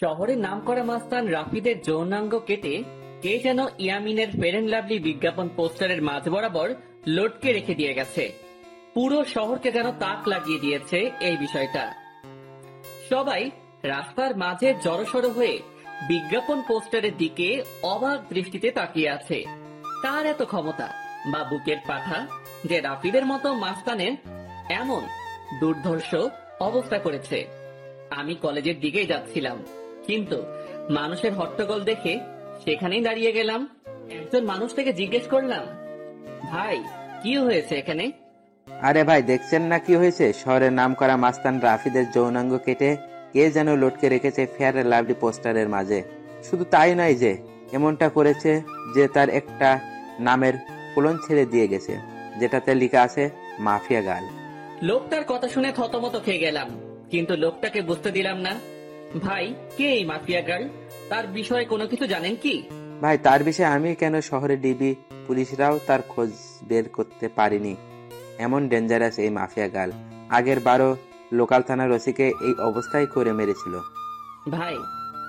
শহরের নামকরা মাস্তান রাফিদের যৌনাঙ্গ কেটে কে যেন ইয়ামিনের ফেয়ার অ্যান্ড লাভলি বিজ্ঞাপন পোস্টারের মাঝ বরাবর লটকে রেখে দিয়ে গেছে। পুরো শহরকে যেন তাক লাগিয়ে দিয়েছে এই বিষয়টা। সবাই রাস্তার মাঝে জড়সড় হয়ে বিজ্ঞাপন পোস্টারের দিকে অবাক দৃষ্টিতে তাকিয়ে আছে। তার এত ক্ষমতা বা বুকের পাঠা যে রাফিদের মতো মাস্তানের এমন দুর্ধর্ষ অবস্থা করেছে। আমি কলেজের দিকেই যাচ্ছিলাম, কিন্তু মানুষের হট্টগোল দেখে সেখানেই দাঁড়িয়ে গেলাম। একজন মানুষ থেকে জিজ্ঞেস করলাম, ভাই কি হয়েছে এখানে? আরে ভাই, দেখছেন না কি হয়েছে? শহরের নামকরা মাস্তান রাফিদের যৌনাঙ্গ কেটে কে যেন লটকে রেখেছে ফেয়ার অ্যান্ড লাভলি পোস্টারের মাঝে। শুধু তাই নয়, যে এমনটা করেছে যে তার একটা নামের কোলন ছেড়ে দিয়ে গেছে, যেটাতে লেখা আছে মাফিয়া গার্ল। লোকটার কথা শুনে থতমত খেয়ে গেলাম, কিন্তু লোকটাকে বুঝতে দিলাম না। ভাই, কে এই মাফিয়া গার্ল? তার বিষয়ে কোনো কিছু জানেন কি? ভাই, তার বিষয়ে আমি কেন, শহরের ডিবি পুলিশরাও তার খোঁজ বের করতে পারিনি। এমন ডেঞ্জারাস এই মাফিয়া গার্ল। আগের বারও লোকাল থানার ওসিকে এই অবস্থায় করে মেরেছিল। ভাই,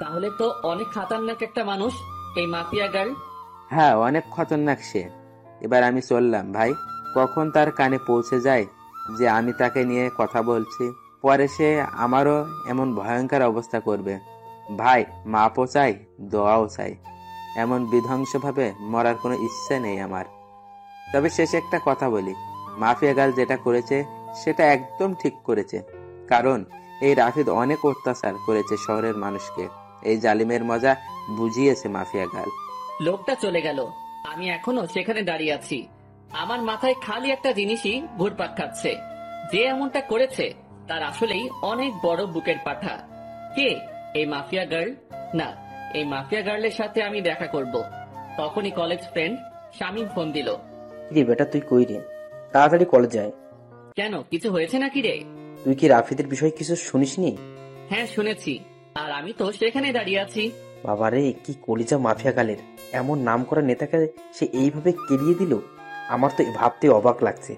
তাহলে তো অনেক খাতারনাক একটা মানুষ এই মাফিয়া গার্ল। হ্যাঁ, অনেক খতরনাক সে। এবার আমি চললাম ভাই, কখন তার কানে পৌঁছে যায় যে আমি তাকে নিয়ে কথা বলছি, পরে সে আমারও এমন ভয়ঙ্কর অবস্থা করবে। ভাই, মাপও চাই, দোয়াও চাই। এমন বিধ্বংসভাবে মরার কোনো ইচ্ছে নেই আমার। তবে শেষে একটা কথা বলি, মাফিয়া গার্ল যেটা করেছে সেটা একদম ঠিক করেছে। কারণ এই রাফিদ অনেক অত্যাচার করেছে শহরের মানুষকে। এই জালিমের মজা বুঝিয়েছে মাফিয়া গার্ল। লোকটা চলে গেল, আমি এখনো সেখানে দাঁড়িয়ে আছি। আমার মাথায় খালি একটা জিনিসই ঘুরপাক খাচ্ছে, যে এমনটা করেছে তার আসলেই অনেক বড় বুকের পাঠা। কে এই মাফিয়া গার্ল? না, এই মাফিয়া গার্লের সাথে আমি দেখা করব। তখনই কলেজ ফ্রেন্ড শামীম ফোন দিল। রে বেটা, তুই কই রে? তাড়াতাড়ি কলেজে আয়। কেন, কিছু হয়েছে নাকি রে? তুই কি রাফিদের বিষয়ে কিছু শুনিসনি? হ্যাঁ, শুনেছি, আর আমি তো সেখানে দাঁড়িয়ে আছি। বাবারে, কি কলিজা মাফিয়া গালের! এমন নাম করা নেতাকে সে এইভাবে কেলিয়ে দিল, আমার তো ভাবতে অবাক লাগছে।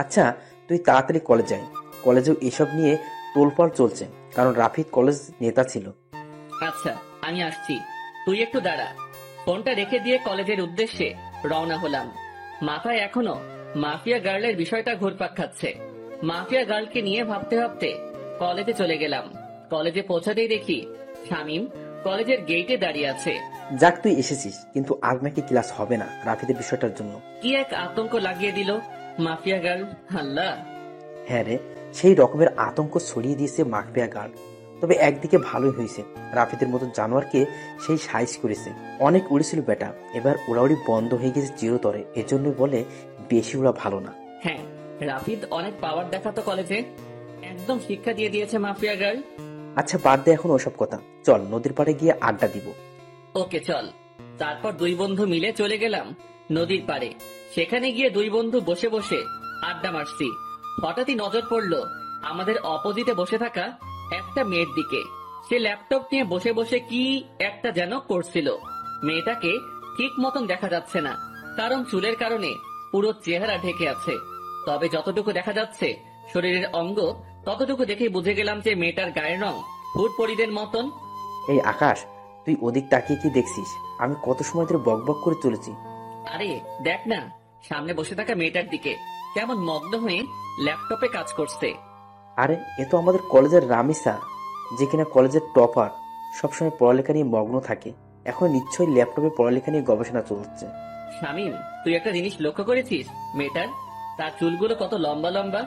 আচ্ছা, তুই তাড়াতাড়ি কলেজে আয়। কলেজেও এসব নিয়ে তোলপাড় চলছে, কারণ রাফিদ কলেজ নেতা ছিল। আচ্ছা, আমি আসছি, তুই একটু দাঁড়া। ফোনটা রেখে দিয়ে কলেজের উদ্দেশ্যে রওনা হলাম। মাথায় এখনো মাফিয়া গার্লের বিষয়টা ঘুরপাক খাচ্ছে। মাফিয়া গার্লকে নিয়ে ভাবতে ভাবতে কলেজে চলে গেলাম। কলেজে পৌঁছাতেই দেখি শামীম কলেজের গেটে দাঁড়িয়ে আছে। যাক, তুই এসেছিস, কিন্তু আজ নাকি ক্লাস হবে না রাফিদের বিষয়টার জন্য। কি এক আতঙ্ক লাগিয়ে দিল মাফিয়া গার্ল! আল্লাহ! হ্যাঁ রে, সেই রকমের আতঙ্ক ছড়িয়ে দিয়েছে মাফিয়া গার্ল। তবে একদিকে ভালোই হয়েছে, রাফিদের মতো জানোয়ারকে সেই সাইজ করেছে। অনেক উড়েছিল বেটা, এবার উড়াউড়ি বন্ধ হয়ে গেছে চিরতরে। এজন্যই বলে বেশি উড়া ভালো না। হ্যাঁ, রাফিদ অনেক পাওয়ার দেখাতো কলেজে, একদম শিক্ষা দিয়ে দিয়েছে মাফিয়া গার্ল। আচ্ছা, বাদ দে এখন ওসব কথা, চল নদীর পাড়ে গিয়ে আড্ডা দিব। ওকে, চল। তারপর দুই বন্ধু মিলে চলে গেলাম নদীর পাড়ে। সেখানে গিয়ে দুই বন্ধু বসে বসে আড্ডা মারছি। হঠাৎই নজর পড়লো আমাদের অপোজিটে বসে থাকা একটা মেয়ের দিকে। সে ল্যাপটপ নিয়ে বসে বসে কি একটা যেন করছিল। মেয়েটাকে ঠিক মতন দেখা যাচ্ছে না, কারণ চুলের কারণে পুরো চেহারা ঢেকে আছে। তবে যতটুকু দেখা যাচ্ছে শরীরের অঙ্গ, ততটুকু দেখে বুঝে গেলাম যে মেয়েটার গায়ের রং ফুট পরিদের মতন। এই আকাশ, তুই ওদিক তাকিয়ে কি দেখছিস? আমি কত সময় ধরে বকবক করে চলেছি। আরে দেখ না, সামনে বসে থাকা মেয়েটার দিকে, কেমন মগ্ন হয়ে ল্যাপটপে কাজ করছে। আরে, এ তো আমাদের কলেজের রামিসা, যে কিনা কলেজের টপার, সবসময় পড়ালেখা নিয়ে মগ্ন থাকে। এখন নিশ্চয়ই ল্যাপটপে পড়ালেখা নিয়ে গবেষণা চলছে। শামীম, তুই একটা জিনিস লক্ষ্য করেছিস মেয়েটার? তার চুলগুলো কত লম্বা লম্বা,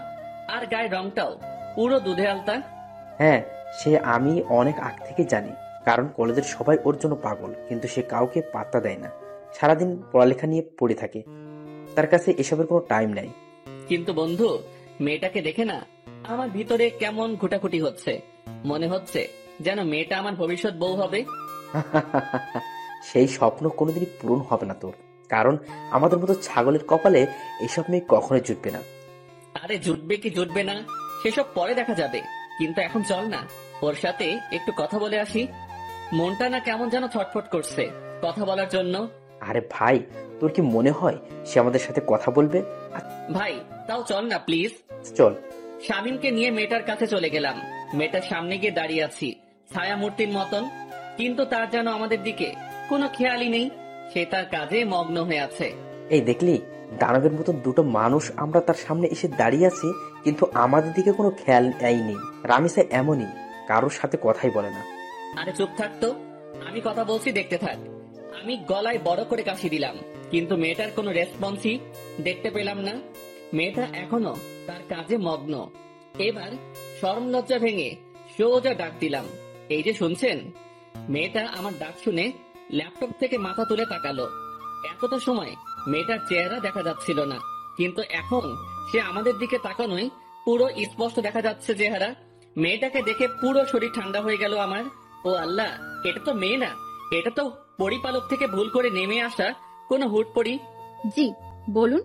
আর গায়ের রংটাও পুরো দুধে আলতা। হ্যাঁ, সে আমি অনেক আগ থেকে জানি, কারণ কলেজের সবাই ওর জন্য পাগল, কিন্তু সে কাউকে পাত্তা দেয় না। সারাদিন পড়ালেখা নিয়ে পড়ে থাকে, তার কাছে এসবের কোনো টাইম নাই। কিন্তু বন্ধু, মেয়েটাকে দেখে না আমার ভিতরে কেমন ঘুটাঘুটি হচ্ছে। মনে হচ্ছে যেন মেয়েটা আমার ভবিষ্যৎ বউ হবে। সেই স্বপ্ন কোনোদিনই পূরণ হবে না তোর, কারণ আমাদের মতো ছাগলের কপালে এসব মেয়ে কখনোই জুটবে না। আরে জুটবে কি জুটবে না সেসব পরে দেখা যাবে, কিন্তু এখন চল না, ওর সাথে একটু কথা বলে আসি। মনটা না কেমন যেন ছটফট করছে কথা বলার জন্য। আরে ভাই, তোর কি মনে হয় সে আমাদের সাথে কথা বলবে? ভাই, তাও চল না প্লিজ। চল। শামীমকে নিয়ে মেয়েটার কাছে চলে গেলাম। মেয়েটার সামনে গিয়ে দাঁড়িয়ে আছি ছায়া মূর্তির মতন। কিন্তু তার যেন আমাদের দিকে কোনো খেয়ালই নেই। সে তার কাজে মগ্ন হয়ে আছে। এই দেখলি, দানবের মতো দুটো মানুষ আমরা তার সামনে এসে দাঁড়িয়ে আছি, কিন্তু আমাদের দিকে কোনো খেয়াল নেই। রামিসা এমনই, কারোর সাথে কথাই বলে না। আরে চুপ থাকতো, আমি কথা বলছি, দেখতে থাক। আমি গলায় বড় করে কাশি দিলাম, কিন্তু মেয়েটার কোনো রেসপন্সই দেখতে পেলাম না। মেয়েটা এখনো তার কাজে মগ্ন। এবার শরম লজ্জা ভেঙে সোজা ডাক দিলাম, এই যে শুনছেন। মেয়েটা আমার ডাক শুনে ল্যাপটপ থেকে মাথা তুলে তাকালো। এতটা সময় মেয়েটার চেহারা দেখা যাচ্ছিল না, কিন্তু এখন সে আমাদের দিকে তাকানোই পুরো স্পষ্ট দেখা যাচ্ছে চেহারা। মেয়েটাকে দেখে পুরো শরীর ঠান্ডা হয়ে গেল আমার। ও আল্লাহ, এটা তো মেয়ে না, এটা তো পরিপালক থেকে ভুল করে নেমে আসা কোনো হুটপড়ি। জি বলুন।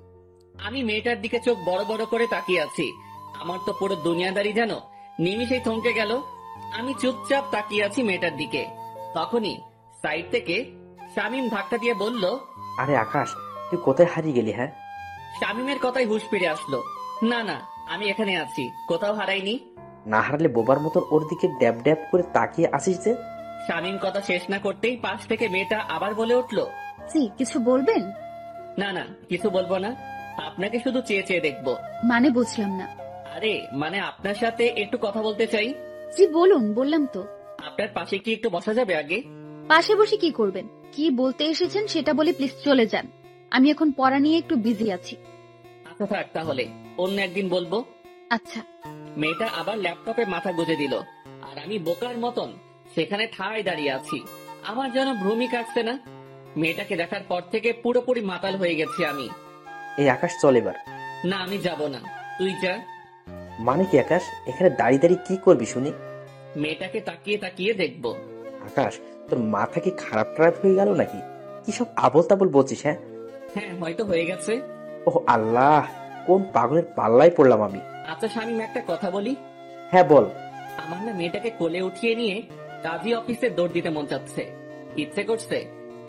আমি মেয়েটার দিকে চোখ বড় বড় করে তাকিয়ে আছি। আমার তো পুরো দুনিয়াদারি যেন নিমিষেই থমকে গেল। আমি চুপচাপ তাকিয়ে আছি মেয়েটার দিকে। তখনই সাইড থেকে শামীম ধাক্কা দিয়ে বলল, আরে আকাশ, তুই কোথায় হারিয়ে গেলি? হ্যাঁ, শামীমের কথাই হুঁশ ফিরে আসলো। না না, আমি এখানে আছি, কোথাও হারাইনি। না হারলে বোবার মতন ওর দিকে ড্যাব ড্যাব করে তাকিয়ে আসিস যে। শামীম কথা শেষ না করতেই পাশ থেকে মেয়েটা আবার বলে উঠল, জি কিছু বলবেন? না না, কিছু বলবো না, আপনাকে শুধু চেয়ে চেয়ে দেখবো। মানে বুঝলাম না। আরে মানে আপনার সাথে একটু কথা বলতে চাই। জি বলুন, বললাম তো। আপনার পাশে কি একটু বসা যাবে আগে? পাশে বসে কি করবেন? কি বলতে এসেছেন সেটা বলে প্লিজ চলে যান। আমি এখন পড়া নিয়ে একটু বিজি আছি। আচ্ছা থাক, তাহলে অন্য একদিন বলবো। আচ্ছা। মেয়েটা আবার ল্যাপটপে মাথা গুজে দিল, আর আমি বোকার মতন সেখানে ঠায় দাঁড়িয়ে আছি। আমার যেন ভ্রমি কাটছে না। মেয়েটাকে দেখার পর থেকে পুরোপুরি মাতাল হয়ে গেছি আমি। এই আকাশ, চল এবার। না, আমি যাব না, তুই যা। মানে কি আকাশ, এখানে দাঁড়িয়ে দাঁড়িয়ে কি করবি শুনি? মেয়েটাকে তাকিয়ে তাকিয়ে দেখবো। আকাশ, তোর মাথা কি খারাপ টারাপ হয়ে গেল নাকি? কি সব আবল তাবল বলছিস? হ্যাঁ হ্যাঁ, হয়তো হয়ে গেছে। ওহ আল্লাহ, কোন পাগলের পাল্লায় পড়লাম আমি। আচ্ছা শামীম, একটা কথা বলি। হ্যাঁ বল। আমার না মেয়েটাকে কোলে উঠিয়ে নিয়ে কাজী অফিসে দৌড় দিতে মন চাচ্ছে। ইচ্ছে করছে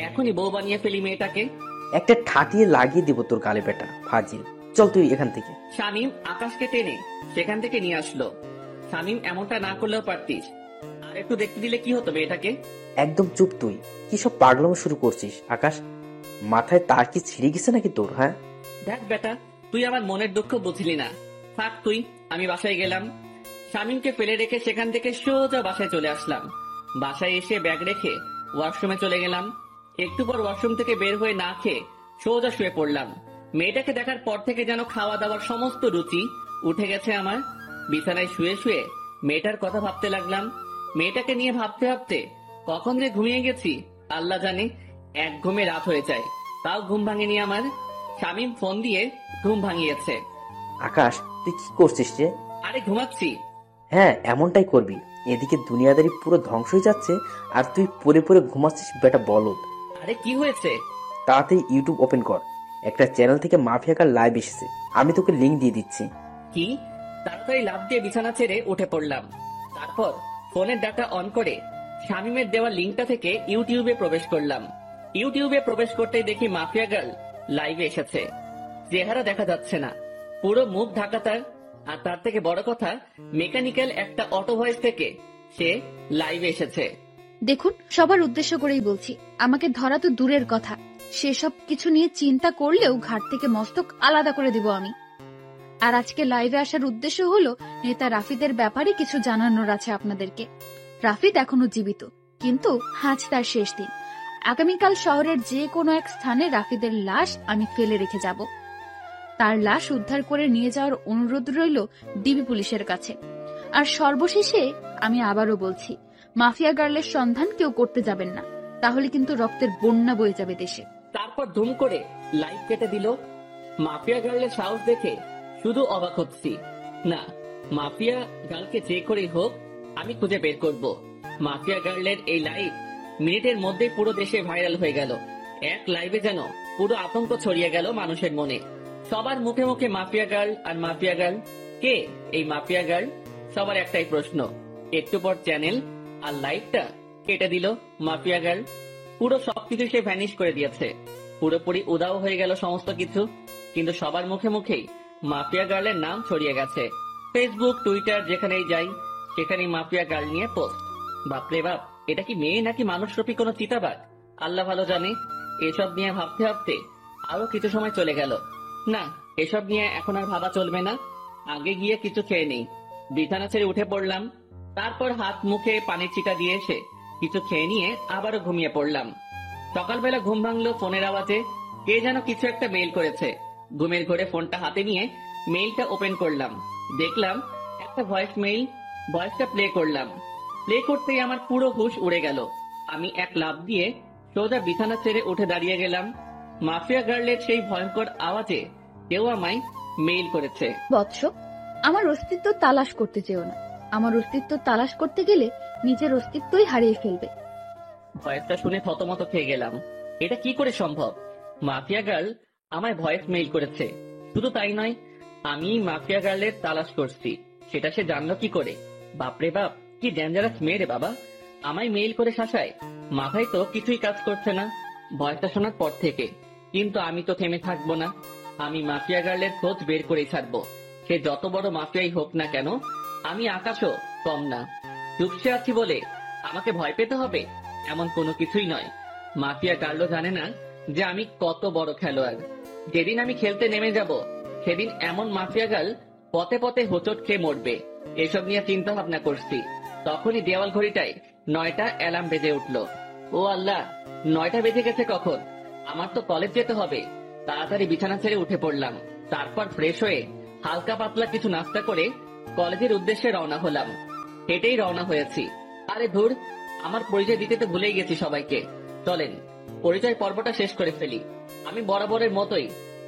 এখনই বউ বানিয়ে ফেলি মেয়েটাকে। একটা ঠাটিয়ে লাগিয়ে দিব তোর গালে, বেটা ফাজিল। চল তুই এখান থেকে। শামীম আকাশকে টেনে সেখান থেকে নিয়ে আসলো। শামীম, এমনটা না করলেও পারতিস, আর একটু দেখতে দিলে কি হতো মেয়েটাকে। একদম চুপ তুই। কি সব পাগলামো শুরু করছিস আকাশ? মাথায় তার কি ছিঁড়ে গেছে নাকি তোর? হ্যাঁ, দেখ বেটা, তুই আমার মনের দুঃখ বুঝলি না। থাক তুই, আমি বাসায় গেলাম। শামীমকে ফেলে রেখে সেখান থেকে সোজা বাসায় চলে আসলাম। বাসায় এসে ব্যাগ রেখে ওয়াশরুমে চলে গেলাম। একটু পর ওয়াশরুম থেকে বের হয়ে না খেয়ে সোজা শুয়ে পড়লাম। মেয়েটাকে দেখার পর থেকে যেন খাওয়া দাওয়ার সমস্ত রুচি উঠে গেছে আমার। বিছানায় শুয়ে শুয়ে মেয়েটার কথা ভাবতে লাগলাম। মেয়েটাকে নিয়ে ভাবতে ভাবতে কখন যে ঘুমিয়ে গেছি আল্লাহ জানে। এক ঘুমে রাত হয়ে যায়, তাও ঘুম ভাঙেনি আমার। শামীম ফোন দিয়ে ঘুম ভাঙিয়েছে। আকাশ তুই কি করছিস রে? আরে ঘুমাচ্ছি। হ্যাঁ, এমনটাই করবি। এদিকে দুনিয়াদারি পুরো ধ্বংস হয়ে যাচ্ছে, আর তুই পরে পরে ঘুমাচ্ছিস, বেটা বলদ। আরে কি হয়েছে? তাড়াতাড়ি ইউটিউব ওপেন কর। একটা চ্যানেল থেকে মাফিয়াকার লাইভ এসেছে, আমি তোকে লিংক দিয়ে দিচ্ছি। কি? তাড়াতাড়ি লাফ দিয়ে বিছানা ছেড়ে উঠে পড়লাম। তারপর ফোনের ডাটা অন করে শামীমের দেওয়া লিঙ্কটা থেকে ইউটিউবে প্রবেশ করলাম। ইউটিউবে প্রবেশ করতেই দেখি মাফিয়া গার্ল লাইভে এসেছে। চেহারা দেখা যাচ্ছে না, পুরো মুখ ঢাকা তার। আর তার থেকে বড় কথা, মেকানিক্যাল একটা অটো ভয়েস থেকে সে লাইভে এসেছে। দেখুন, সবার উদ্দেশ্য করেই বলছি, আমাকে ধরা তো দূরের কথা, সেসব কিছু নিয়ে চিন্তা করলেও ঘাট থেকে মস্তক আলাদা করে দিব আমি। আর আজকে লাইভে আসার উদ্দেশ্য হলো নেতা রাফিদের ব্যাপারে কিছু জানানোর আছে আপনাদেরকে। রাফিদ এখনো জীবিত, কিন্তু আজ তার শেষ দিন। আগামীকাল শহরের যে কোনো এক স্থানে রাফিদের লাশ আমি ফেলে রেখে যাব। তার লাশ উদ্ধার করে নিয়ে যাওয়ার অনুরোধ রইল ডিবি পুলিশের কাছে। আর সর্বশেষে আমি আবারও বলছি, মাফিয়া গার্লের সন্ধান কেউ করতে যাবেন না, তাহলে কিন্তু রক্তের বন্যা বয়ে যাবে দেশে। তারপর ধুম করে লাইট কেটে দিল। মাফিয়া গার্লের সাহস দেখে শুধু অবাক হচ্ছি। না, মাফিয়া গার্লকে যে করেই হোক আমি খুঁজে বের করব। মাফিয়া গার্লের এই লাইভ মিনিটের মধ্যেই পুরো দেশে ভাইরাল হয়ে গেল। এক লাইভে যেন পুরো আতঙ্ক ছড়িয়ে গেল মানুষের মনে। সবার মুখে মুখে মাফিয়া গার্ল আর মাফিয়া গার্ল। কে এই মাফিয়া গার্ল? সবার একটাই প্রশ্ন। একটু পর চ্যানেল আর লাইভটা কেটে দিল মাফিয়া গার্ল। পুরো সবকিছু সে ভ্যানিশ করে দিয়েছে। পুরোপুরি উধাও হয়ে গেল সমস্ত কিছু। কিন্তু সবার মুখে মুখেই মাফিয়া গার্লের নাম ছড়িয়ে গেছে। ফেসবুক, টুইটার, যেখানেই যাই সেখানেই মাফিয়া গার্ল নিয়ে পোস্ট। বাপরে বাপ, এটা কি মেয়ে নাকি মানুষরূপী কোনো চিতাবাঘ? আল্লাহ ভালো জানে। এসব নিয়ে ভাবতে ভাবতে আরো কিছু সময় চলে গেল। না, এসব নিয়ে এখন আর ভাবা চলবে না। আগে গিয়ে কিছু খেয়ে নেই। বিছানা ছেড়ে উঠে পড়লাম। তারপর হাত মুখে পানির ছিটা দিয়ে এসে কিছু খেয়ে নিয়ে আবারও ঘুমিয়ে পড়লাম। সকালবেলা ঘুম ভাঙলো ফোনের আওয়াজে। কে যেন কিছু একটা মেইল করেছে। ঘুমের ঘরে ফোনটা হাতে নিয়ে মেইলটা ওপেন করলাম। দেখলাম একটা ভয়েস মেইল। ভয়েসটা প্লে করলাম। প্লে করতেই আমার পুরো হুঁশ উড়ে গেল। আমি এক লাফ দিয়ে সোজা বিছানা ছেড়ে উঠে দাঁড়িয়ে গেলাম। মাফিয়া গার্লের সেই ভয়ঙ্কর আওয়াজে কেউ আমায় মেইল করেছে। বৎস, আমার অস্তিত্ব তালাশ করতে চেও না। আমার অস্তিত্ব তালাশ করতে গেলে নিজের অস্তিত্বই হারিয়ে ফেলবে। ভয়েসটা শুনে থতমত খেয়ে গেলাম। এটা কি করে সম্ভব? মাফিয়া গার্ল আমায় ভয়েস মেইল করেছে। শুধু তাই নয়, আমি মাফিয়া গার্লের তালাশ করছি, সেটা সে জানলো কি করে? বাপরে বাপ, কি ডেঞ্জারাস মেয়ে রে বাবা! আমায় মেইল করে শাসায়। মাথায় তো কিছুই কাজ করছে না ভয়েসটা শোনার পর থেকে। কিন্তু আমি তো থেমে থাকবো না। আমি মাফিয়া গার্লের খোঁজ বের করেই ছাড়বো। সে যত বড় মাফিয়াই হোক না কেন, আমি আকাশও কম না। চুপসে আছি বলে আমাকে ভয় পেতে হবে এমন কোনো কিছুই নয়। মাফিয়া গার্লও জানে না যে আমি কত বড় খেলোয়াড়। যেদিন আমি খেলতে নেমে যাব, সেদিন এমন মাফিয়া গার্ল পথে পথে হোঁচট খেয়ে মরবে। এসব নিয়ে চিন্তা ভাবনা করছি। তখনই দেওয়াল ঘড়িটায় 9টা অ্যালার্ম বেজে উঠলো। ও আল্লাহ, 9টা বেজে গেছে কখন? আমার তো কলেজ যেতে হবে। তাড়াতাড়ি বিছানা ছেড়ে উঠে পড়লাম। তারপর ফ্রেশ হয়ে হালকা পাতলা কিছু নাস্তা করে কলেজের উদ্দেশ্যে রওনা হলাম। হেঁটেই রওনা হয়েছি। আরে ধুর, আমার পরিচয় দিতে তো ভুলেই গেছি সবাইকে। চলেন পরিচয় পর্বটা শেষ করে ফেলি। আমি বরাবরের মতোই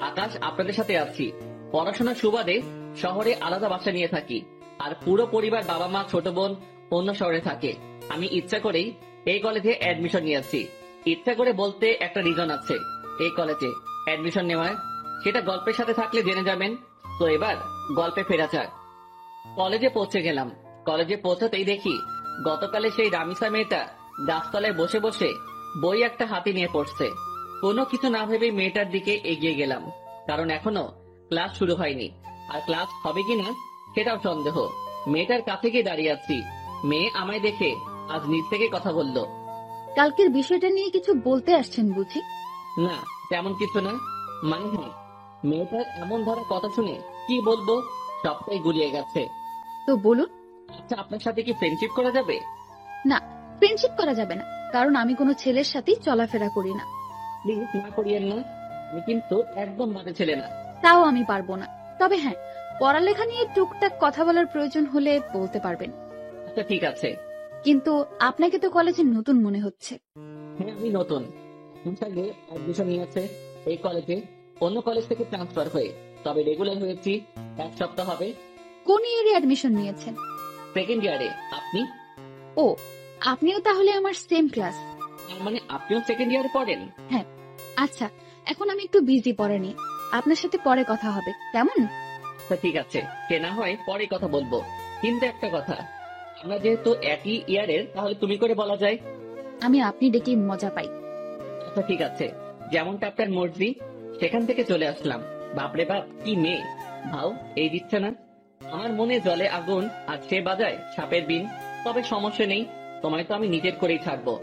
আকাশ আপনাদের সাথে আছি। পড়াশোনার সুবাদে শহরে আলাদা বাসা নিয়ে থাকি। আর পুরো পরিবার, বাবা মা ছোট বোন অন্য শহরে থাকে। আমি ইচ্ছা করেই এই কলেজে অ্যাডমিশন নিয়েছি। ইচ্ছা করে বলতে একটা রিজন আছে এই কলেজে অ্যাডমিশন নেওয়ার। সেটা গল্পের সাথে থাকলে জেনে যাবেন। তো এবার গল্পে ফেরা যাক। কলেজে পৌঁছে গেলাম। কলেজে পৌঁছাতেই দেখি গতকালে সেই রামিসা মেয়েটা গাছতলায় বসে বসে বই একটা হাতে নিয়ে পড়ছে। কোনো কিছু না ভেবে মেয়েটার দিকে এগিয়ে গেলাম, কারণ এখনো ক্লাস শুরু হয়নি। আর ক্লাস হবে কিনা সেটাও সন্দেহ। মেয়েটার কাছে গিয়ে দাঁড়িয়ে আছি। মেয়ে আমায় দেখে আজ নিজ থেকে কথা বলল। কালকের বিষয়টা নিয়ে কিছু বলতে আসছেন বুঝি? না, তেমন কিছু না। মানে হ্যাঁ, মেয়েটার এমন ধরা কথা শুনে কি বলবো, সবটাই গুলিয়ে গেছে। তো বলুন। আচ্ছা, আপনার সাথে কি ফ্রেন্ডশিপ করা যাবে? না, ফ্রেন্ডশিপ করা যাবে না, কারণ আমি কোনো ছেলের সাথেই চলাফেরা করি না। প্লিজ না করিয়েন না। আমি কিন্তু একদম বাজে ছেলে না। তাও আমি পারবো না। তবে হ্যাঁ, পড়ালেখা নিয়ে টুকটাক কথা বলার প্রয়োজন হলে বলতে পারবেন। আচ্ছা ঠিক আছে। কিন্তু আপনাকে তো কলেজে নতুন মনে হচ্ছে। হ্যাঁ, আমি নতুন। আগে অ্যাডমিশন নিয়েছে এই কলেজে, অন্য কলেজ থেকে ট্রান্সফার হয়ে। তবে রেগুলার হয়েছি 1 সপ্তাহ হবে। কোন ইয়ারে অ্যাডমিশন নিয়েছেন? সেকেন্ড ইয়ারে। আপনি? ও, আপনিও তাহলে আমার সেম ক্লাস। তার মানে আপনিও সেকেন্ড ইয়ারে পড়েন? হ্যাঁ। আচ্ছা, এখন আমি একটু বিজি পড়া নিয়ে। আপনার সাথে পরে কথা হবে, কেমন? আচ্ছা ঠিক আছে, সে না হয় পরে কথা বলবো। কিন্তু একটা কথা, আমরা যেহেতু একই ইয়ারের, তাহলে তুমি করে বলা যায়। আমি আপনি ডেকে মজা পাই। আচ্ছা ঠিক আছে, যেমনটা আপনার মর্জি। সেখান থেকে চলে আসলাম। বাপরে বাপ, কি মেয়ে! ভাও এই দিচ্ছে না। আমার মনে জলে আগুন, আর সে বাজায় সাপের বিন। তবে সমস্যা নেই, তোমায় তো আমি নিজের করেই ছাড়বো।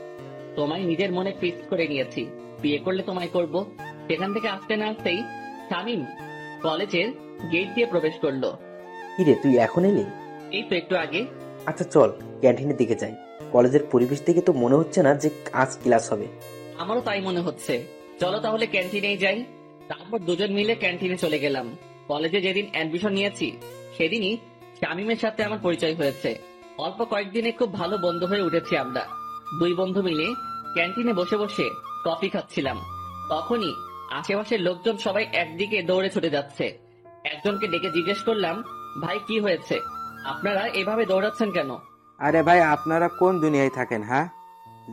তোমায় নিজের মনে ফিক্স করে নিয়েছি, বিয়ে করলে তোমায় করব। সেখান থেকে আসতে না আসতেই শামীম কলেজের গেট দিয়ে প্রবেশ করলো। কিরে, তুই এখন এলি? এই তো একটু আগে। আচ্ছা চল ক্যান্টিনের দিকে যাই। কলেজের পরিবেশ দেখে তো মনে হচ্ছে না যে আজ ক্লাস হবে। আমারও তাই মনে হচ্ছে। চলো তাহলে ক্যান্টিনেই যাই। তারপর দুজন মিলে ক্যান্টিনে চলে গেলাম। কলেজে যেদিন অ্যাডমিশন নিয়েছি সেদিনই শামীমের সাথে আমার পরিচয় হয়েছে। অল্প কয়েকদিনে খুব ভালো বন্ধু হয়ে উঠেছি আমরা। 2 বন্ধু মিলে ক্যান্টিনে বসে বসে কফি খাচ্ছিলাম। তখনই আশেপাশের লোকজন সবাই একদিকে দৌড়ে ছুটে যাচ্ছে। একজনকে ডেকে জিজ্ঞেস করলাম, ভাই কি হয়েছে? আপনারা এভাবে দৌড়াচ্ছেন কেন? আরে ভাই, আপনারা কোন দুনিয়ায় থাকেন? হ্যাঁ,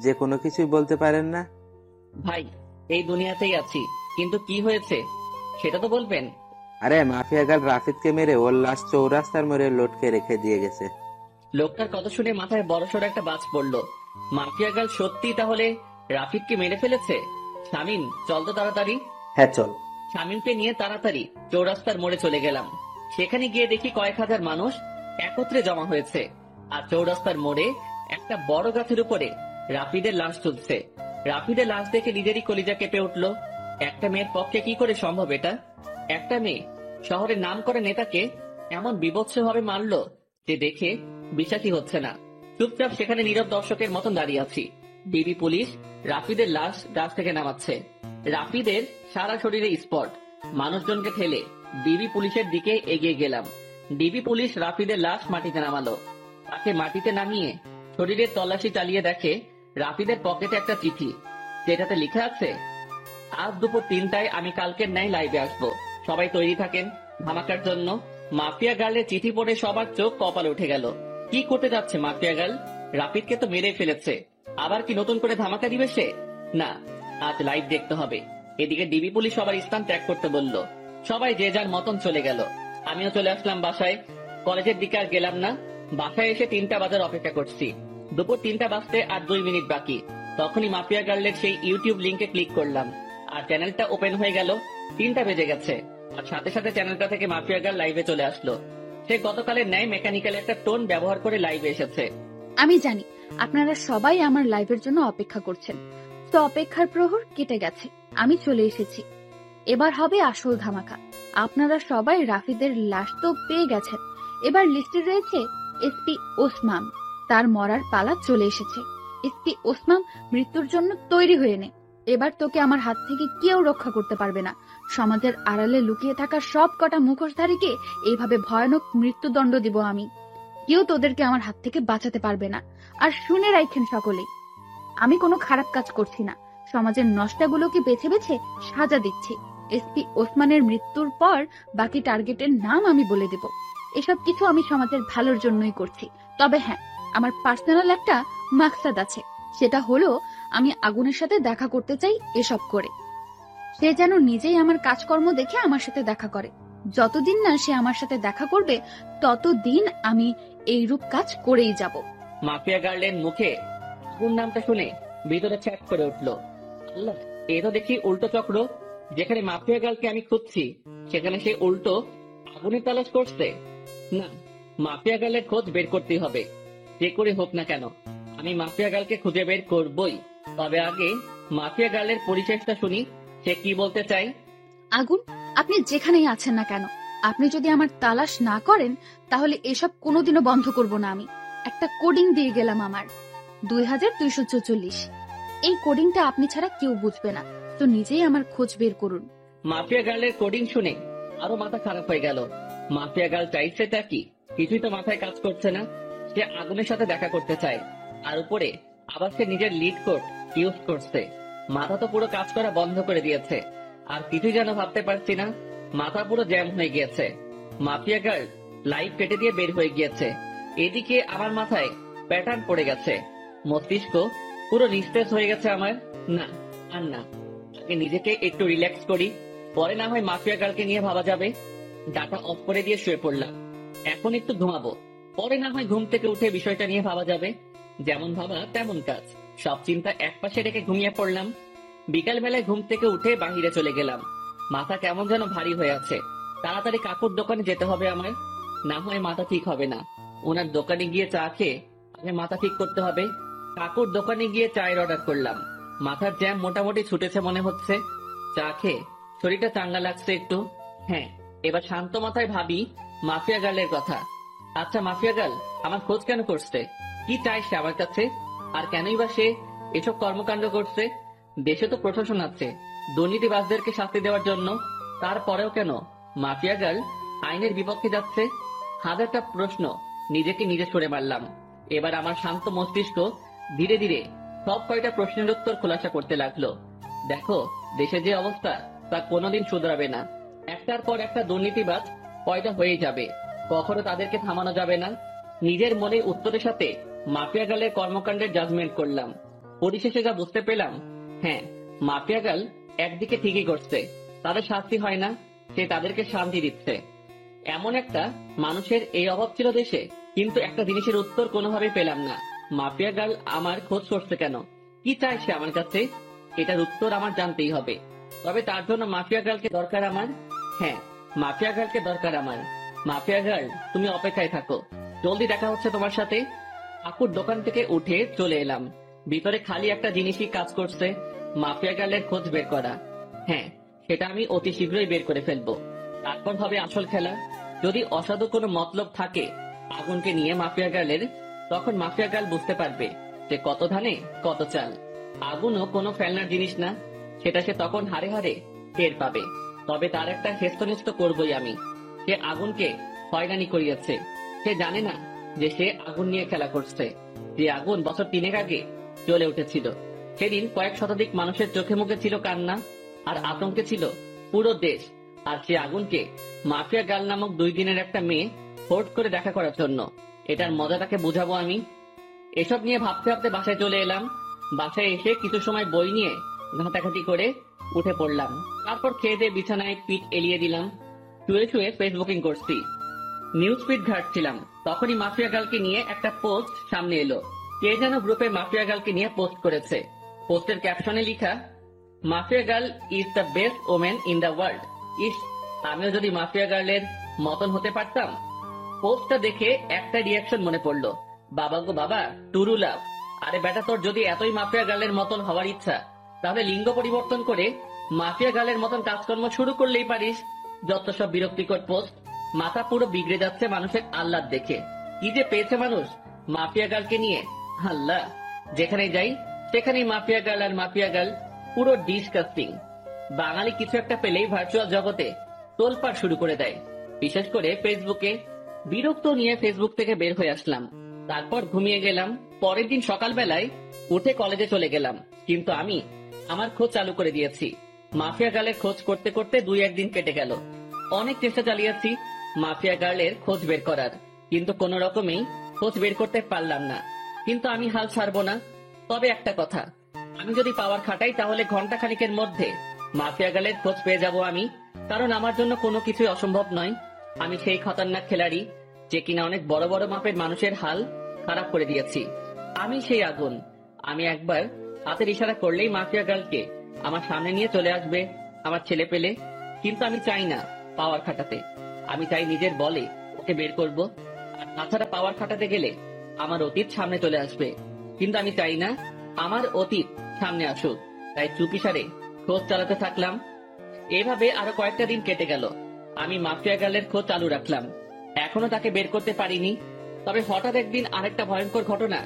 যে কোনো কিছুই বলতে পারেন না? ভাই, এই দুনিয়াতেই আছি, কিন্তু কি হয়েছে সেটা তো বলবেন। আরে মাফিয়া গার্ল রাফিদকে মেরে ওর লাশ চৌরাস্তার মোড়ে লটকে রেখে দিয়ে গেছে। লোকটার কথা শুনে মাথায় বড়সড় একটা বাজ পড়লো। মাফিয়া গার্ল সত্যি তাহলে রাফিদকে মেরে ফেলেছে? শামীম, চল তো তাড়াতাড়ি। হ্যাঁ চল। শামীমকে নিয়ে তাড়াতাড়ি চৌরাস্তার মোড়ে চলে গেলাম। সেখানে গিয়ে দেখি কয়েক হাজার মানুষ একত্রে জমা হয়েছে। আর চৌরাস্তার মোড়ে একটা বড় গাছের উপরে রাফিদের লাশ তুলছে। রাফিদের লাশ দেখে নিজেরই কলিজা কেঁপে উঠলো। একটা মেয়ের পক্ষে কি করে সম্ভব এটা? একটা মেয়ে শহরের নাম করা নেতাকে এমন বিভৎস ভাবে মারলো যে দেখে বিশ্বাসই হচ্ছে না। চুপচাপ সেখানে নীরব দর্শকের মতন দাঁড়িয়ে আছি। ডিবি পুলিশ রাফিদের লাশ গাছ থেকে নামাচ্ছে। রাফিদের সারা শরীরে স্পট। মানুষজনকে ঠেলে ডিবি পুলিশের দিকে এগিয়ে গেলাম। ডিবি পুলিশ রাফিদের লাশ মাটিতে নামালো। তাকে মাটিতে নামিয়ে শরীরের তল্লাশি চালিয়ে দেখে রাফিদের পকেটে একটা চিঠি, যেটাতে লেখা আছে, আজ দুপুর 3টায় আমি কালকের ন্যায় লাইভে আসবো, সবাই তৈরি থাকেন ধামাকার জন্য। মাফিয়া গার্লের চিঠি পড়ে সবার চোখ কপালে উঠে গেল। কি করতে যাচ্ছে মাফিয়া গার্ল? রাফিদকে তো মেরে ফেলেছে, আবার কি নতুন করে ধামাকা দিবে সে? না, আজ লাইভ দেখতে হবে। এদিকে ডিবি পুলিশ সবার স্থান ত্যাগ করতে বলল। সবাই যে যার মতন চলে গেল। আমিও চলে আসলাম বাসায়। কলেজের দিকে আর গেলাম না। বাসায় এসে 3টা বাজার অপেক্ষা করছি। দুপুর 3টা বাজতে আর 2 মিনিট বাকি। তখনই মাফিয়া গার্লের সেই ইউটিউব লিংকে ক্লিক করলাম আর চ্যানেলটা ওপেন হয়ে গেল। 3টা বেজে গেছে আর সাথে সাথে চ্যানেলটা থেকে মাফিয়া গার্ল লাইভে চলে আসলো। সে গতকালের ন্যায় মেকানিক্যাল একটা টোন ব্যবহার করে লাইভে এসেছে। আমি জানি আপনারা সবাই আমার লাইভের জন্য অপেক্ষা করছেন, তো অপেক্ষার প্রহর কেটে গেছে, আমি চলে এসেছি। এবার হবে আসল ধামাকা। আপনারা সবাই রাফিদের লাশ তো পেয়ে গেছেন, এবার লিস্টে রয়েছে এসপি ওসমান। তার মরার পালা চলে এসেছে। এসপি ওসমান, মৃত্যুর জন্য তৈরি হয়ে নে। এবার তোকে আমার হাত থেকে কেউ রক্ষা করতে পারবে না। সমাজের আড়ালে লুকিয়ে থাকা সব কটা মুখোশধারীকে এইভাবে ভয়ানক মৃত্যুদণ্ড দিব আমি। কেউ তোদেরকে আমার হাত থেকে বাঁচাতে পারবে না। আর শুনে রাখেন সকলেই, আমি কোনো খারাপ কাজ করছি না, সমাজের নষ্টাগুলোকে বেছে বেছে সাজা দিচ্ছি। এসপি ওসমানের মৃত্যুর পর বাকি টার্গেটের নাম আমি বলে দেব। এসব কিছু আমি সমাজের ভালোর জন্যই করছি। তবে হ্যাঁ, আমার পার্সোনাল একটা মাকসাদ আছে, সেটা হলো আমি আগুনের সাথে দেখা করতে চাই এসব করে। সে যেন নিজেই আমার কাজকর্ম দেখে আমার সাথে দেখা করে। যতদিন না সে আমার সাথে দেখা করবে ততদিন আমি এইরূপ কাজ করেই যাব। মাফিয়া গার্লের মুখে আগুন নামটা শুনে ভিতরে ছ্যাট করে উঠলো। আল্লাহ, এ তো দেখি উল্টো চক্র। যেখানে মাফিয়া গার্লকে আমি খুঁজছি সেখানে সে উল্টো আগুনের তালাশ করছে। না, মাফিয়া গার্লের খোঁজ বের করতেই হবে, যে করে হোক না কেন। আমি মাফিয়া গার্লকে খুঁজে বের করবই। তবে আগে মাফিয়া গার্লের পরিচয়টা শুনি, সে কি বলতে চাই। আগুন, আপনি যেখানেই আছেন না কেন, আপনি যদি আমার তালাশ না করেন তাহলে এসব কোনোদিনও বন্ধ করব না আমি। একটা কোডিং দিয়ে গেলাম আমার, 2244। এই কোডিংটা আপনি ছাড়া কেউ বুঝবে না, তো নিজেই আমার খোঁজ বের করুন। মাফিয়া গার্লের কোডিং শুনে আরো মাথা খারাপ হয়ে গেল। মাফিয়া গার্ল চাইছেটা কি? কিছুই তো মাথায় কাজ করছে না। সে আগুনের সাথে দেখা করতে চায়, আর উপরে আবার সে নিজের লিড কোড ইউজ করছে। মাথা তো পুরো কাজ করা বন্ধ করে দিয়েছে, আর কিছুই যেন ভাবতে পারছি না। মাথা পুরো জ্যাম হয়ে গিয়েছে। মাফিয়া গার্ল লাইভ কেটে দিয়ে বের হয়ে গিয়েছে। এদিকে আমার মাথায় প্যাটার্ন পড়ে গেছে, মস্তিষ্ক পুরো নিস্তেজ হয়ে গেছে আমার। না, আর না, আগে নিজেকে একটু রিল্যাক্স করি, পরে না হয় মাফিয়া গার্লকে নিয়ে ভাবা যাবে। ডাটা অফ করে দিয়ে শুয়ে পড়লাম। এখন একটু ঘুমাবো, পরে না হয় ঘুম থেকে উঠে বিষয়টা নিয়ে ভাবা যাবে। যেমন ভাবা তেমন কাজ, সব চিন্তা একপাশে রেখে ঘুমিয়ে পড়লাম। বিকাল বেলায় ঘুম থেকে উঠে বাহিরে চলে গেলাম। মাথা কেমন যেন ভারী হয়ে আছে। তাড়াতাড়ি কাকুর দোকানে যেতে হবে আমার, না হয় মাথা ঠিক হবে না। ওনার দোকানে গিয়ে চা খেয়ে আগে মাথা ঠিক করতে হবে। কাকুর দোকানে গিয়ে চায়ের অর্ডার করলাম। মাথার জ্যাম মোটামুটি ছুটেছে মনে হচ্ছে। চা খেয়ে শরীরটা চাঙ্গা লাগছে একটু। হ্যাঁ, এবার শান্ত মাথায় ভাবি মাফিয়া গার্লের কথা। আচ্ছা, মাফিয়া গার্ল আমার খোঁজ কেন করছে? কি চাই সে আমার কাছে? আর কেনই বা সে এসব কর্মকাণ্ড করছে? দেশে তো প্রশাসন আছে দুর্নীতিবাজদেরকে শাস্তি দেওয়ার জন্য, তারপরেও কেন মাফিয়া গার্ল আইনের বিপক্ষে যাচ্ছে? হাজারটা প্রশ্ন নিজেকে নিজে ছুড়ে মারলাম। এবার আমার শান্ত মস্তিষ্ক ধীরে ধীরে সব কয়টা প্রশ্নের উত্তর খোলাসা করতে লাগলো। দেখো, দেশে যে অবস্থা তা কোনোদিন শুধরাবে না। একটার পর একটা দুর্নীতিবাজ পয়দা হয়েই যাবে, কখনো তাদেরকে থামানো যাবে না। নিজের মনে উত্তরের সাথে মাফিয়া গার্লের কর্মকাণ্ডের জাজমেন্ট করলাম। পরিশেষে যা বুঝতে পেলাম, হ্যাঁ, মাফিয়া গার্ল একদিকে ঠিকই করছে, তাদের শাস্তি হয় না, সে তাদেরকে শান্তি দিচ্ছে। এমন একটা মানুষের এই অভাব ছিল দেশে, কিন্তু একটা জিনিসের উত্তর কোনোভাবেই পেলাম না। মাফিয়া গার্ল আমার খোঁজ করছে কেন? কি চায় সে আমার কাছে? এটার উত্তর আমার জানতেই হবে। তবে তার জন্য মাফিয়া গার্লকে দরকার আমার। হ্যাঁ, মাফিয়া গার্লকে দরকার আমার। মাফিয়া গার্ল, তুমি অপেক্ষায় থাকো, জলদি দেখা হচ্ছে তোমার সাথে। কাকুর দোকান থেকে উঠে চলে এলাম। ভিতরে খালি একটা জিনিসই কাজ করছে, মাফিয়া গার্লের খোঁজ বের করা। হ্যাঁ, সেটা আমি অতি শীঘ্রই বের করে ফেলবো। তারপর হবে আসল খেলা। যদি অসাধু কোনো মতলব থাকে আগুনকে নিয়ে মাফিয়া গার্লের, তখন মাফিয়া গার্ল বুঝতে পারবে যে কত ধানে কত চাল। আগুনও কোনো ফেলনার জিনিস না, সেটা সে তখন হারে হারে টের পাবে। তবে তার একটা হেস্তনেস্ত করবই আমি। সে আগুনকে হয়রানি করিয়েছে। সে জানে না যে সে আগুন নিয়ে খেলা করছে, যে আগুন বছর 3 আগে জ্বলে উঠেছিল। সেদিন কয়েক শতাধিক মানুষের চোখে মুখে ছিল কান্না আর আতঙ্কে ছিল পুরো দেশ। আর সে আগুনকে মাফিয়া গার্ল নামক 2 দিনের একটা মেয়ে ফোর্স করে দেখা করার জন্য। এটার মজাটাকে বুঝাবো আমি। এসব নিয়ে ভাবতে ভাবতে বাসায় চলে এলাম। বাসায় এসে কিছু সময় বই নিয়ে ঘাঁটাঘাঁটি করে উঠে পড়লাম। তারপর খেয়ে দিয়ে বিছানায় পিঠ এলিয়ে দিলাম। শুয়ে শুয়ে ফেসবুকিং করছি, নিউজ ফিড ঘাঁটছিলাম। তখনই মাফিয়া গার্লকে নিয়ে একটা পোস্ট সামনে এলো। কে যেন গ্রুপে মাফিয়া গার্লকে নিয়ে পোস্ট করেছে। পোস্টের ক্যাপশনে লেখা, mafia girl is the best women in the world. ইস, আমিও যদি মাফিয়া গার্লের মতন হতে পারতাম। পোস্টটা দেখে একটা রিয়াকশন মনে পড়লো, বাবা গো বাবা, টুরু লাভ। আরে বেটা, তোর যদি এতই মাফিয়া গার্লের মতন হওয়ার ইচ্ছা, তাহলে লিঙ্গ পরিবর্তন করে মাফিয়া গার্লের মতন কাজকর্ম শুরু করলেই পারিস। যত সব বিরক্তিকর পোস্ট, মাথা পুরো বিগড়ে যাচ্ছে মানুষের আহ্লাদ দেখে। কি যে পেয়েছে মানুষ মাফিয়া গার্লকে নিয়ে, আল্লাহ। যেখানে যাই সেখানেই মাফিয়া গার্ল আর মাফিয়া গার্ল, পুরো ডিসকাস্টিং। বাঙালি কিছু একটা পেলেই ভার্চুয়াল জগতে তোলপাড় শুরু করে দেয়, বিশেষ করে ফেসবুকে। বিরক্ত নিয়ে ফেসবুক থেকে বের হয়ে আসলাম। তারপর ঘুমিয়ে গেলাম। পরের দিন সকালবেলায় উঠে কলেজে চলে গেলাম। কিন্তু আমি আমার খোঁজ চালু করে দিয়েছি। মাফিয়া গার্লের খোঁজ করতে করতে 2-1 দিন কেটে গেল। অনেক চেষ্টা চালিয়েছি মাফিয়া গার্লের খোঁজ বের করার, কিন্তু কোনো রকমেই খোঁজ বের করতে পারলাম না। কিন্তু আমি হাল ছাড়বো না। তবে একটা কথা, আমি যদি পাওয়ার খাটাই তাহলে ঘন্টা খানিকের মধ্যে মাফিয়া গার্লের খোঁজ পেয়ে যাব আমি। কারণ আমার জন্য কোনো কিছুই অসম্ভব নয়। আমি সেই খতরনাক খেলাড়ি যে কিনা অনেক বড় বড় মাপের মানুষের হাল খারাপ করে দিয়েছি। আমি সেই আগুন। আমি একবার হাতের ইশারা করলেই মাফিয়া গার্লকে আমার সামনে নিয়ে চলে আসবে আমার ছেলে পেলে। কিন্তু আমি চাই না পাওয়ার খাটাতে। আমি চাই নিজের বলে ওকে বের করব। আর তাছাড়া পাওয়ার খাটাতে গেলে আমার অতীত সামনে চলে আসবে। কিন্তু আমি চাই না আমার অতীত সামনে আসুক। তাই চুপিসারে খোঁজ চালাতে থাকলাম। এভাবে আরো কয়েকটা দিন কেটে গেল। আমি মাফিয়া গার্লের খোঁজ চালু রাখলাম। এখনো তাকে বের করতে পারিনি। তবে হঠাৎ একদিন আরেকটা ভয়ঙ্কর ঘটনা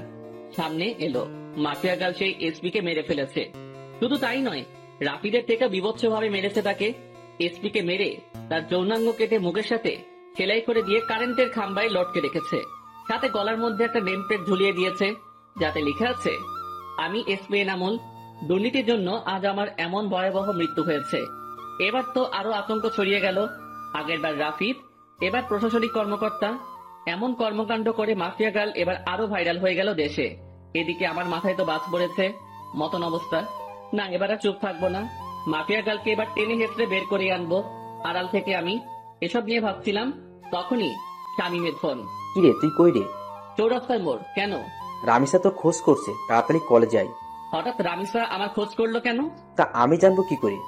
সামনে এলো। মাফিয়া গার্ল সেই এসপি কে মেরে ফেলেছে। শুধু তাই নয়, রাফিদের থেকে বিভৎস ভাবে মেরেছে তাকে। এসপি কে মেরে তার যৌনাঙ্গ কেটে মুখের সাথে সেলাই করে দিয়ে কারেন্টের খাম্বায় লটকে রেখেছে। সাথে গলার মধ্যে একটা নেম প্লেট ঝুলিয়ে দিয়েছে, যাতে লেখা আছে, আমি এসপি এনামুল, দুর্নীতির জন্য আজ আমার এমন ভয়াবহ মৃত্যু হয়েছে। এবার তো আরো আতঙ্ক ছড়িয়ে গেল। আগের বার রাফিদ, এবার প্রশাসনিক কর্মকর্তা। এমন কর্মকাণ্ড করে মাফিয়া গার্ল এবার আরো ভাইরাল হয়ে গেল দেশে। এদিকে আমার মাথায় তো বাজ পড়েছে মতন অবস্থা। না, এবার আর চুপ থাকবো না। মাফিয়া গার্লকে এবার টেনে হেঁচড়ে বের করে আনবো আড়াল থেকে। আমি এসব নিয়ে ভাবছিলাম, তখনই শামীমের ফোন। কিরে, তুই কই রে? চৌরাস্তার মোড়। কেন? রামিসা তোর খোঁজ করছে, তাড়াতাড়ি কলেজে আয়। হঠাৎ রামিসা আমার খোঁজ করলো কেন? তা আমি জানবো কি করে?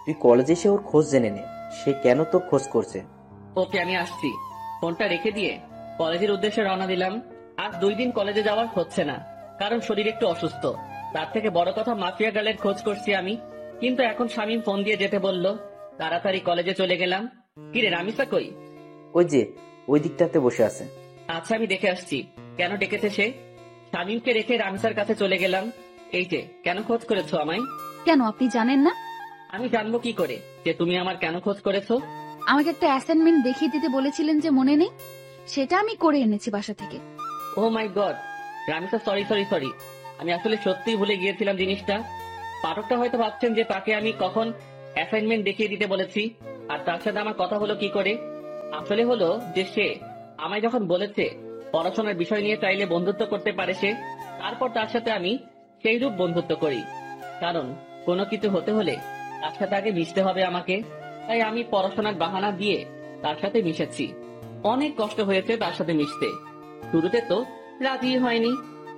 তুই কলেজে এসে ওর খোঁজ জেনে নে, সে কেন তোর খোঁজ করছে। ওকে, আমি আসছি। ফোনটা রেখে দিয়ে কলেজের উদ্দেশ্যে রওনা দিলাম। আজ 2 দিন কলেজে যাওয়ার হচ্ছে না, কারণ শরীর একটু অসুস্থ। তার থেকে বড় কথা, মাফিয়া গার্লের খোঁজ করছি আমি। কিন্তু এখন শামীম ফোন দিয়ে যেতে বলল। তাড়াতাড়ি কলেজে চলে গেলাম। কিরে, রামিসা কই? ওই যে ওই দিকটাতে বসে আছে। আচ্ছা, আমি দেখে আসছি কেন ডেকেছে সে। শামীমকে রেখে রামিসার কাছে চলে গেলাম। এই যে, কেন খোঁজ করেছো আমায়? কেন, আপনি জানেন না? আমি জানবো কি করে যে তুমি আমার কেন খোঁজ করেছো? আমাকে একটা অ্যাসাইনমেন্ট দেখিয়ে দিতে বলেছিলেন যে, মনে নেই? সেটা আমি করে এনেছি বাসা থেকে। Oh my god, Ramisa, sorry sorry sorry. আমি আসলে সত্যিই ভুলে গিয়েছিলাম জিনিসটা। পাঠকটা হয়তো ভাবছেন যে তাকে আমি কখন অ্যাসাইনমেন্ট দেখিয়ে দিতে বলেছি, আর তার সাথে আমার কথা হলো কি করে। আসলে হলো যে সে আমায় যখন বলেছে পড়াশোনার বিষয় নিয়ে চাইলে বন্ধুত্ব করতে পারে সে, তারপর তার সাথে আমি সেই রূপ বন্ধুত্ব করি। কারণ কোনো কিছু হতে হলে তার সাথে আগে মিশতে হবে আমাকে। তাই আমি পড়াশোনার বাহানা দিয়ে তার সাথে মিশেছি। অনেক কষ্ট হয়েছে তার সাথে মিশতে। শুরুতে তো রাজি হয়নি,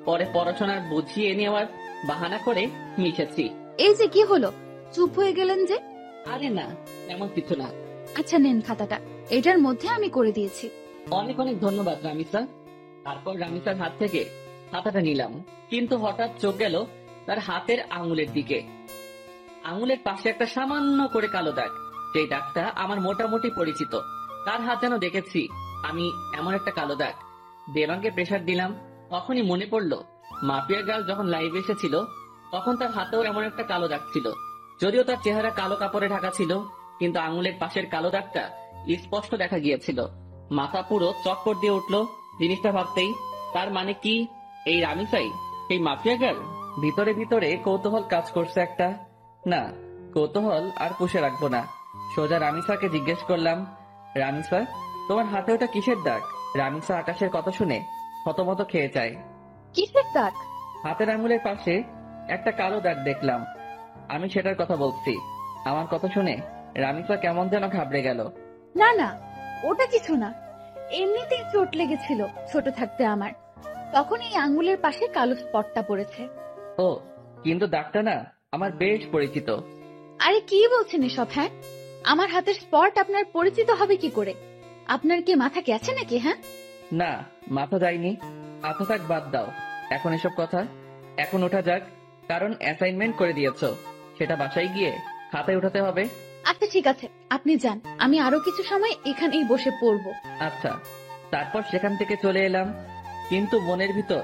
পরে পড়াশোনার বুঝিয়ে নেওয়ার বাহানা করে মিশেছি। এই যে কি হলো, চুপ হয়ে গেলেন যে? আরে না, এমন কিছু না। আচ্ছা, নেন খাতাটা, এটার মধ্যে আমি করে দিয়েছি। অনেক অনেক ধন্যবাদ রামিসা। তারপর রামিসার হাত থেকে খাতাটা নিলাম, কিন্তু হঠাৎ চোখ গেল তার হাতের আঙুলের দিকে। আঙুলের পাশে একটা সামান্য করে কালো দাগ। সেই দাগটা আমার মোটামুটি পরিচিত। তার হাত যেন দেখেছি আমি এমন একটা কালো দাগ। দেবাঙ্গে প্রেসার দিলাম, তখনই মনে পড়লো মাফিয়া গার্ল যখন লাইভে এসেছিল তখন তার হাতেও এমন একটা কালো দাগ ছিল। যদিও তার চেহারা কালো কাপড়ে ঢাকা ছিল, কিন্তু আঙুলের পাশের কালো দাগটা স্পষ্ট দেখা গিয়েছিল। মাথা পুরো চটপট দিয়ে উঠলো জিনিসটা ভাবতেই। তার মানে কি এই রামিসাই সেই মাফিয়া গার্ল? ভিতরে ভিতরে কৌতূহল কাজ করছে একটা। না, কৌতূহল আর পুষে রাখবো না। সোজা রামিসাকে জিজ্ঞেস করলাম, রামিসা, তোমার হাতে ওটা কিসের দাগ? রামিসা আকাশের কথা শুনে হতমত খেয়ে যায়। কিসের দাগ? হাতের আঙুলের পাশে একটা কালো দাগ দেখলাম। আমি সেটার কথা বলছি। আমার কথা শুনে রামিসা কেমন যেন ঘাবড়ে গেল। না না, ওটা কিছু না, এমনিতেই চোট লেগেছিল ছোট থাকতে আমার, তখন এই আঙ্গুলের পাশে কালো স্পটটা পড়েছে। ও, কিন্তু দাগটা না আমার বেশ পরিচিত। আরে কি বলছেন এসব? হ্যাঁ, আমার হাতের স্পট আপনার পরিচিত হবে কি করে? আপনার কি মাথা গেছে নাকি? হ্যাঁ, না, মাথা যায়নি। আচ্ছা থাক, বাদ দাও এখন এসব কথা। এখন ওঠা যাক, কারণ অ্যাসাইনমেন্ট করে দিয়েছো, সেটা বাসায় গিয়ে খাতায় উঠাতে হবে। আচ্ছা ঠিক আছে, আপনি যান, আমি আরো কিছু সময় এখানেই বসে পড়বো। আচ্ছা। তারপর সেখান থেকে চলে এলাম, কিন্তু মনের ভিতর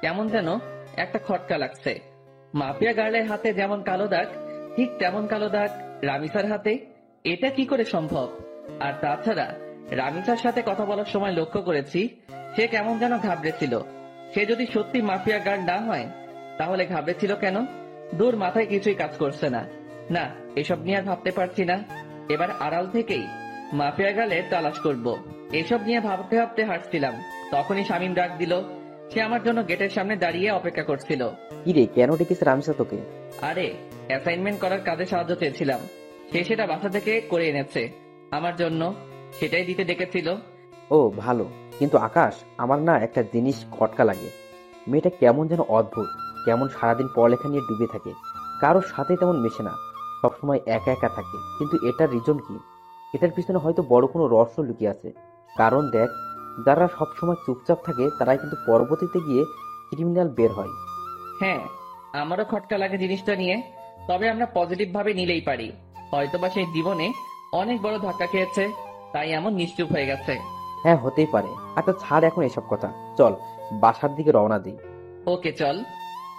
কেমন যেন একটা খটকা লাগছে। মাফিয়া গার্লের হাতে যেমন কালো দাগ, ঠিক তেমন কালো দাগ রামিসার হাতে। এটা কি করে সম্ভব? আর তাছাড়া রামিসার সাথে কথা বলার সময় লক্ষ্য করেছি সে কেমন যেন ঘাবড়েছিল। সে যদি সত্যি মাফিয়া গার্ল না হয় তাহলে ঘাবড়েছিল কেন? দূর, মাথায় কিছুই কাজ করছে না। না, এসব নিয়ে আর ভাবতে পারছি না। এবার আড়াল থেকেই মাফিয়া গার্লের তালাশ করব। এসব নিয়ে ভাবতে ভাবতে হাঁটছিলাম, তখনই শামীম ডাক দিল। সে আমার জন্য গেটের সামনে দাঁড়িয়ে অপেক্ষা করছিল। কি রে, কেন ডেকেছে রামিসা তোকে? আরে, অ্যাসাইনমেন্ট করার কাজে সাহায্য চেয়েছিলাম, সে সেটা বাসা থেকে করে এনেছে আমার জন্য, সেটাই দিতে ডেকেছিল। ও ভালো, কিন্তু আকাশ, আমার না একটা জিনিস খটকা লাগে। মেয়েটা কেমন যেন অদ্ভুত, কেমন সারাদিন পড়ালেখা নিয়ে ডুবে থাকে, কারোর সাথে তেমন মেশে না, সবসময় একা একা থাকে। কিন্তু এটার রিজন কি? এটার পিছনে হয়তো বড় কোনো রহস্য লুকিয়ে আছে। কারণ দেখ, যারা সবসময় চুপচাপ থাকে তারাই কিন্তু পরবর্তীতে গিয়ে ক্রিমিনাল বের হয়। হ্যাঁ, আমারও খটকা লাগে জিনিসটা নিয়ে, তবে আমরা পজিটিভ ভাবে নিলেই পারি। হয়তোবা সেই জীবনে অনেক বড় ধাক্কা খেয়েছে, তাই এমন নিশ্চুপ হয়ে গেছে। হ্যাঁ, হতেই পারে। আচ্ছা ছাড় এখন এসব কথা, চল বাসার দিকে রওনা দিই। ওকে চল।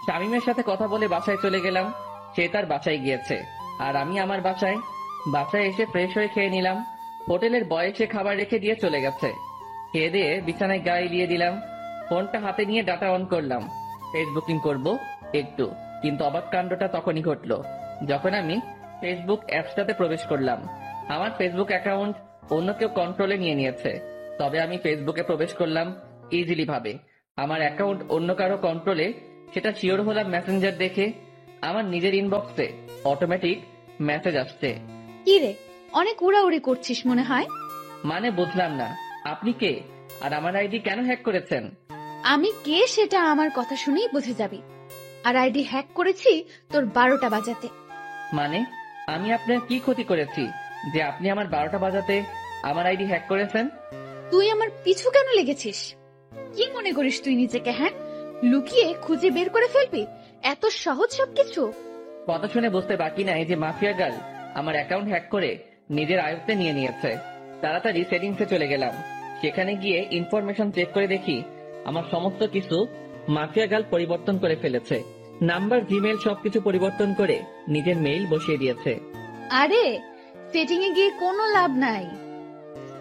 শামীমের সাথে কথা বলে বাসায় চলে গেলাম। সে তার বাসায় গিয়েছে, আর আমি আমার বাসায়। বাসায় এসে ফ্রেশ হয়ে খেয়ে নিলাম। হোটেলের বয় এসে খাবার রেখে দিয়ে চলে গেছে। খেয়ে দিয়ে বিছানায় গায়ে দিয়ে দিলাম। ফোনটা হাতে নিয়ে ডাটা অন করলাম, ফেসবুকিং করব একটু। কিন্তু অবাক কাণ্ডটা তখনই ঘটলো যখন আমি ফেসবুক অ্যাপসটাতে প্রবেশ করলাম। আমার ফেসবুক অ্যাকাউন্ট অন্য কেউ কন্ট্রোলে নিয়ে নিয়েছে, তবে আমি ফেসবুকে প্রবেশ করলাম ইজিলি ভাবে। আমার অ্যাকাউন্ট অন্য কারো কন্ট্রোলে, সেটা শিওর হলাম মেসেঞ্জার দেখে। আমার নিজের ইনবক্সে অটোমেটিক মেসেজ আসছে। কি রে, অনেক উড়াউড়ি করছিস মনে হয়। মানে বুঝলাম না, আপনি কে আর আমার আইডি কেন হ্যাক করেছেন? আমি কে সেটা আমার কথা শুনেই বুঝে যাবি। আর আইডি হ্যাক করেছি তোর 12টা বাজাতে। মানে আমি আপনার কি ক্ষতি করেছি যে আপনি আমার 12টা বাজাতে আমার আইডি হ্যাক করেছেন? তুই আমার পিছু কেন লেগেছিস? কি মনে করিস তুই নিজেকে? হ্যাঁ, লুকিয়ে খুঁজে বের করে ফেলবি? এত সহজ সবকিছু? কথা শুনে বুঝতে বাকি নাই যে মাফিয়া গার্ল আমার অ্যাকাউন্ট হ্যাক করে নিজের আয়ত্তে নিয়ে নিয়েছে। তাড়াতাড়ি সেটিংসে চলে গেলাম। সেখানে গিয়ে ইনফরমেশন চেক করে দেখি আমার সমস্ত কিছু মাফিয়া গার্ল পরিবর্তন করে ফেলেছে। নাম্বার, জিমেল সবকিছু পরিবর্তন করে নিজের মেইল বসিয়ে দিয়েছে। আরে, সেটিং এ গিয়ে কোনো লাভ নাই,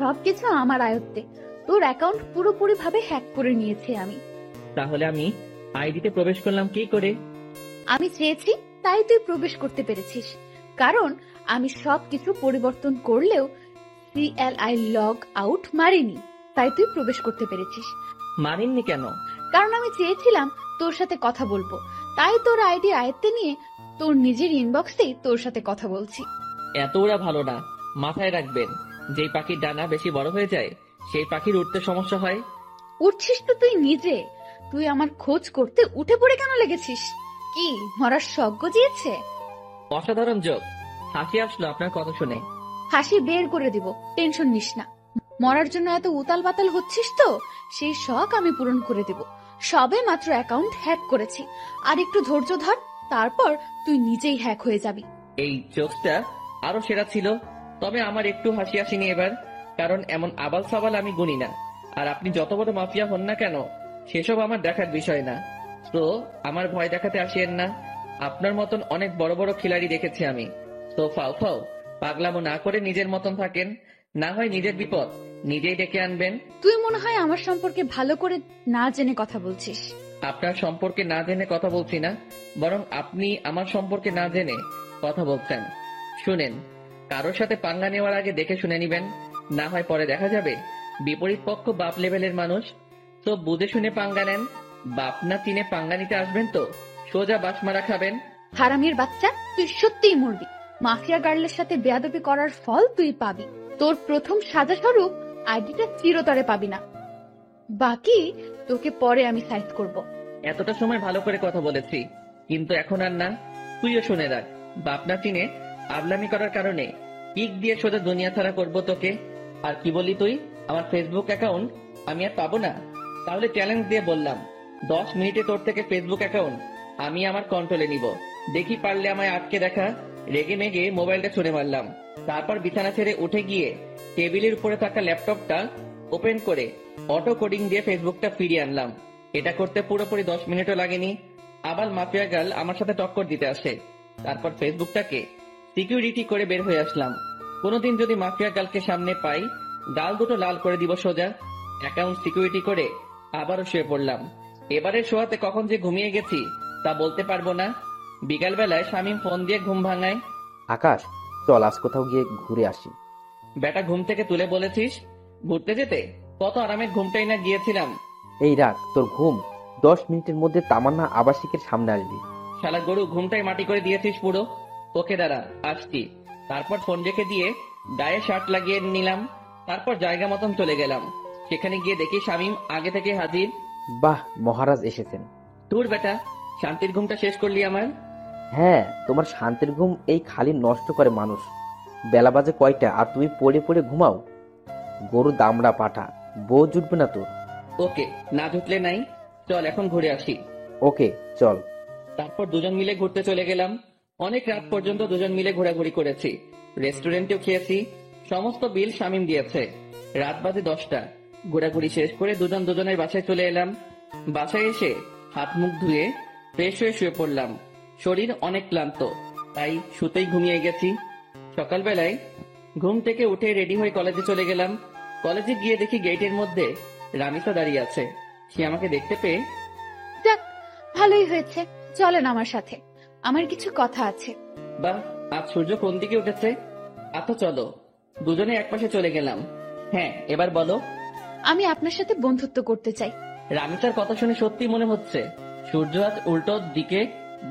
সবকিছু আমার আয়ত্তে। তোর অ্যাকাউন্ট পুরোপুরি ভাবে হ্যাক করে নিয়েছি আমি। তাহলে আমি আইডিতে প্রবেশ করলাম কি করে? আমি চেয়েছি তাই তুই প্রবেশ করতে পেরেছিস, কারণ আমি সবকিছু পরিবর্তন করলেও CLI লগ আউট মারিনি, তাই তুই প্রবেশ করতে পেরেছিস। মানেননি কেন? কারণ আমি চেয়েছিলাম তোর সাথে কথা বলবো, তাই তোর আইডি আয়ত্তে নিয়ে তোর নিজের ইনবক্সেই তোর সাথে কথা বলছি। এত ওরা ভালো না, মাথায় রাখবেন। যেই পাখির ডানা বেশি বড় হয়ে যায় সেই পাখির উঠতে সমস্যা হয়। উঠছিস তো তুই নিজে, তুই আমার খোঁজ করতে উঠে পড়ে কেন লেগেছিস? কি মরার শখ গজিয়েছে? অসাধারণ যোগ, হাসি আসলো আপনার কথা শুনে। হাসি বের করে দিব, টেনশন নিস না। মরার জন্য এত উতাল পাতাল হচ্ছিস তো, সেই শখ আমি পূরণ করে দিব। সবে মাত্র অ্যাকাউন্ট হ্যাক করেছি, আর একটু ধৈর্য ধর, তারপর তুই নিজেই হ্যাক হয়ে যাবি। এই জোকসটা আরো সেরা ছিল, তবে আমার একটু হাসি আসেনি এবার, কারণ এমন আবাল সাবাল আমি গুনি না। আর আপনি যত বড় মাফিয়া হন না কেন, সেসব আমার দেখার বিষয় না। তো আমার ভয় দেখাতে আসিয়েন না। আপনার মতন অনেক বড় বড় খিলাড়ি দেখেছি আমি। তো ফাও ফাও পাগলামো না করে নিজের মতন থাকেন, না হয় নিজের বিপদ নিজেই ডেকে আনবেন। তুই মনে হয় আমার সম্পর্কে ভালো করে না জেনে কথা বলছিস। আপনার সম্পর্কে না জেনে কথা বলছি না, বরং আপনি আমার সম্পর্কে না জেনে কথা বলছেন। শুনেন, কারোর সাথে পাঙ্গা নেওয়ার আগে দেখে শুনে নিবেন, না হয় পরে দেখা যাবে বিপরীত পক্ষ বাপ লেভেলের মানুষ। তো বুঝে শুনে পাঙ্গা নেন। বাপ না চিনে পাঙ্গা নিতে আসবেন তো সোজা বাসমারা খাবেন। হারামির বাচ্চা, তুই সত্যিই মরবি। মাফিয়া গার্লের সাথে বেয়াদবি করার ফল তুই পাবি। তোর প্রথম সাজা স্বরূপ আইডিটা চিরতরে পাবি না, বাকি তোকে পরে আমি সাইজ করব। এতটা সময় ভালো করে কথা বলেছি, কিন্তু এখন আর না। তুইও শুনে রাখ, বাপ না চিনে আবলামি করার কারণে পিক দিয়ে সোজা দুনিয়া ছাড়া করবো তোকে। আর কি বলি তুই, আমার ফেসবুক অ্যাকাউন্ট আমি আর পাবো না? তাহলে চ্যালেঞ্জ দিয়ে বললাম, 10 মিনিটে তোর থেকে ফেসবুক অ্যাকাউন্ট আমি আমার কন্ট্রোলে নিব। দেখি পারলে আমায় আটকে দেখা। রেগে মেগে মোবাইলটা ছুড়ে মারলাম। তারপর বিছানা ছেড়ে উঠে গিয়ে টেবিলের উপরে থাকা ল্যাপটপটা ওপেন করে অটো কোডিং দিয়ে ফেসবুকটা ফিরিয়ে আনলাম। এটা করতে পুরোপুরি 10 মিনিটও লাগেনি। আবার মাফিয়া গার্ল আমার সাথে টক্কর দিতে আসে। তারপর ফেসবুকটাকে সিকিউরিটি করে বের হয়ে আসলাম। কোনোদিন যদি মাফিয়া গার্লকে সামনে পাই, গাল দুটো লাল করে দিব সোজা। অ্যাকাউন্ট সিকিউরিটি করে আবারও শুয়ে পড়লাম। এবারে শোয়াতে কখন যে ঘুমিয়ে গেছি তা বলতে পারবো না। বিকাল বেলায় শামীম ফোন দিয়ে ঘুম ভাঙায়। আকাশ, চল আজ কোথাও গিয়ে ঘুরে আসি। বেটা ঘুম থেকে তুলে বলেছিস ঘুরতে যেতে? কত আরামের ঘুমটাই না গিয়েছিলাম। এই রাখ তোর ঘুম, 10 মিনিটের মধ্যে তামান্না আবাসিকের সামনে আসবি। শালা গরু, ঘুমটাই মাটি করে দিয়েছিস পুরো। ওকে দাঁড়া, আসছি। তারপর ফোন রেখে দিয়ে গায়ে শার্ট লাগিয়ে নিলাম। তারপর জায়গা মতন চলে গেলাম। সেখানে গিয়ে দেখি শামীম আগে থেকে হাজির। বাহ, মহারাজ এসেছেন। তোর বেটা, শান্তির ঘুমটা শেষ করলি আমার। হ্যাঁ, তোমার শান্তির ঘুম এই খালি নষ্ট করে মানুষ। বেলা বাজে কয়টা আর তুমি পড়ে পড়ে ঘুমাও? গরু দামড়া পাঠা, বউ জুটবে না তোর। ওকে, না জুটলে নাই, চল এখন ঘুরে আসি। ওকে চল। তারপর দুজন মিলে ঘুরতে চলে গেলাম। অনেক রাত পর্যন্ত দুজন মিলে ঘোরাঘুরি করেছি। রেস্টুরেন্টেও খেয়েছি। সমস্ত বিল শামীম দিয়েছে। রাত বাজে 10টা। ঘোরাঘুরি শেষ করে দুজন দুজনের বাসায় চলে এলাম। বাসায় এসে হাত মুখ ধুয়ে ফ্রেশ হয়ে শুয়ে পড়লাম। শরীর অনেক ক্লান্ত, তাই শুতেই ঘুমিয়ে গেছি। সকালবেলায় ঘুম থেকে উঠে রেডি হয়ে কলেজে চলে গেলাম। কলেজে গিয়ে দেখি গেটের মধ্যে রামিসা দাঁড়িয়ে আছে। সে আমাকে দেখতে পেয়ে, যাক, ভালোই হয়েছে, চলেন আমার সাথে, আমার কিছু কথা আছে। বাহ, আজ সূর্য কোন দিকে উঠেছে? আচ্ছা চলো। দুজনে একপাশে চলে গেলাম। হ্যাঁ, এবার বলো। আমি আপনার সাথে বন্ধুত্ব করতে চাই। রামিসার কথা শুনে সত্যি মনে হচ্ছে সূর্য আজ উল্টো দিকে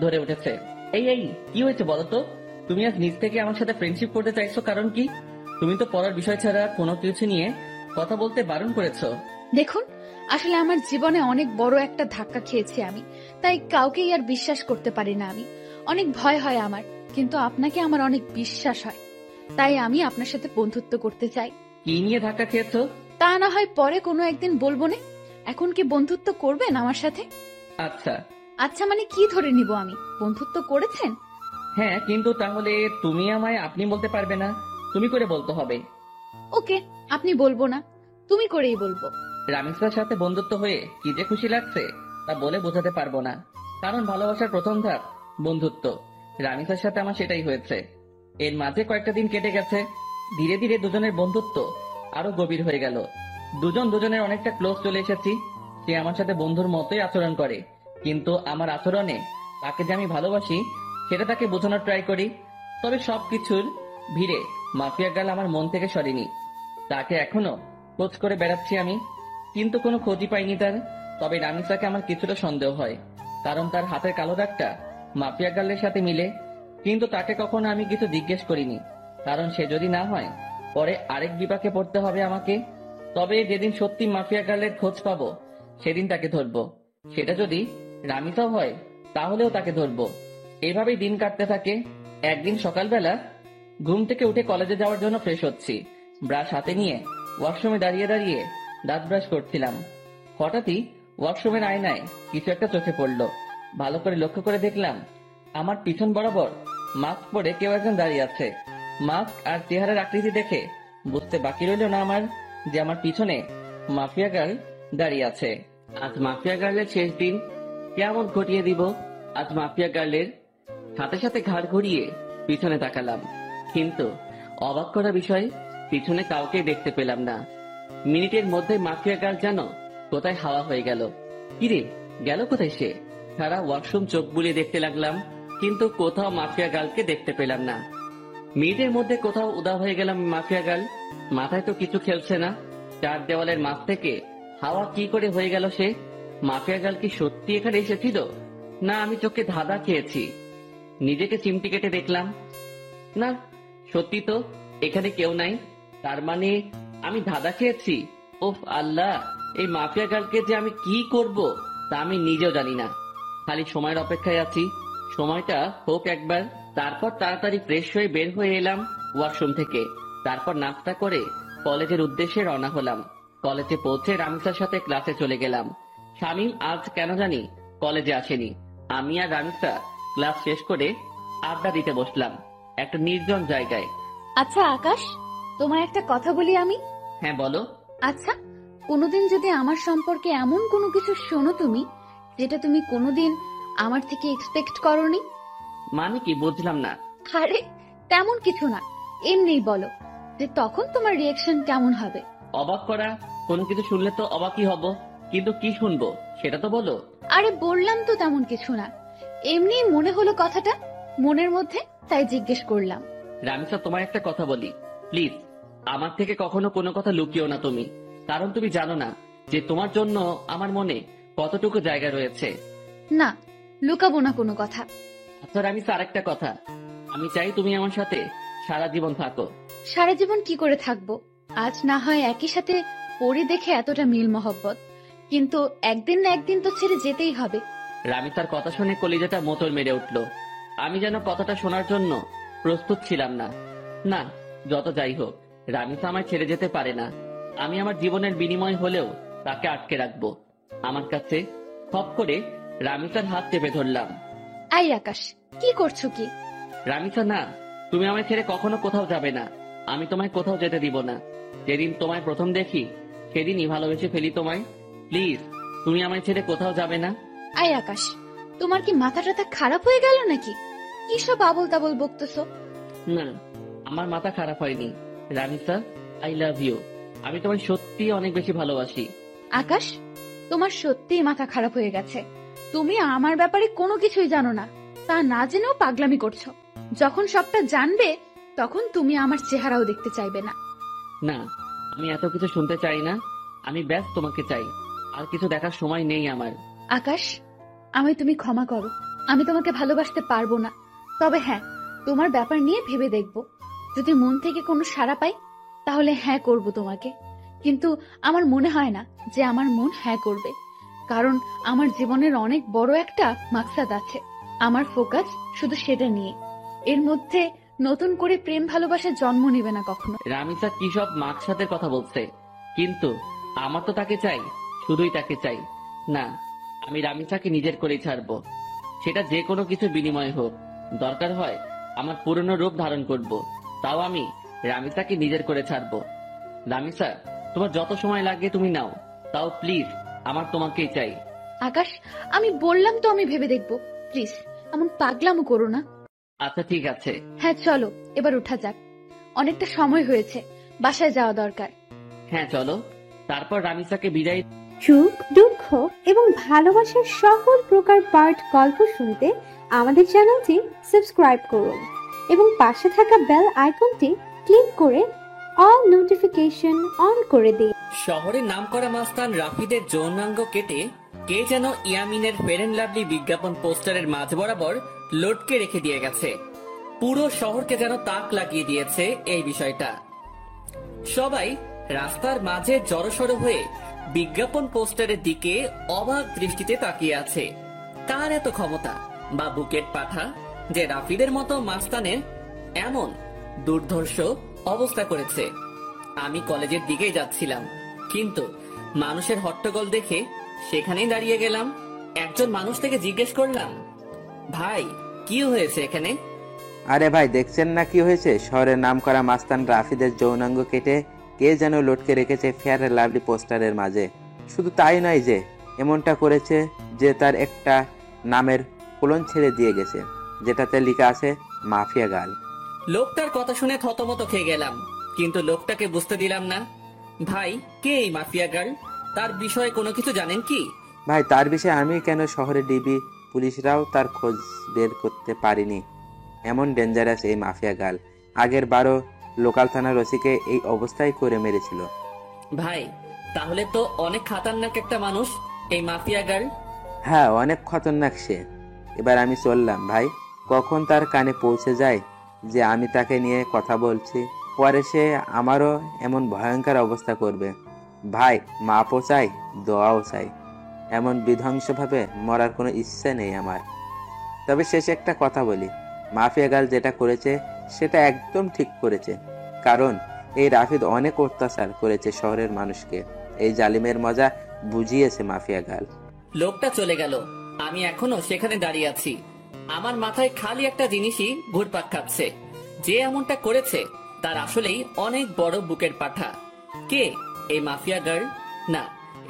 ধরে উঠেছে। এই এই কি হয়েছে বলো তো? তুমি আজ নিজ থেকে আমার সাথে ফ্রেন্ডশিপ করতে চাইছো, কারণ কি? তুমি তো পড়ার বিষয় ছাড়া কোনো কিছু নিয়ে কথা বলতে বারণ করেছো। দেখুন, আসলে আমার জীবনে অনেক বড় একটা ধাক্কা খেয়েছি আমি, তাই কাউকেই আর বিশ্বাস করতে পারি না আমি। অনেক ভয় হয় আমার, কিন্তু আপনাকে আমার অনেক বিশ্বাস হয়, তাই আমি আপনার সাথে বন্ধুত্ব করতে চাই। কি নিয়ে ধাক্কা খেয়েছো? তা না হয় পরে কোনো একদিন বলবো না। এখন কি বন্ধুত্ব করবেন আমার সাথে? আচ্ছা। আচ্ছা মানে কি ধরে নিব আমি? বন্ধুত্ব করেছেন? হ্যাঁ, কিন্তু তাহলে তুমি আমায় আপনি বলতে পারবে না, তুমি করে বলতে হবে। ওকে, আপনি বলবো না, তুমি করেই বলবো। রামিসার সাথে বন্ধুত্ব হয়ে কি যে খুশি লাগছে তা বলে বোঝাতে পারবো না, কারণ ভালোবাসার প্রথম ধাপ বন্ধুত্ব। রামিসার সাথে আমার সেটাই হয়েছে। এর মাঝে কয়েকটা দিন কেটে গেছে। ধীরে ধীরে দুজনের বন্ধুত্ব আরো গভীর হয়ে গেল। দুজন দুজনের অনেকটা ক্লোজ চলে এসেছি। সে আমার সাথে বন্ধুর মতোই আচরণ করে, কিন্তু আমার আচরণে তাকে যে আমি ভালোবাসি সেটা তাকে বোঝানোর ট্রাই করি। তবে সবকিছুর ভিড়ে মাফিয়া গার্ল আমার মন থেকে সরেনি। তাকে এখনো খোঁজ করে বেড়াচ্ছি আমি, কিন্তু কোনো খোঁজই পাইনি তার। তবে রামিসাকে আমার কিছুটা সন্দেহ হয়, কারণ তার হাতের কালো দাগটা মাফিয়া গার্লের সাথে মিলে। কিন্তু তাকে কখনো আমি কিছু জিজ্ঞেস করিনি, কারণ সে যদি না হয় পরে আরেক বিপাকে পড়তে হবে আমাকে। তবে যেদিন সত্যি মাফিয়া গার্লের খোঁজ পাবো সেদিন তাকে ধরবো। সেটা যদি রামিসাও হয় তাহলেও তাকে ধরবো। এভাবেই দিন কাটতে থাকে। একদিন সকালবেলা ঘুম থেকে উঠে কলেজে যাওয়ার জন্য ফ্রেশ হচ্ছি। ব্রাশ হাতে নিয়ে ওয়াশরুমে দাঁড়িয়ে দাঁড়িয়ে দাঁত ব্রাশ করছিলাম। হঠাৎই ওয়াশরুমের আয়নায় কিছু একটা চোখে পড়লো। ভালো করে লক্ষ্য করে দেখলাম আমার পিছন বরাবর মাস্ক পরে কেউ একজন দাঁড়িয়ে আছে। মাস্ক আর চেহারার আকৃতি দেখে বুঝতে বাকি রইল না আমার যে আমার পিছনে মাফিয়া গার্ল দাঁড়িয়ে আছে। আজ মাফিয়া গার্লের শেষ দিন, কেমন ঘটিয়ে দিব। আজ মাফিয়া গার্লের সাথে সাথে ঘাড় ঘুরিয়ে পিছনে তাকালাম, কিন্তু অবাক করা বিষয়, পিছনে কাউকে দেখতে পেলাম না। মিনিটের মধ্যে মাফিয়া গার্ল যেন কোথায় হাওয়া হয়ে গেল। কিরে, গেল কোথায় সে? সারা ওয়াশরুম চোখ বুলিয়ে দেখতে লাগলাম, কিন্তু কোথাও মাফিয়া গার্লকে দেখতে পেলাম না। মিনিটের মধ্যে কোথাও উধাও হয়ে গেলাম মাফিয়া গার্ল। মাথায় তো কিছু খেলছে না। চার দেওয়ালের মাঝ থেকে হাওয়া কি করে হয়ে গেল সে? মাফিয়া গার্ল কি সত্যি এখানে এসেছিল, না আমি চোখে ধাঁধা খেয়েছি? নিজেকে চিমটি কেটে দেখলাম, না সত্যি তো এখানে কেউ নাই। তার মানে আমি ধাঁধা খেয়েছি। ওফ আল্লাহ, এই মাফিয়া গার্লকে যে আমি কি করব তা আমি নিজেও জানি না। খালি সময়ের অপেক্ষায় আছি, সময়টা হোক একবার। তারপর তাড়াতাড়ি ফ্রেশ হয়ে বের হয়ে এলাম ওয়াশরুম থেকে। তারপর নাস্তা করে কলেজের উদ্দেশ্যে রওনা হলাম। কলেজে পৌঁছে রামিসার সাথে ক্লাসে চলে গেলাম। শামীম আজ কেন জানি কলেজে আসেনি। আমি আর রামিসা ক্লাস শেষ করে আড্ডা দিতে বসলাম একটা নির্জন জায়গায়। আচ্ছা আকাশ, তোমার একটা কথা বলি আমি। হ্যাঁ বলো। আচ্ছা, কোনোদিন যদি আমার সম্পর্কে এমন কোনো কিছু শোনো তুমি, যেটা তুমি কোনোদিন আমার থেকে এক্সপেক্ট করোনি। মানে কি, বুঝলাম না। আরে তেমন কিছু না, এমনিই বলো, যে তখন তোমার রিয়েকশন কেমন হবে। অবাক করা কোনো কিছু শুনলে তো অবাকই হব, কিন্তু কি শুনবো সেটা তো বলো। আরে বললাম তো তেমন কিছু না, এমনিই মনে হলো কথাটা মনের মধ্যে, তাই জিজ্ঞেস করলাম। রামিসা, তোমার একটা কথা বলি প্লিজ, আমার থেকে কখনো কোনো কথা লুকিও না তুমি। কারণ তুমি জানো না যে তোমার জন্য আমার মনে কতটুকু জায়গা রয়েছে। না, লুকাবো না কোনো কথা। আচ্ছা রামিসা, আরেকটা কথা, আমি চাই তুমি আমার সাথে সারা জীবন থাকো। সারা জীবন কি করে থাকবো? আজ না হয় একই সাথে পড়ে দেখে এতটা মিল মহব্বত, কিন্তু একদিন না একদিন তো ছেড়ে যেতেই হবে। রামিসার কথা শুনে কলিজাটা মোচড় মেরে উঠলো। আমি যেন কথাটা শোনার জন্য প্রস্তুত ছিলাম না। না, যত যাই হোক, রামিসা আমায় ছেড়ে যেতে পারে না। আমি আমার জীবনের বিনিময় হলেও তাকে আটকে রাখবো আমার কাছে। খপ করে রামিসার হাত চেপে ধরলাম। আই আকাশ, কি করছো কি? রামিসা, না, তুমি আমায় ছেড়ে কখনো কোথাও যাবে না। আমি তোমায় কোথাও যেতে দিব না। যেদিন তোমায় প্রথম দেখি সেদিনই ভালোবেসে ফেলি তোমায়। প্লিজ, তুমি আমায় ছেড়ে কোথাও যাবে না। আই আকাশ, তোমার কি মাথা টাথা খারাপ হয়ে গেল নাকি? কি সব আবল তাবল বকতেছো? না, আমার মাথা খারাপ হয়নি। Ramisa, I love you. আমি তোমায় সত্যি অনেক বেশি ভালোবাসি। আকাশ, তোমার সত্যিই মাথা খারাপ হয়ে গেছে। তুমি আমার ব্যাপারে কোনো কিছুই জানো না, তা না জেনেও পাগলামি করছো। যখন সবটা জানবে তখন তুমি আমার চেহারাও দেখতে চাইবে না। না, আমি এত কিছু শুনতে চাই না। আমি ব্যাস তোমাকে চাই, আর কিছু দেখার সময় নেই আমার। আকাশ, আমায় তুমি ক্ষমা করো, আমি তোমাকে ভালোবাসতে পারবো না। তবে হ্যাঁ, তোমার ব্যাপার নিয়ে ভেবে দেখবো। যদি মন থেকে কোনো সাড়া পাই তাহলে হ্যাঁ করব তোমাকে, কিন্তু আমার মনে হয় না যে আমার মন হ্যাঁ করবে। কারণ আমার জীবনের অনেক বড় একটা মাকসাদ আছে, আমার ফোকাস শুধু সেটা নিয়ে। এর মধ্যে নতুন করে প্রেম ভালোবাসা জন্ম নেবে না কখনো। রামিসা কি সব মাকসাদের কথা বলছে, কিন্তু আমার তো তাকে চাই, শুধুই তাকে চাই। না, আমি রামিসাকে নিজের করেই ছাড়বো, সেটা যে কোনো কিছু বিনিময় হোক। দরকার হয় আমার পুরনো রূপ ধারণ করব, তাও আমি রামিসাকে নিজের করে ছাড়বো। রামিসা, তোমার যত সময় লাগে তুমি নাও, তাও প্লিজ আমার তোমাকেই চাই। আকাশ, আমি বললাম তো আমি ভেবে দেখবো, প্লিজ এমন পাগলামো করো না। আচ্ছা ঠিক আছে। হ্যাঁ চলো, এবার উঠা যাক, অনেকটা সময় হয়েছে, বাসায় যাওয়া দরকার। হ্যাঁ চলো। তারপর রামিসাকে বিদায়। সুখ, দুঃখ এবং ভালোবাসার সকল প্রকার পার্ট গল্প শুনতে আমাদের চ্যানেলটি সাবস্ক্রাইব করুন এবং পাশে থাকা বেল আইকনটি ক্লিক করে অল নোটিফিকেশন অন করে দিন। শহরের নামকরা মাস্তান রাফিদের যৌনাঙ্গ কেটে কে যেন ইয়ামিনের ফেয়ার অ্যান্ড লাভলি বিজ্ঞাপন পোস্টারের মাঝ বরাবর লটকে রেখে দিয়ে গেছে। পুরো শহরকে যেন তাক লাগিয়ে দিয়েছে এই বিষয়টা। সবাই রাস্তার মাঝে জড়সড় হয়ে বিজ্ঞাপন পোস্টারের দিকে অবাক দৃষ্টিতে তাকিয়ে আছে। কার এত ক্ষমতা বা বুকেট পাঠা যে রাফিদের মতো মাস্তানের এমন দুর্ধর্ষ অবস্থা করেছে? আমি কলেজের দিকেই যাচ্ছিলাম, কিন্তু মানুষের হট্টগোল দেখে সেখানেই দাঁড়িয়ে গেলাম। একজন মানুষ থেকে জিজ্ঞেস করলাম, ভাই কি হয়েছে এখানে? আরে ভাই, দেখছেন না কি হয়েছে? শহরের নাম করা মাস্তান রাফিদের যৌনাঙ্গ কেটে কে যেন লটকে রেখেছে ফেয়ার অ্যান্ড লাভলি পোস্টারের মাঝে। শুধু তাই নয় যে এমনটা করেছে যে তার একটা নামের কোলন ছেড়ে দিয়ে গেছে, যেটাতে লেখা আছে মাফিয়া গার্ল। লোকটার কথা শুনে থতমত খেয়ে গেলাম, কিন্তু লোকটাকে বুঝতে দিলাম না। ভাই, কে এই মাফিয়া গার্ল? তার বিষয়ে কোনো কিছু জানেন কি? ভাই, তার বিষয়ে আমি কেন, শহরে ডিবি পুলিশরাও তার খোঁজ বের করতে পারিনি। এমন ডেঞ্জারাস এই মাফিয়া গার্ল। আগের বারও লোকাল থানার ওসিকে এই অবস্থায় করে মেরেছিল। ভাই, তাহলে তো অনেক খাতারনাক একটা মানুষ এই মাফিয়া গার্ল। হ্যাঁ, অনেক খতরনাক সে। এবার আমি চললাম ভাই। কখন তার কানে পৌঁছে যায় যে আমি তাকে নিয়ে কথা বলছি, পরে সে আমারও এমন ভয়ঙ্কর অবস্থা করবে। ভাই, মাপও চাই, দোয়াও চাই। এমন বিধ্বংসভাবে মরার কোনো ইচ্ছে নেই আমার। তবে শেষে একটা কথা বলি, মাফিয়া গার্ল যেটা করেছে সেটা একদম ঠিক করেছে। কারণ এই রাফিদ অনেক অত্যাচার করেছে শহরের মানুষকে। এই জালিমের মজা বুঝিয়েছে মাফিয়া গার্ল। লোকটা চলে গেল, আমি এখনো সেখানে দাঁড়িয়ে আছি। আমার মাথায় খালি একটা জিনিসই ঘুরপাক খাচ্ছে, যে এমনটা করেছে তার আসলেই অনেক বড় বুকের পাঠা। কে এই মাফিয়া গার্ল? না,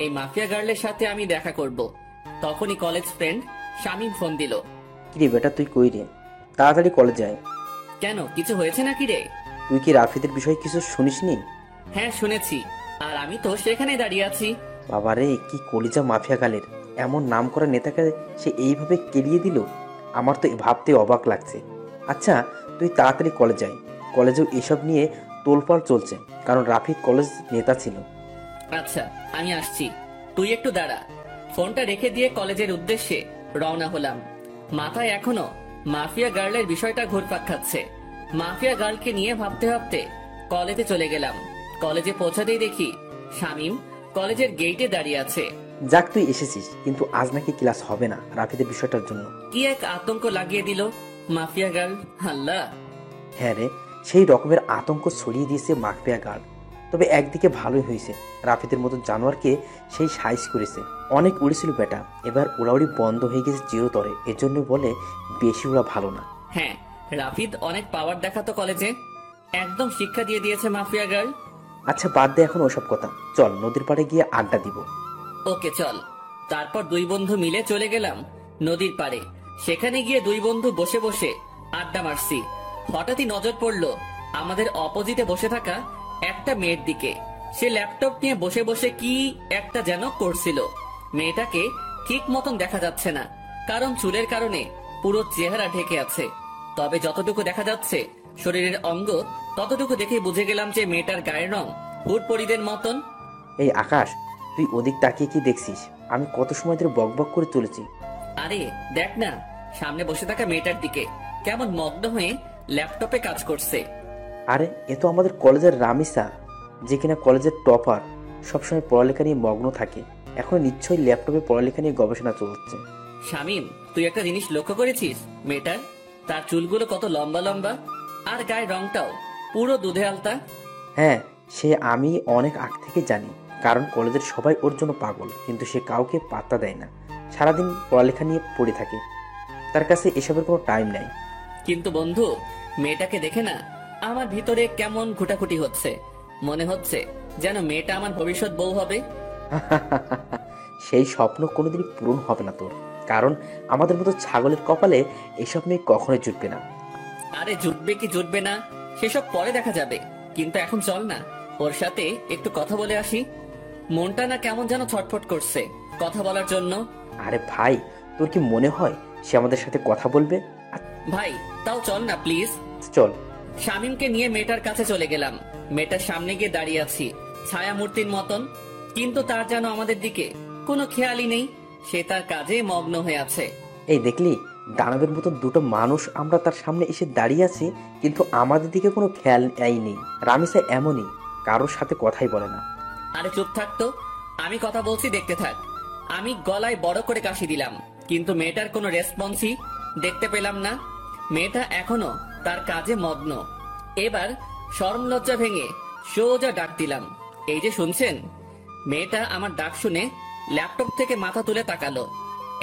এই মাফিয়া গার্লের সাথে আমি দেখা করব। তখনই কলেজ ফ্রেন্ড শামীম ফোন দিল। কিরে বেটা, তুই কই রে? তাড়াতাড়ি কলেজ যায়। কেন, কিছু হয়েছে নাকি রে? তুই কি রাফিদের বিষয়ে কিছু শুনিসনি? হ্যাঁ শুনেছি, আর আমি তো সেখানে দাঁড়িয়ে আছি। বাবারে, কি কলিজা মাফিয়া গালের! এমন নাম করা নেতাকে সে এইভাবে কেলিয়ে দিল, আমার তো ভাবতে অবাক লাগছে। আচ্ছা, তুই তাড়াতাড়ি কলেজ যাই। কলেজেও এসব নিয়ে তোলপাড় চলছে, কারণ রাফিদ কলেজ নেতা ছিল। আচ্ছা, আমি আসছি, তুই একটু দাঁড়া। ফোনটা রেখে দিয়ে কলেজের উদ্দেশ্যে রওনা হলাম। মাথায় এখনো মাফিয়া গার্লের বিষয়টা ঘুরপাক খাচ্ছে। মাফিয়া গার্লকে নিয়ে ভাবতে ভাবতে কলেজে চলে গেলাম। কলেজে পৌঁছাতেই দেখি শামীম কলেজের গেটে দাঁড়িয়ে আছে। যাক, তুই এসেছিস, কিন্তু আজ নাকি ক্লাস হবে না রাফিদের বিষয়টার জন্য। কি এক আতঙ্ক লাগিয়ে দিল মাফিয়া গার্ল! আল্লাহ! হ্যাঁ রে, সেই রকমের আতঙ্ক ছড়িয়ে দিয়েছে মাফিয়া গার্ল। তবে একদিকে ভালোই হয়েছে, রাফিদের মতো জানোয়ারকে সেই সাইজ করেছে। অনেক উড়েছিল বেটা, এবার উড়াউড়ি বন্ধ হয়ে গেছে চিরতরে। এজন্য বলে বেশি উড়া ভালো না। হ্যাঁ, রাফিদ অনেক পাওয়ার দেখাতো কলেজে, একদম শিক্ষা দিয়ে দিয়েছে মাফিয়া গার্ল। আচ্ছা, বাদ দে এখন ওসব কথা, চল নদীর পাড়ে গিয়ে আড্ডা দিব। ওকে চল। তারপর দুই বন্ধু মিলে চলে গেলাম নদীর পাড়ে। সেখানে গিয়ে দুই বন্ধু বসে বসে আড্ডা মারছি। হঠাৎই নজর পড়লো আমাদের অপোজিটে বসে থাকা একটা মেয়ের দিকে। সে ল্যাপটপ নিয়ে বসে বসে কি একটা যেন করছিল। মেয়েটাকে ঠিক মতন দেখা যাচ্ছে না, কারণ চুলের কারণে পুরো চেহারা ঢেকে আছে। তবে যতটুকু দেখা যাচ্ছে শরীরের অঙ্গ, ততটুকু দেখে বুঝে গেলাম যে মেয়েটার গায়ের রং হুট পরিদের মতন। এই আকাশ, তুই ওদিক তাকিয়ে কি দেখছিস? আমি কত সময় ধরে বকবক করে চলেছি। আরে দেখ না, সামনে বসে থাকা মেয়েটার দিকে কেমন মগ্ন হয়ে ল্যাপটপে কাজ করছে। আরে, এ তো আমাদের কলেজের রামিসা, যে কিনা কলেজের টপার, সবসময় পড়ালেখা নিয়ে মগ্ন থাকে। এখন নিশ্চয়ই ল্যাপটপে পড়ালেখা নিয়ে গবেষণা চলছে। শামীম, তুই একটা জিনিস লক্ষ্য করেছিস? মেয়েটার তার চুলগুলো কত লম্বা লম্বা, আর গায়ের রংটাও পুরো দুধে আলতা। হ্যাঁ, সে আমি অনেক আগ থেকে জানি, কারণ কলেজের সবাই ওর জন্য পাগল, কিন্তু সে কাউকে পাত্তা দেয় না। সারাদিন পড়ালেখা নিয়ে পড়ে থাকে, তার কাছে এসবের কোনো টাইম নেই। কিন্তু বন্ধু, মেয়েটাকে দেখে না আমার ভিতরে কেমন ঘুটাঘুটি হচ্ছে। মনে হচ্ছে যেন মেয়েটা আমার ভবিষ্যৎ বউ হবে। সেই স্বপ্ন কোনোদিনই পূরণ হবে না তোর, কারণ আমাদের মতো ছাগলের কপালে এসব মেয়ে কখনোই জুটবে না। আরে জুটবে কি জুটবে না সেসব পরে দেখা যাবে, কিন্তু এখন চল না ওর সাথে একটু কথা বলে আসি। মনটা না কেমন যেন ছটফট করছে কথা বলার জন্য। আরে ভাই, তোর কি মনে হয় সে আমাদের সাথে কথা বলবে? ভাই তাও চল না প্লিজ। চল। শামীমকে নিয়ে মেয়েটার কাছে চলে গেলাম। মেয়েটার সামনে গিয়ে দাঁড়িয়ে আছি ছায়া মূর্তির মতন, কিন্তু তার যেন আমাদের দিকে কোনো খেয়ালই নেই। সে তার কাজে মগ্ন হয়ে আছে। এই দেখলি, দানবের মতো দুটো মানুষ আমরা তার সামনে এসে দাঁড়িয়ে আছি, কিন্তু আমাদের দিকে কোনো খেয়াল নেই। রামিসা এমনই, কারোর সাথে কথাই বলে না। আরে চুপ থাকতো, আমি কথা বলছি, দেখতে থাক। আমি গলায় বড় করে কাশি দিলাম, কিন্তু মেয়েটার কোনো রেসপন্সই দেখতে পেলাম না। মেয়েটা এখনো তার কাজে মগ্ন। এবার শরম লজ্জা ভেঙে সোজা ডাক দিলাম, এই যে শুনছেন? মেয়েটা আমার ডাক শুনে ল্যাপটপ থেকে মাথা তুলে তাকালো।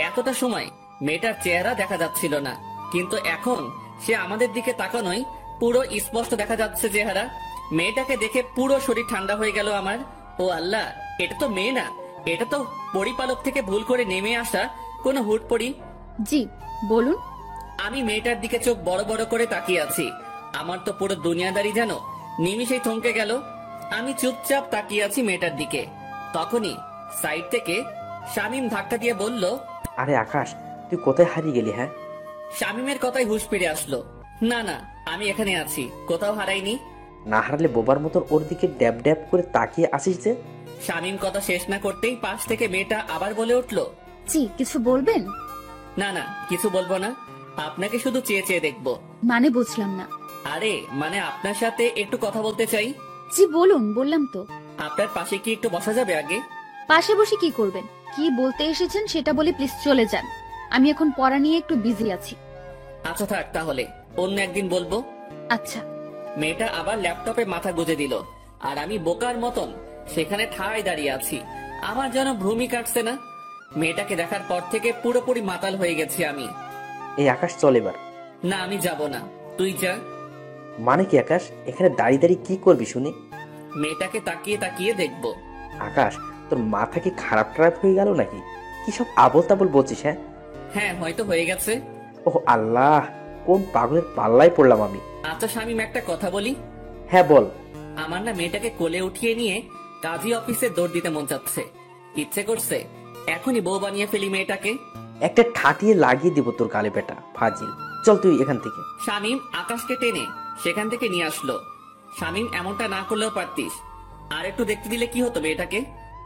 এতটা সময় মেয়েটার চেহারা দেখা যাচ্ছিল না, কিন্তু এখন সে আমাদের দিকে তাকানোই পুরো স্পষ্ট দেখা যাচ্ছে চেহারা। মেয়েটাকে দেখে পুরো শরীর ঠান্ডা হয়ে গেল আমার। ও আল্লাহ, এটা তো মেয়ে না, এটা তো পরিপালক থেকে ভুল করে নেমে আসা কোনো হুটপড়ি। জি বলুন। আমি মেয়েটার দিকে চোখ বড় বড় করে তাকিয়ে আছি। আমার তো পুরো দুনিয়াদারি যেন নিমিষেই থমকে গেল। আমি চুপচাপ তাকিয়ে আছি মেয়েটার দিকে। তখনই সাইড থেকে শামীম ধাক্কা দিয়ে বলল, আরে আকাশ, তুই কোথায় হারিয়ে গেলি? হ্যাঁ, শামীমের কথায় হুঁশ ফিরে আসলো। না না, আমি এখানে আছি, কোথাও হারাইনি। না হারালে বোবার মতন ওর দিকে ড্যাব ড্যাব করে তাকিয়ে আসিস যে। শামীম কথা শেষ না করতেই পাশ থেকে মেয়েটা আবার বলে উঠল, জি কিছু বলবেন? না না, কিছু বলবো না, আপনাকে শুধু চেয়ে চেয়ে দেখবো। মানে বুঝলাম না। আরে মানে আপনার সাথে একটু কথা বলতে চাই। জি বলুন, বললাম তো। আপনার পাশে কি একটু বসা যাবে আগে? পাশে বসে কি করবেন? কি বলতে এসেছেন সেটা বলে প্লিজ চলে যান। আমি এখন পড়া নিয়ে একটু বিজি আছি। আচ্ছা থাক, তাহলে অন্য একদিন বলবো। আচ্ছা। মেয়েটা আবার ল্যাপটপে মাথা গুজে দিল, আর আমি বোকার মতন সেখানে ঠায় দাঁড়িয়ে আছি। আমার যেন ভূমি কাটছে না। মেয়েটাকে দেখার পর থেকে পুরোপুরি মাতাল হয়ে গেছি আমি। এই আকাশ, চল এবার। না, আমি যাব না, তুই যা। মানে কি আকাশ, এখানে দাঁড়িয়ে দাঁড়িয়ে কি করবি শুনি? মেয়েটাকে তাকিয়ে তাকিয়ে দেখবো। আকাশ, তোর মাথা কি খারাপ টারাপ হয়ে গেল নাকি? কি সব আবল তাবল বলছিস? হ্যাঁ হ্যাঁ, হয়তো হয়ে গেছে। ওহ আল্লাহ, কোন পাগলের পাল্লায় পড়লাম আমি। আচ্ছা শামীম, একটা কথা বলি। হ্যাঁ বল। আমার না মেয়েটাকে কোলে উঠিয়ে নিয়ে কাজী অফিসে দৌড় দিতে মন চাচ্ছে। ইচ্ছে করছে এখনই বউ বানিয়ে ফেলি মেয়েটাকে। একটা ঠাটিয়ে লাগিয়ে দিব তোর গালে বেটা ফাজিল। চল তুই এখান থেকে। শামীম আকাশকে টেনে সেখান থেকে নিয়ে আসলো। শামীম, এমনটা না করলেও পারতিস, আর একটু দেখতে দিলে কি হতো মেয়েটাকে।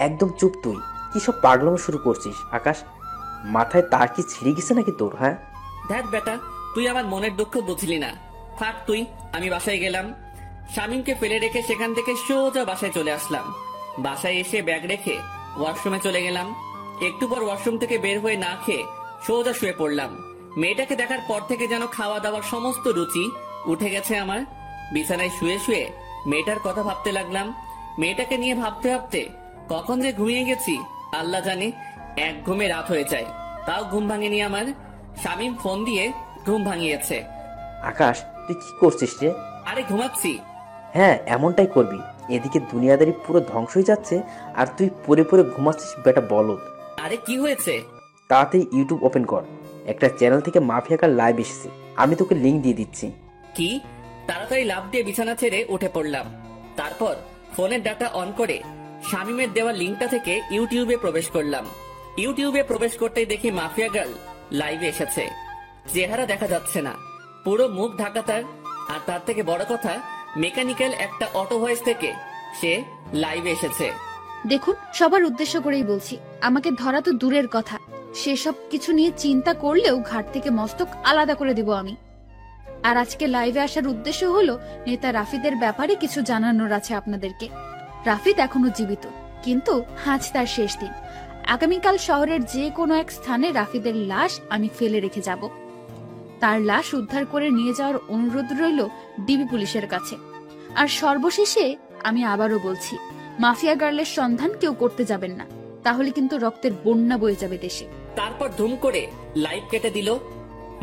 একদম চুপ তুই। কি সব পাগলামো শুরু করছিস আকাশ? মাথায় তার কি ছিঁড়ে গেছে নাকি তোর? হ্যাঁ, দেখ বেটা, তুই আমার মনের দুঃখ বুঝলি না। থাক তুই, আমি বাসায় গেলাম। শামীমকে ফেলে রেখে সেখান থেকে সোজা বাসায় চলে আসলাম। বাসায় এসে ব্যাগ রেখে ওয়াশরুমে চলে গেলাম। একটু পর ওয়াশরুম থেকে বের হয়ে না খেয়ে সোজা শুয়ে পড়লাম। মেয়েটাকে দেখার পর থেকে যেন খাওয়া দাওয়ার সমস্ত রুচি উঠে গেছে আমার। বিছানায় শুয়ে শুয়ে মেয়েটার কথা ভাবতে লাগলাম। মেয়েটাকে নিয়ে ভাবতে ভাবতে কখন যে ঘুমিয়ে গেছি আল্লাহ জানে। এক ঘুমে রাত হয়ে যায়, তাও ঘুম ভাঙেনি আমার। শামীম ফোন দিয়ে ঘুম ভাঙিয়েছে। আকাশ তুই কি করছিস রে? আরে ঘুমাচ্ছি। হ্যাঁ, এমনটাই করবি। এদিকে দুনিয়াদারি পুরো ধ্বংস হয়ে যাচ্ছে আর তুই পরে পরে ঘুমাচ্ছিস বেটা বলদ। আরে কি হয়েছে? তাড়াতাড়ি ইউটিউব ওপেন কর। একটা চ্যানেল থেকে মাফিয়া কার লাইভ এসেছে, আমি তোকে লিংক দিয়ে দিচ্ছি। কি? তাড়াতাড়ি লাফ দিয়ে বিছানা ছেড়ে উঠে পড়লাম। তারপর ফোনের ডাটা অন করে শামীমের দেওয়া লিঙ্কটা থেকে ইউটিউবে প্রবেশ করলাম। ইউটিউবে প্রবেশ করতেই দেখি মাফিয়া গার্ল লাইভে এসেছে। চেহারা দেখা যাচ্ছে না, পুরো মুখ ঢাকা তার। আর তার থেকে বড় কথা, মেকানিক্যাল একটা অটো ভয়েস থেকে সে লাইভে এসেছে। দেখুন, সবার উদ্দেশ্য করেই বলছি, আমাকে ধরা তো দূরের কথা, সেসব কিছু নিয়ে চিন্তা করলেও ঘাট থেকে মস্তক আলাদা করে দিব আমি। আর আজকে লাইভে আসার উদ্দেশ্য হলো নেতা রাফিদের ব্যাপারে কিছু জানানোর আছে আপনাদেরকে। রাফিদ এখনো জীবিত, কিন্তু আজ তার শেষ দিন। আগামীকাল শহরের যে কোনো এক স্থানে রাফিদের লাশ আমি ফেলে রেখে যাব। তার লাশ উদ্ধার করে নিয়ে যাওয়ার অনুরোধ রইল ডিবি পুলিশের কাছে। আর সর্বশেষে আমি আবারও বলছি, মাফিয়া গার্লের সন্ধান কেউ করতে যাবেন না, তাহলে কিন্তু রক্তের বন্যা বয়ে যাবে দেশে। তারপর ধুম করে লাইভ কেটে দিল।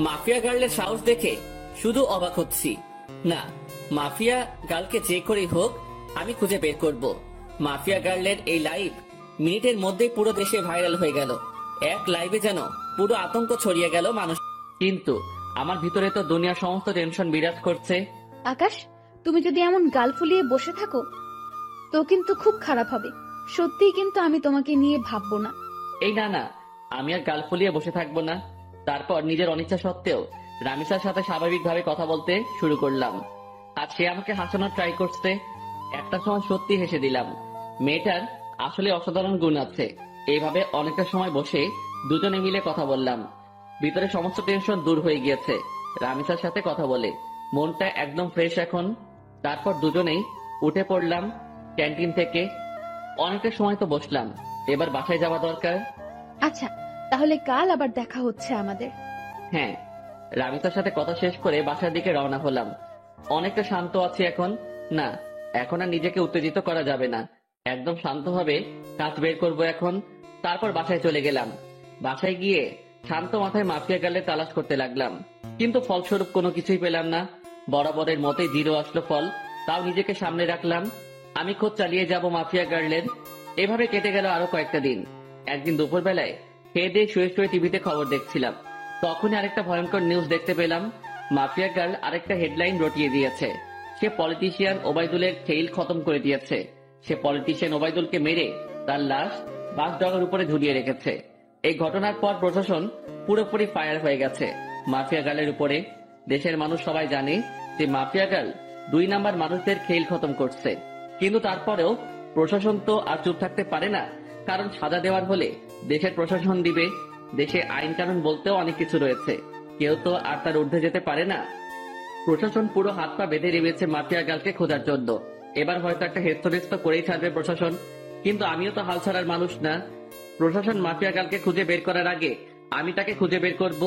মাফিয়া গার্লের সাহস দেখে শুধু অবাক হচ্ছি। না, মাফিয়া গার্লকে যে করেই হোক আমি খুঁজে বের করব। মাফিয়া গার্লের এই লাইভ মিনিটের মধ্যেই পুরো দেশে ভাইরাল হয়ে গেল। এক লাইভে যেন পুরো আতঙ্ক ছড়িয়ে গেল মানুষ। কিন্তু আমার ভিতরে তো দুনিয়ার সমস্ত টেনশন বিরাজ করছে। আকাশ, তুমি যদি এমন গাল ফুলিয়ে বসে থাকো তো কিন্তু খুব খারাপ হবে। সত্যিই কিন্তু আমি তোমাকে নিয়ে ভাববো না। এই না না, আমি আর গাল ফুলিয়ে বসে থাকবো না। তারপর নিজের অনিচ্ছা সত্ত্বেও রামিসার সাথে স্বাভাবিকভাবে কথা বলতে শুরু করলাম। আর সে আমাকে হাসানোর ট্রাই করছে। একটা সময় সত্যি হেসে দিলাম। মেয়েটার আসলে অসাধারণ গুণ আছে। এইভাবে অনেকটা সময় বসে দুজনে মিলে কথা বললাম। ভিতরে সমস্ত টেনশন দূর হয়ে গিয়েছে রামিসার সাথে কথা বলে। মনটা একদম ফ্রেশ এখন। তারপর দুজনেই উঠে পড়লাম ক্যান্টিন থেকে। অনেকটা সময় তো বসলাম, এবার বাসায় যাওয়া দরকার। আচ্ছা, তাহলে কাল আবার দেখা হচ্ছে আমাদের। হ্যাঁ। রামিতার সাথে কথা শেষ করে বাসার দিকে রওনা হলাম। অনেকটা শান্ত আছি এখন। না, এখন আর নিজেকে উত্তেজিত করা যাবে না। একদম শান্তভাবে কাজ বের করব এখন। তারপর বাসায় চলে গেলাম। বাসায় গিয়ে শান্ত মাথায় মাফিয়া গার্লে তালাশ করতে লাগলাম, কিন্তু ফলস্বরূপ কোনো কিছুই পেলাম না। বরাবরের মতোই 0 আসলো ফল, তাও নিজেকে সামনে রাখলাম। আমি খোঁজ চালিয়ে যাব মাফিয়া গার্লের। এভাবে কেটে গেল আরো কয়েকটা দিন। একদিন দুপুরবেলায় খেয়ে দিয়ে শুয়ে শুয়ে টিভিতে খবর দেখছিলাম, তখনই আরেকটা ভয়ঙ্কর নিউজ দেখতে পেলাম। মাফিয়া গার্ল আরেকটা হেডলাইন রটিয়ে দিয়েছে। সে পলিটিশিয়ান ওবায়দুলের খেইল খতম করে দিয়েছে। সে পলিটিশিয়ান ওবায়দুলকে মেরে তার লাশ বাসডগার উপরে ঝুলিয়ে রেখেছে। এই ঘটনার পর প্রশাসন পুরোপুরি ফায়ার হয়ে গেছে মাফিয়া গার্লের উপরে। দেশের মানুষ সবাই জানে যে মাফিয়া গার্ল 2 নাম্বার মানুষদের খেইল খতম করছে, কিন্তু তারপরেও প্রশাসন তো আর চুপ থাকতে পারে না। কারণ সাজা দেওয়ার হলে দেশের প্রশাসন দিবে। দেশে আইন কানুন বলতেও অনেক কিছু রয়েছে, কেউ তো আর তার ঊর্ধ্বে যেতে পারে না। প্রশাসন পুরো হাত পা বেঁধে নেমেছে মাফিয়া গার্লকে খোঁজার জন্য। এবার হয়তো একটা হেস্তনেস্ত করেই ছাড়বে প্রশাসন, কিন্তু আমিও তো হাল ছাড়ার মানুষ না। প্রশাসন মাফিয়া গার্লকে খুঁজে বের করার আগে আমি তাকে খুঁজে বের করব,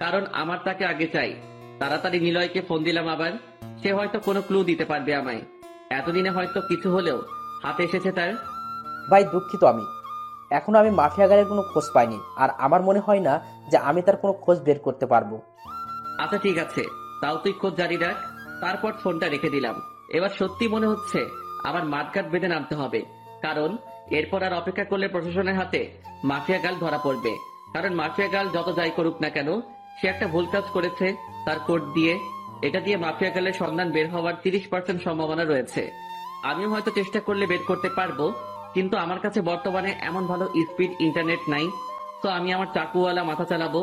কারণ আমার তাকে আগে চাই। তাড়াতাড়ি নিলয়কে ফোন দিলাম আবার। সে হয়তো কোনো ক্লু দিতে পারবে আমায়। এতদিনে হয়তো কিছু হলেও হাতে এসেছে তার। ভাই দুঃখিত, এখনো আমি মাফিয়া গাড়ির কোনো খোঁজ পাইনি, আর আমার মনে হয় না যে আমি তার কোনো খোঁজ বের করতে পারবো। আচ্ছা ঠিক আছে, তাও তুই খোঁজ জারি রাখ। তারপর ফোনটা রেখে দিলাম। এবার সত্যি মনে হচ্ছে আমার মাঠঘাট বেঁধে নামতে হবে, কারণ এরপর আর অপেক্ষা করলে প্রশাসনের হাতে মাফিয়া গার্ল ধরা পড়বে। কারণ মাফিয়া গার্ল যত যাই করুক না কেন, সে একটা ভুল কাজ করেছে তার কোড দিয়ে। এটা দিয়ে মাফিয়া গার্লের সন্ধান বের হওয়ার 30% সম্ভাবনা রয়েছে। আমিও হয়তো চেষ্টা করলে বের করতে পারবো, কিন্তু আমার কাছে বর্তমানে এমন ভালো স্পিড ইন্টারনেট নাই। তো আমি আমার চাকুওয়ালা মাথা চালাবো।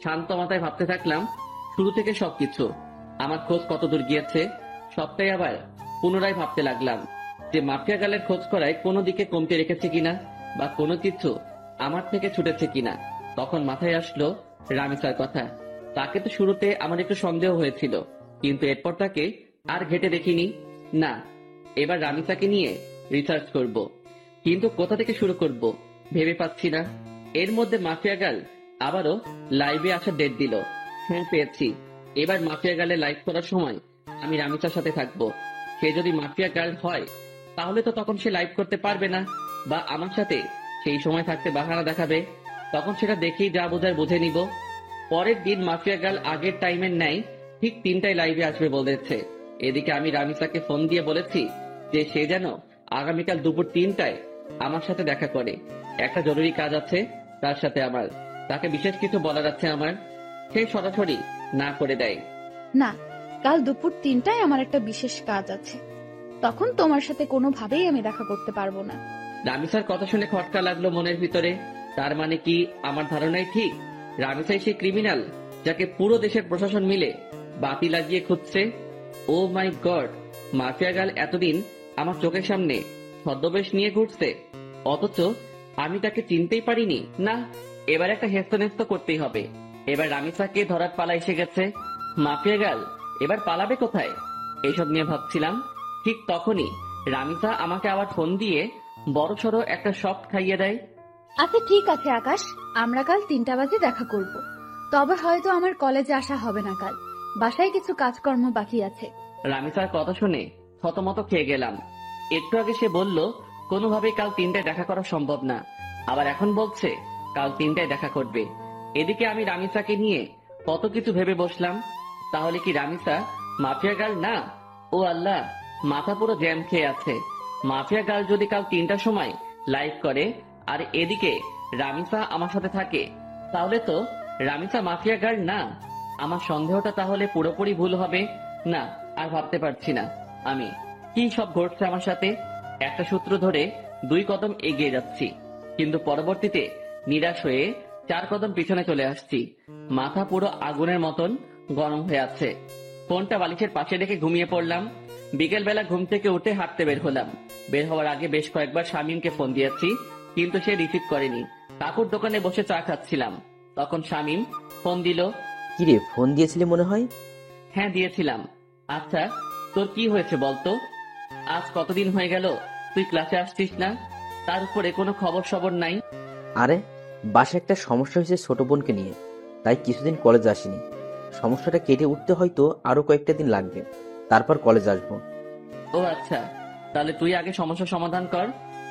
শান্ত মাথায় ভাবতে থাকলাম শুরু থেকে সবকিছু। আমার খোঁজ কত দূর গিয়েছে সবটাই আবার পুনরায় ভাবতে লাগলাম যে মাফিয়া গার্লের খোঁজ করায় কোনো দিকে কমতে রেখেছে কিনা, বা কোনো কিছু আমার থেকে ছুটেছে কিনা। তখন মাথায় আসলো রামিসার কথা। তাকে তো শুরুতে আমার একটু সন্দেহ হয়েছিল, কিন্তু এরপর তাকে আর ঘেটে দেখিনি। না, এবার রামিসাকে নিয়ে রিসার্চ করব, কিন্তু কোথা থেকে শুরু করব ভেবে পাচ্ছি না। এর মধ্যে মাফিয়া গার্ল আবারও লাইভে আসার ডেট দিল। হ্যাঁ পেয়েছি। এবার মাফিয়া গার্লে লাইভ করার সময় আমি রামিসার সাথে থাকবো। সে যদি মাফিয়া গার্ল হয় তাহলে তো তখন সে লাইভ করতে পারবে না, বা আমার সাথে সেই সময় থাকতে বাহানা দেখাবে। তখন সেটা দেখেই যা বোঝার বুঝে নিব। পরের দিন মাফিয়া গার্ল আগের টাইমের ন্যায় ঠিক 3টায় লাইভে আসবে বলেছে। এদিকে আমি রামিসাকে ফোন দিয়ে বলেছি যে সে যেন আগামীকাল দুপুর 3টায় আমার সাথে দেখা করে। একটা জরুরি কাজ আছে তার সাথে আমার, তাকে বিশেষ কিছু বলার আছে আমার। সে সরাসরি না করে দেয়। না, কাল দুপুর 3টায় আমার একটা বিশেষ কাজ আছে, তখন তোমার সাথে কোনোভাবেই আমি দেখা করতে পারবো না। রামিসার কথা শুনে খটকা লাগলো মনের ভিতরে। তার মানে কি আমার ধারণাই ঠিক? রামিসাই সেই ক্রিমিনাল যাকে পুরো দেশের প্রশাসন মিলে বাতি লাগিয়ে খুঁজছে। ও মাই গড, মাফিয়া গার্ল এতদিন আমার চোখের সামনে ছদ্মবেশ নিয়ে ঘুরছে, অথচ আমি তাকে চিনতেই পারিনি। না, এবার একটা হেস্তনেস্ত করতেই হবে। এবার রামিসাকে ধরার পালা এসে গেছে। মাফিয়া গার্ল এবার পালাবে কোথায় এইসব নিয়ে ভাবছিলাম। ঠিক তখনই রামিসা আমাকে আবার ফোন দিয়ে বড়সড় একটা শক খাইয়ে দেয়। আচ্ছা ঠিক আছে আকাশ, আমরা কাল 3টা বাজে দেখা করব। তবে হয়তো আমার কলেজে আসা হবে না কাল, বাসায় কিছু কাজকর্ম বাকি আছে। রামিসার কথা শুনে থতমত খেয়ে গেলাম। একটু আগে সে বলল কোনোভাবেই কাল 3টায় দেখা করা সম্ভব না, আবার এখন বলছে কাল 3টায় দেখা করবে। এদিকে আমি রামিসাকে নিয়ে কত কিছু ভেবে বসলাম। তাহলে কি রামিসা মাফিয়া গার্ল না? ও আল্লাহ, মাথা পুরো জ্যাম খেয়ে আছে। মাফিয়া গার্ল যদি কাল 3টার সময় লাইভ করে আর এদিকে রামিসা আমার সাথে থাকে, তাহলে তো রামিসা মাফিয়া গার্ল না। আমার সন্দেহটা তাহলে পুরোপুরি ভুল হবে না। আর ভাবতে পারছি না আমি কি সব ঘটছে আমার সাথে। একটা সূত্র ধরে 2 কদম এগিয়ে যাচ্ছি, কিন্তু পরবর্তীতে নিরাশ হয়ে 4 কদম পিছনে চলে আসছি। মাথা পুরো আগুনের মতন গরম হয়ে আছে। ফোনটা বালিশের পাশে রেখে ঘুমিয়ে পড়লাম। বিকেল বেলা ঘুম থেকে উঠে হাঁটতে বের হলাম। বের হওয়ার আগে বেশ কয়েকবার শামীমকে ফোন দিয়েছি, কিন্তু সে রিসিভ করেনি। কাকুর দোকানে বসে চা খাচ্ছিলাম, তখন শামীম ফোন দিল। কিরে, ফোন দিয়েছিলি মনে হয়? হ্যাঁ দিয়েছিলাম। আচ্ছা তোর কি হয়েছে বলতো? আজ কতদিন হয়ে গেল তুই ক্লাসে আসছিস না, তার উপরে কোনো খবর সবর নাই। আরে বাসায় একটা সমস্যা হয়েছে ছোট বোনকে নিয়ে, তাই কিছুদিন কলেজ আসিনি। সমস্যাটা কেটে উঠতে হয়তো আরো কয়েকটা দিন লাগবে, তারপর কলেজ আসবো। ও আচ্ছা, তাহলে তুই আগে সমস্যার সমাধান কর,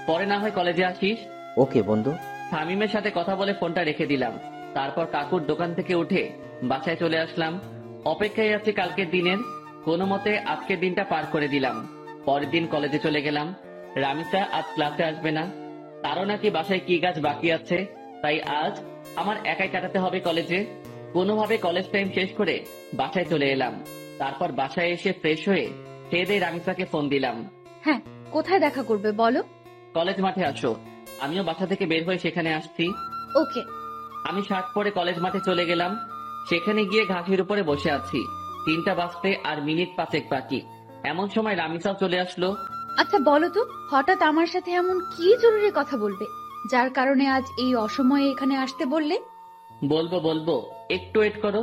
পরে না হয় কলেজে আসিস। ওকে বন্ধু। শামীমের সাথে কথা বলে ফোনটা রেখে দিলাম। তারপর কাকুর দোকান থেকে উঠে বাসায় চলে আসলাম। অপেক্ষায় আছি কালকের দিনের। কোনো মতে আজকের দিনটা পার করে দিলাম। পরের দিন কলেজে চলে গেলাম। রামিসা আজ ক্লাসে আসবে না, তারও নাকি বাসায় কি কাজ বাকি আছে, তাই আজ আমার একাই কাটাতে হবে কলেজে। কোনোভাবে কলেজ টাইম শেষ করে বাসায় চলে এলাম। তারপর বাসায় এসে ফ্রেশ হয়ে খেয়ে দিয়ে রামিসাকে ফোন দিলাম। হ্যাঁ, কোথায় দেখা করবে বলো? কলেজ মাঠে আসো। আমিও বাসা থেকে বের হয়ে সেখানে আসছি। ওকে। আমি শার্ট পরে কলেজ মাঠে চলে গেলাম। সেখানে গিয়ে ঘাসের উপরে বসে আছি। 3টা বাজতে আর মিনিট 5 বাকি। এমন সময় রামিসাও চলে আসলো। আচ্ছা বলো তো, হঠাৎ আমার সাথে এমন কি জরুরি কথা বলবে যার কারণে আজ এই অসময়ে এখানে আসতে বললে? বলবো, একটু ওয়েট করো।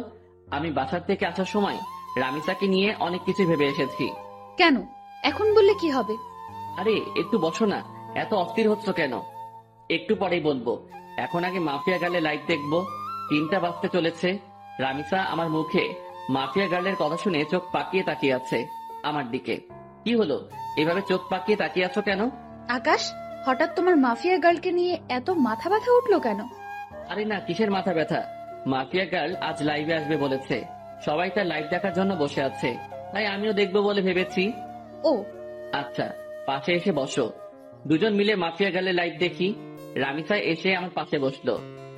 আমি বাসার থেকে আসার সময় রামিসাকে নিয়ে অনেক কিছু ভেবে এসেছি। কেন? এখন বললে কি হবে? আরে একটু বসো না, এত অস্থির হচ্ছ কেন? একটু পরেই বলবো। এখন আগে মাফিয়া গার্লে লাইভ দেখবো। 3টা বাজতে চলেছে। রামিসা আমার মুখে মাফিয়া গার্লের কথা শুনে চোখ পাকিয়ে তাকিয়ে আছে আমার দিকে। কি হলো, এভাবে চোখ পাকিয়ে তাকিয়ে আছো কেন? আকাশ, হঠাৎ তোমার মাফিয়া গার্লকে নিয়ে এত মাথা ব্যথা উঠলো কেন? আরে না, কিসের মাথা ব্যথা? মাফিয়া গার্ল আজ লাইভে আসবে বলেছে। সবাই তার লাইভ দেখার জন্য বসে আছে, তাই আমিও দেখবো বলে ভেবেছি। ও আচ্ছা, পাশে এসে বসো। দুজন মিলে মাফিয়া গার্লের লাইভ দেখি। রামিসা এসে আমার পাশে বসলো,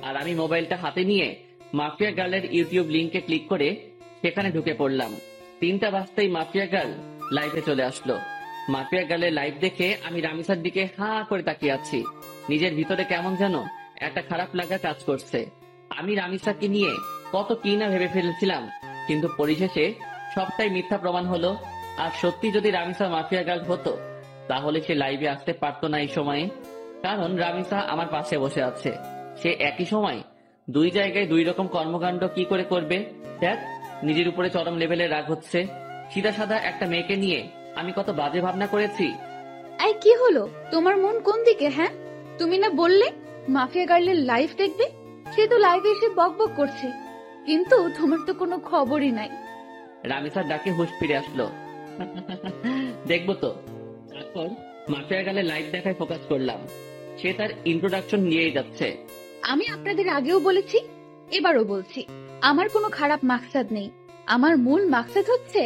আর আমি মোবাইলটা হাতে নিয়ে মাফিয়া গার্লের ইউটিউব লিংকে ক্লিক করে সেখানে ঢুকে পড়লাম। 3টা বাজতেই মাফিয়া গার্ল লাইভে চলে আসলো। মাফিয়া গার্লের লাইভ দেখে আমি রামিসার দিকে হা করে তাকিয়ে আছি। নিজের ভিতরে কেমন যেন একটা খারাপ লাগা কাজ করছে। আমি রামিসাকে নিয়ে কত কি না ভেবে ফেলেছিলাম, কিন্তু পরিশেষে সবটাই মিথ্যা প্রমাণ হলো। আর সত্যি যদি রামিসা মাফিয়া গার্ল হতো, তাহলে সে লাইভে আসতে পারতো না এই সময়ে। কারণ রামিসা আমার পাশে বসে আছে। সে একই সময় 2 জায়গায় 2 রকম কর্মকাণ্ড কি করে করবে? দেখ, নিজের উপরে চরম লেভেলের রাগ হচ্ছে। সিধা সাদা একটা মেয়েকে নিয়ে আমি কত বাজে ভাবনা করেছি। এই কি হলো, তোমার মন কোন দিকে? হ্যাঁ, তুমি না বললে মাফিয়া গার্লের লাইভ দেখবে? সে তো লাইভে এসে বকবক করছে, কিন্তু তোমার তো কোনো খবরই নাই। রামিসার ডাকে হুঁশ ফিরে আসলো। দেখবো তো। তারপর মাফিয়া গার্লের লাইভ দেখায় ফোকাস করলাম। সে তার ইন্ট্রোডাকশন নিয়েই যাচ্ছে। আমি আপনাদের আগেও বলেছি, এবারও বলছি, আমার কোনো খারাপ মাকসাদ নেই। আমার মূল মাকসাদ হচ্ছে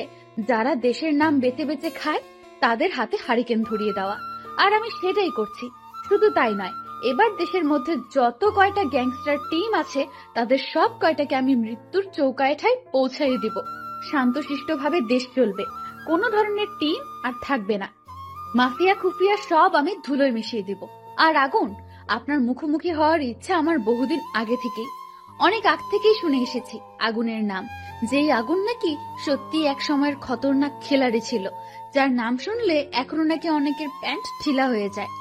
যারা দেশের নাম বেঁচে বেঁচে খায় তাদের হাতে হারিকেন ধরিয়ে দেওয়া, আর আমি সেটাই করছি। শুধু তাই নয়, এবার দেশের মধ্যে যত কয়টা গ্যাংস্টার টিম আছে তাদের সব কয়টাকে আমি মৃত্যুর চৌকাঠেয় পৌঁছাই দিব। শান্তশিষ্টভাবে দেশ চলবে, কোনো ধরনের টিম আর থাকবে না। মাফিয়া খুফিয়া সব আমি ধুলোয় মিশিয়ে দিব। আর আগুন, আপনার মুখোমুখি হওয়ার ইচ্ছা আমার বহুদিন আগে থেকেই, অনেক আগ থেকেই শুনে এসেছি আগুনের নাম। যেই আগুন নাকি সত্যি এক সময়ের খতরনাক খেলাড়ি ছিল, যার নাম শুনলে এখনো নাকি অনেকের প্যান্ট ঢিলা হয়ে যায়।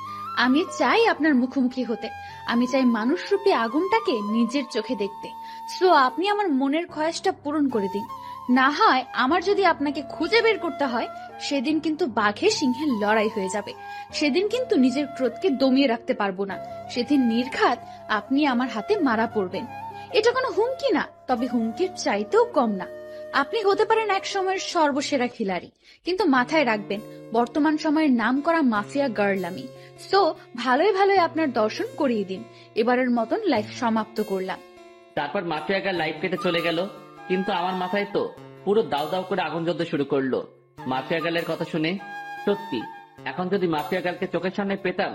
আমি চাই আপনার মুখোমুখি হতে, আমি চাই মানুষরূপী আগুনটাকে নিজের চোখে দেখতে। সো আপনি আমার মনের খয়াসটা পূরণ করে দিন। না হয় আমার যদি আপনাকে খুঁজে বের করতে হয়, সেদিন কিন্তু বাঘে সিংহের লড়াই হয়ে যাবে। সেদিন কিন্তু নিজের ক্রোধকে দমিয়ে রাখতে পারবো না। সেদিন নির্ঘাত আপনি আমার হাতে মারা পড়বেন। এটা কোনো হুমকি না, তবে হুমকির চাইতেও কম না। আপনি হতে পারেন এক সময়ের সর্বসেরা খিলাড়ি, কিন্তু মাথায় রাখবেন বর্তমান সময়ের নাম করা মাফিয়া গার্ল আমি। সো ভালোই ভালোই আপনার দর্শন করিয়ে দিন। এবারের মতন লাইফ সমাপ্ত করলাম। তারপর মাফিয়া গার্ল লাইভ কেটে চলে গেল, কিন্তু আমার মাথায় তো পুরো দাও দাও করে আগুন জ্বলতে শুরু করলো মাফিয়া গার্লের কথা শুনে। সত্যি, এখন যদি মাফিয়া গার্লকে চোখের সামনে পেতাম,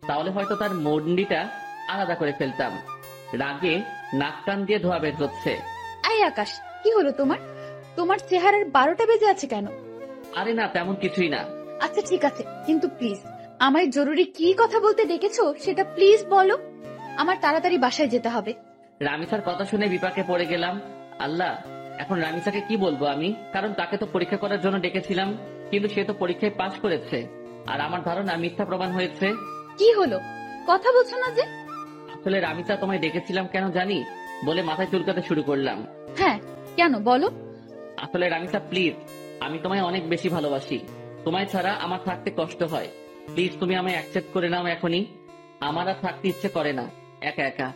তাহলে হয়তো তার মন্ডিটা আলাদা করে ফেলতাম। রাগে নাক কান দিয়ে ধোয়া বের হচ্ছে। আই আকাশ, কি হলো তোমার? তোমার চেহারার 12টা বেজে আছে কেন? আরে না, তেমন কিছুই না। আচ্ছা ঠিক আছে, কিন্তু প্লিজ আমায় জরুরি কি কথা বলতে ডেকেছো সেটা প্লিজ বলো। আমার তাড়াতাড়ি বাসায় যেতে হবে। রামিসার কথা শুনে বিপাকে পড়ে গেলাম। আল্লাহ, এখন রামিসাকে কি বলবো আমি? কারণ তাকে তো পরীক্ষা করার জন্য ডেকেছিলাম, কিন্তু সে তো পরীক্ষায় পাশ করেছে, আর আমার ধারণা মিথ্যা প্রমাণ হয়েছে। কি হলো, কথা বলছো না যে? আসলে রামিসা, তোমায় ডেকেছিলাম কেন জানি বলে মাথায় চুলকাতে শুরু করলাম। হ্যাঁ, কেন বলো? আসলে রামিসা প্লিজ, আমি তোমায় অনেক বেশি ভালোবাসি। তোমায় ছাড়া আমার থাকতে কষ্ট হয়। প্লিজ তুমি আমায় অ্যাকসেপ্ট করে নাও এখনই। আমার আর থাকতে ইচ্ছে করে না একা একা।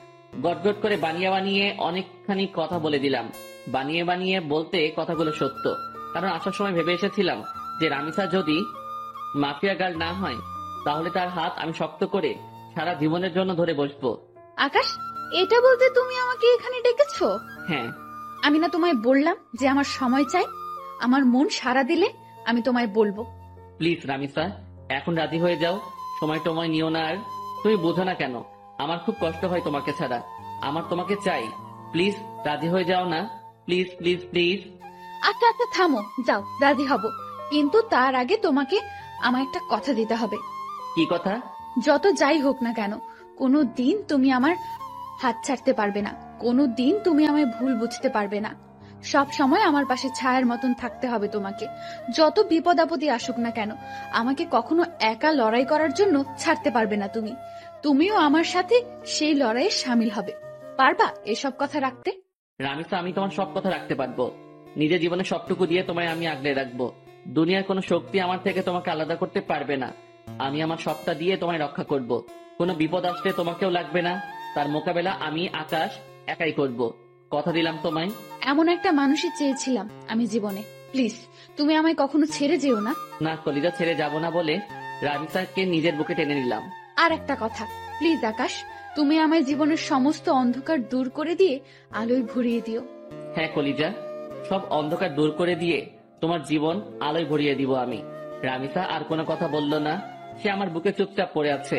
গটগট করে বানিয়ে বানিয়ে অনেকখানি কথা বলে দিলাম। বানিয়ে বানিয়ে বলতে কথাগুলো সত্য, কারণ আসার সময় ভেবে এসেছিলাম যে রামিসা যদি মাফিয়া গার্ল না হয়, তাহলে তার হাত আমি শক্ত করে সারা জীবনের জন্য ধরে বসবো। আকাশ, এটা বলতে তুমি আমাকে এখানে ডেকেছো? হ্যাঁ। আমি না তোমায় বললাম যে আমার সময় চাই? আমার মন সাড়া দিলে আমি তোমায় বলবো। প্লিজ রামিসা, এখন রাজি হয়ে যাও। সময় নিও না আর। তুমি বোঝো না কেন আমার খুব কষ্ট হয় তোমাকে ছাড়া। আমার তোমাকে চাই। প্লিজ রাজি হয়ে যাও না। Please please please. আচ্ছা আচ্ছা, থামো, যাও, রাজি হব, কিন্তু তার আগে তোমাকে আমার একটা কথা দিতে হবে। কি কথা? যত যাই হোক না কেন, কোনো দিন তুমি আমার হাত ছাড়তে পারবে না, কোনো দিন তুমি আমায় ভুল বুঝতে পারবে না। সব সময় আমার পাশে ছায়ার মতন থাকতে হবে তোমাকে। যত বিপদ আপদে আসুক না কেন, আমাকে কখনো একা লড়াই করার জন্য ছাড়তে পারবে না তুমি। তুমিও আমার সাথে সেই লড়াইয়ে সামিল হবে। পারবা এসব কথা রাখতে? রামিসা, আমি তোমার সব কথা রাখতে পারবো। নিজের জীবনে সবটুকু দিয়ে তোমায় আমি আগলে রাখবো। দুনিয়ার কোনো শক্তি আমার থেকে তোমাকে আলাদা করতে পারবে না। আমি আমার সবটা দিয়ে তোমায় রক্ষা করব। কোনো বিপদ আসলে তোমাকেও লাগবে না। তার মোকাবেলা আমি আকাশ একাই করব। কথা দিলাম তোমায়। এমন একটা মানুষই চেয়েছিলাম আমি জীবনে। প্লিজ, তুমি আমায় কখনো ছেড়ে যেও না। না, কলিজা ছেড়ে যাব না বলে রামিসাকে নিজের বুকে টেনে নিলাম। আর একটা কথা, প্লিজ আকাশ, তুমি আমায় জীবনের সমস্ত অন্ধকার দূর করে দিয়ে আলোয় ভরিয়ে দিও। হ্যাঁ কলিজা, সব অন্ধকার দূর করে দিয়ে তোমার জীবন আলোয় ভরিয়ে দিব আমি। রামিসা আর কোনো কথা বলল না। সে আমার বুকে চুপচাপ পড়ে আছে।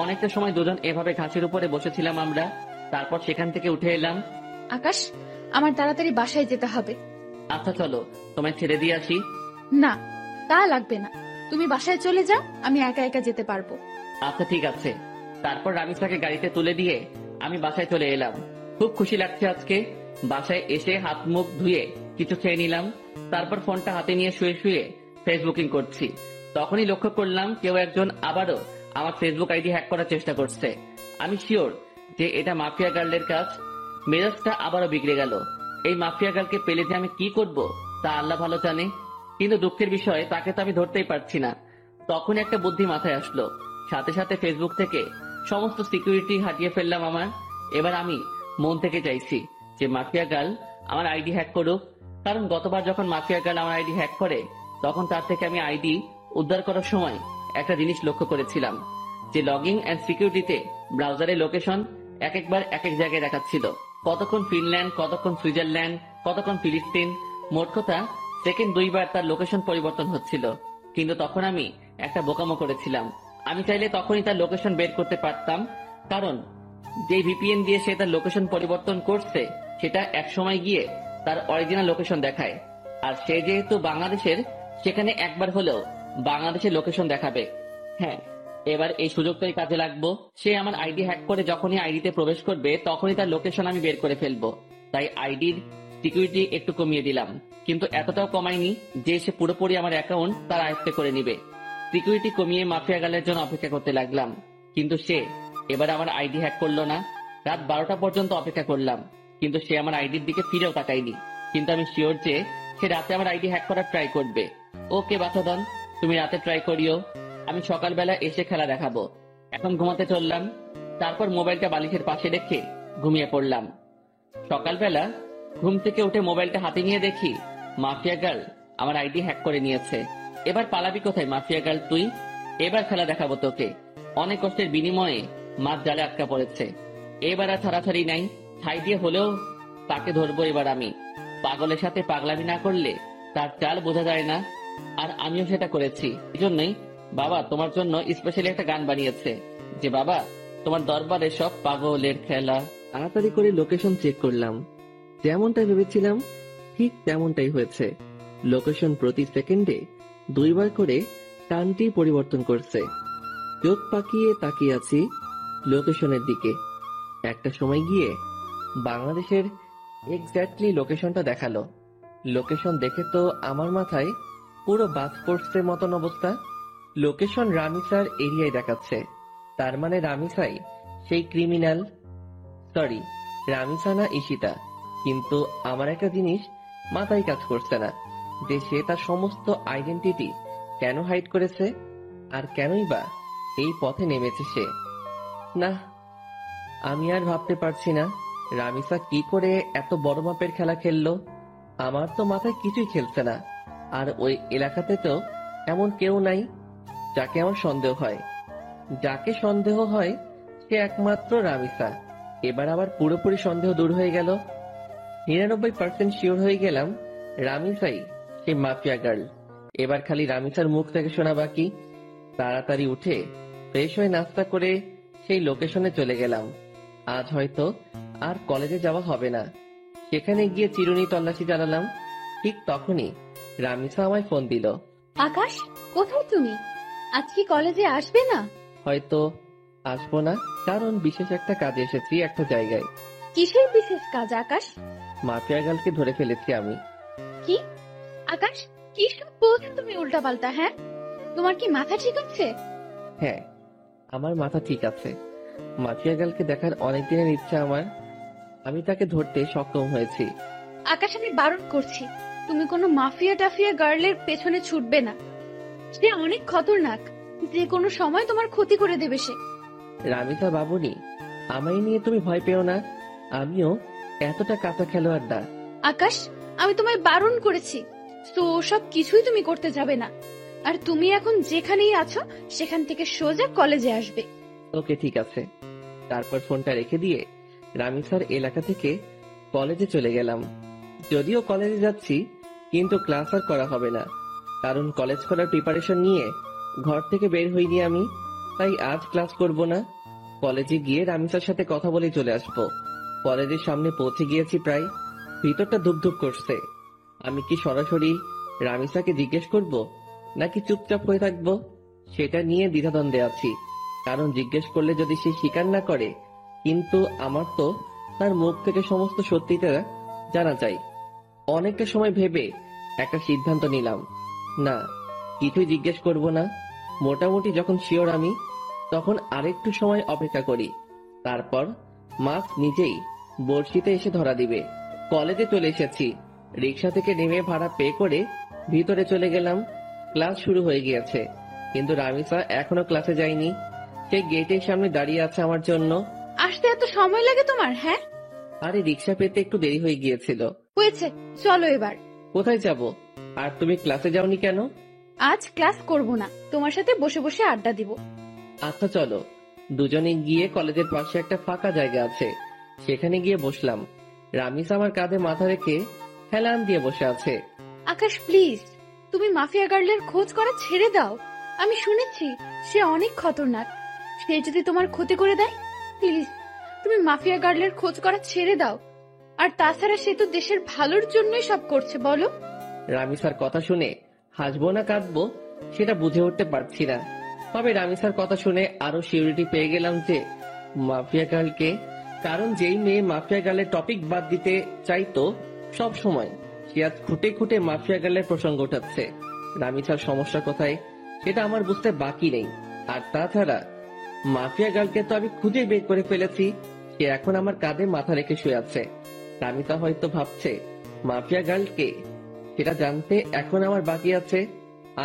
অনেকটা সময় দুজন এভাবে ঘাসের উপরে বসেছিলাম আমরা। তারপর সেখান থেকে উঠে এলাম। আকাশ, আমার তাড়াতাড়ি বাসায় যেতে হবে। আচ্ছা চলো, তোমায় ছেড়ে দিয়ে আসি। না, তা লাগবে না, তুমি বাসায় চলে যাও, আমি একা একা যেতে পারবো। আচ্ছা ঠিক আছে। তারপর রামিসাকে গাড়িতে তুলে দিয়ে আমি বাসায় চলে এলাম। খুব খুশি লাগছে আজকে। বাসায় এসে হাত মুখ ধুয়ে কিছু খেয়ে নিলাম। তারপর ফোনটা হাতে নিয়ে শুয়ে শুয়ে ফেসবুকিং করছি। তখনই লক্ষ্য করলাম কেউ একজন আবারও আমার ফেসবুক আইডি হ্যাক করার চেষ্টা করছে। আমি শিওর যে এটা মাফিয়া গার্লের কাজ। মেজাজটা আবারও বিগড়ে গেল। এই মাফিয়া গার্লকে পেলে যে আমি কি করব তা আল্লাহ ভালো জানে। কিন্তু দুঃখের বিষয়, তাকে তো আমি ধরতেই পারছি না। তখন একটা বুদ্ধি মাথায় আসলো। সাথে সাথে ফেসবুক থেকে সমস্ত সিকিউরিটি হাটিয়ে ফেললাম আমার। এবার আমি মন থেকে চাইছি যে মাফিয়া গার্ল আমার আইডি হ্যাক করুক। কারণ গতবার যখন মাফিয়া গার্ল আমার আইডি হ্যাক করে, তখন তার থেকে আমি আইডি উদ্ধার করার সময় একটা জিনিস লক্ষ্য করেছিলাম, যে লগইন এন্ড সিকিউরিটিতে ব্রাউজারের লোকেশন একবার এক জায়গায় দেখাচ্ছিল। কতক্ষণ ফিনল্যান্ড, কতক্ষণ সুইজারল্যান্ড, কতক্ষণ ফিলিস্তিন। মোট কথা সেকেন্ড 2 বার তার লোকেশন পরিবর্তন হচ্ছিল। কিন্তু তখন আমি একটা বোকামো করেছিলাম। আমি চাইলে তখনই তার লোকেশন বের করতে পারতাম। কারণ যে ভিপিএন দিয়ে সে তার লোকেশন পরিবর্তন করছে, সেটা এক সময় গিয়ে তার অরিজিনাল লোকেশন দেখায়। আর সে যেহেতু বাংলাদেশের, সেখানে একবার হলেও বাংলাদেশের লোকেশন দেখাবে। হ্যাঁ, এবার এই সুযোগটাই কাজে লাগবো। সে আমার আইডি হ্যাক করে যখনই আইডিতে প্রবেশ করবে, তখনই তার লোকেশন আমি বের করে ফেলবো। তাই আইডির সিকিউরিটি একটু কমিয়ে দিলাম, কিন্তু এতটাও কমাইনি যে সে পুরোপুরি আমার অ্যাকাউন্ট তার আয়ত্তে করে নিবে। সিকিউরিটি কমিয়ে মাফিয়া গার্লের জন্য অপেক্ষা করতে লাগলাম। কিন্তু সে এবার আমার আইডি হ্যাক করলো না। রাত 12টা পর্যন্ত অপেক্ষা করলাম, কিন্তু সে আমার আইডির দিকে ফিরেও তাকায়নি। কিন্তু আমি শিওর যে সে রাতে আমার আইডি হ্যাক করার ট্রাই করবে। ওকে বাছাধন, তুমি রাতে ট্রাই করিও, আমি সকালবেলা এসে খেলা দেখাবো। এখন ঘুমাতে চললাম। তারপর মোবাইলটা বালিশের পাশে রেখে ঘুমিয়ে পড়লাম। সকালবেলা ঘুম থেকে উঠে মোবাইলটা হাতে নিয়ে দেখি মাফিয়া গার্ল আমার আইডি হ্যাক করে নিয়েছে। এবার পালাবি কোথায় মাফিয়া গার্ল তুই? এবার খেলা দেখাবো তোকে। অনেক কষ্টের বিনিময়ে মাছ জালে আটকা পড়েছে। এবার আর ছাড়াছাড়ি নাই। ছাই দিয়ে হলেও তাকে ধরবো এবার আমি। পাগলের সাথে পাগলামি না করলে তার চাল বোঝা যায় না। আর আমিও সেটা করেছি। এই জন্যই বাবা তোমার জন্য স্পেশালি একটা গান বানিয়েছে, যে বাবা তোমার দরবারে সব পাগলের খেলা। তাড়াতাড়ি করে লোকেশন চেক করলাম। যেমনটা ভেবেছিলাম ঠিক তেমনটাই হয়েছে। লোকেশন প্রতি সেকেন্ডে 2 বার করে টানটি পরিবর্তন করছে। চোখ পাকিয়ে তাকিয়ে আছি লোকেশনের দিকে। একটা সময় গিয়ে বাংলাদেশের এক্স্যাক্টলি লোকেশনটা দেখালো। লোকেশন দেখে তো আমার মাথায় পুরো বাজ পড়ছে মতন অবস্থা। লোকেশন রামিসার এরিয়ায় দেখাচ্ছে। তার মানে রামিসাই সেই ক্রিমিনাল। সরি, রামিসা না ঈশিতা। কিন্তু আমার একটা জিনিস মাথায় কাজ করছে না, যে সে তার সমস্ত আইডেন্টিটি কেন হাইড করেছে, আর কেনই বা এই পথে নেমেছে সে। না, আমি আর ভাবতে পারছি না রামিসা কি করে এত বড় মাপের খেলা খেললো। আমার তো মাথায় কিছুই খেলছে না। আর ওই এলাকাতে তো এমন কেউ নাই যাকে আমার সন্দেহ হয়। যাকে সন্দেহ হয় সে একমাত্র রামিসা। এবার আবার পুরোপুরি সন্দেহ দূর হয়ে গেল। 99% শিওর হয়ে গেলাম রামিসাই সেই মাফিয়া গার্ল। এবার খালি রামিসার মুখ থেকে শোনা বাকি। তাড়াতাড়ি উঠে ফ্রেশ হয়ে নাস্তা করে সেই লোকেশনে চলে গেলাম। আজ হয়তো আর কলেজে যাওয়া হবে না। সেখানে গিয়ে চিরুনি তল্লাশি চালালাম। ঠিক তখনই রামিসা আমায় ফোন দিল। আকাশ, কোথায় তুমি? আজ কি কলেজে আসবে না? হয়তো আসবো না, কারণ বিশেষ একটা কাজে এসেছি একটা জায়গায়। কিসের বিশেষ কাজ আকাশ? মাফিয়া গার্লকে ধরে ফেলেছি আমি। কি আকাশ, কি সব বলছো তুমি উল্টাপাল্টা? হ্যাঁ, তোমার কি মাথা ঠিক আছে? হ্যাঁ, আমার মাথা ঠিক আছে। মাফিয়া গার্লকে দেখার অনেক দিনের ইচ্ছা আমার। আমি তাকে ধরতে সক্ষম হয়েছি। আকাশ, আমি বারণ করছি, তুমি কোনো মাফিয়া টাফিয়া গার্লের পেছনে ছুটবে না। সে অনেক খতরনাক, যে কোনো সময় তোমার ক্ষতি করে দেবে সে। রামিসা বাবুনি, আমায় নিয়ে তুমি ভয় পেও না। আমিও এতটা কাঁচা খেলোয়াড় না। আকাশ, আমি তোমায় বারণ করেছি, তো সব কিছুই তুমি করতে যাবে না। আর তুমি এখন যেখানেই আছো সেখান থেকে সোজা কলেজে আসবে। ওকে, ঠিক আছে। তারপর ফোনটা রেখে দিয়ে রামিসার এলাকা থেকে কলেজে চলে গেলাম। যদিও কলেজে যাচ্ছি, কিন্তু ক্লাস আর করা হবে না, কারণ কলেজ করার প্রিপারেশন নিয়ে ঘর থেকে বের হইনি আমি। তাই আজ ক্লাস করব না। কলেজে গিয়ে রামিসার সাথে কথা বলে চলে আসবো। কলেজের সামনে পৌঁছে গিয়েছি প্রায়। ভিতরটা ধুপধুপ করছে। আমি কি সরাসরি রামিসাকে জিজ্ঞেস করব নাকি চুপচাপ হয়ে থাকবো, সেটা নিয়ে দ্বিধাদ্বন্দ্বে আছি। কারণ জিজ্ঞেস করলে যদি সে স্বীকার না করে, কিন্তু আমার তো তার মুখ থেকে সমস্ত সত্যিটা জানা চাই। অনেকটা সময় ভেবে একটা সিদ্ধান্ত নিলাম, না, কিছুই জিজ্ঞেস করব না। মোটামুটি যখন শিওর আমি, তখন আরেকটু সময় অপেক্ষা করি। তারপর মাছ নিজেই বড়শিতে এসে ধরা দিবে। কলেজে চলে এসেছি। রিক্সা থেকে নেমে ভাড়া পে করে ভিতরে চলে গেলাম। ক্লাস শুরু হয়ে গিয়েছে, কিন্তু রামিসা এখনো ক্লাসে যায়নি। সে গেটের সামনে দাঁড়িয়ে আছে আমার জন্য। আসতে এত সময় লাগে তোমার? হ্যাঁ, আরে রিক্সা পেতে একটু দেরি হয়ে গিয়েছিল। হয়েছে, চলো এবার। কোথায় যাব? আর তুমি ক্লাসে যাওনি কেন? আজ ক্লাস করব না, তোমার সাথে বসে বসে আড্ডা দিব। আচ্ছা চলো, দুজনে গিয়ে কলেজের পাশে একটা ফাঁকা জায়গা আছে, সেখানে গিয়ে বসলাম। রামিসা আমার কাঁধে মাথা রেখে হেলান দিয়ে বসে আছে। আকাশ প্লিজ, তুমি মাফিয়া গার্লের খোঁজ করা ছেড়ে দাও। আমি শুনেছি সে অনেক খতরনাক। সে যদি তোমার ক্ষতি করে দেয়, প্লিজ তুমি মাফিয়া গার্লের খোঁজ করা ছেড়ে দাও। আর তাছাড়া সে তো দেশের ভালোর জন্যই সব করছে, বলো। রামিসার কথা শুনে হাসবো না কাঁদবো সেটা বুঝে উঠতে পারছি না। তবে রামিসার কথা শুনে আরো সিউরিটি পেয়ে গেলাম যে মাফিয়া গার্লকে। কারণ যেই মেয়ে মাফিয়া গার্লের টপিক বাদ দিতে চাইতো সব সময়, সে আজ খুঁটে খুঁটে মাফিয়া গার্লের প্রসঙ্গ উঠাচ্ছে। রামিসার সমস্যা কোথায় সেটা আমার বুঝতে বাকি নেই। আর তাছাড়া মাফিয়া গার্লকে তো আমি খুঁজে বের করে ফেলেছি। সে এখন আমার কাঁধে মাথা রেখে শুয়ে আছে। রামিসা হয়তো ভাবছে মাফিয়া গার্লকে, সেটা জানতে এখন আমার বাকি আছে।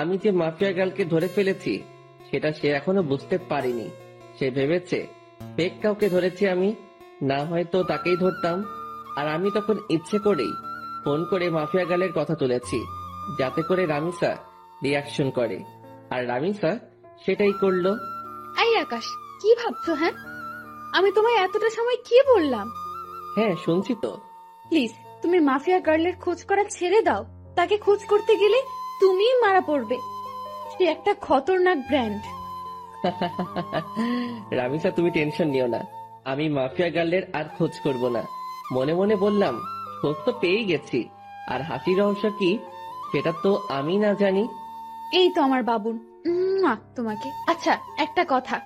আমি যে মাফিয়া গার্লকে ধরে ফেলেছি সেটা সে এখনো বুঝতে পারেনি। সে ভেবেছে ফেক কাউকে ধরেছি আমি, না হয়তো তাকেই ধরতাম। আর আমি তখন ইচ্ছে করেই ফোন করে মাফিয়া গার্লের কথা তুলেছি, যাতে করে রামিসা রিয়াকশন করে। আর রামিসা সেটাই করলো। এই আকাশ, কি ভাবছো? হ্যাঁ, আমি তোমায় এতটা সময় কি বললাম? হ্যাঁ, শুনছি তো। প্লিজ তুমি মাফিয়া গার্লের খোঁজ করা ছেড়ে দাও। তাকে খোঁজ করতে গেলে তুমিই মারা পড়বে। সে একটা খতরনাক ব্র্যান্ড। রামিসা তুমি টেনশন নিও না, আমি মাফিয়া গার্লের আর খোঁজ করব না। মনে মনে বললাম, খোঁজ তো পেয়ে গেছি, আর হাসির রহস্য কি সেটা তো আমি না জানি। এই তো আমার বাবুন, তোমাকে। আচ্ছা একটা কথা,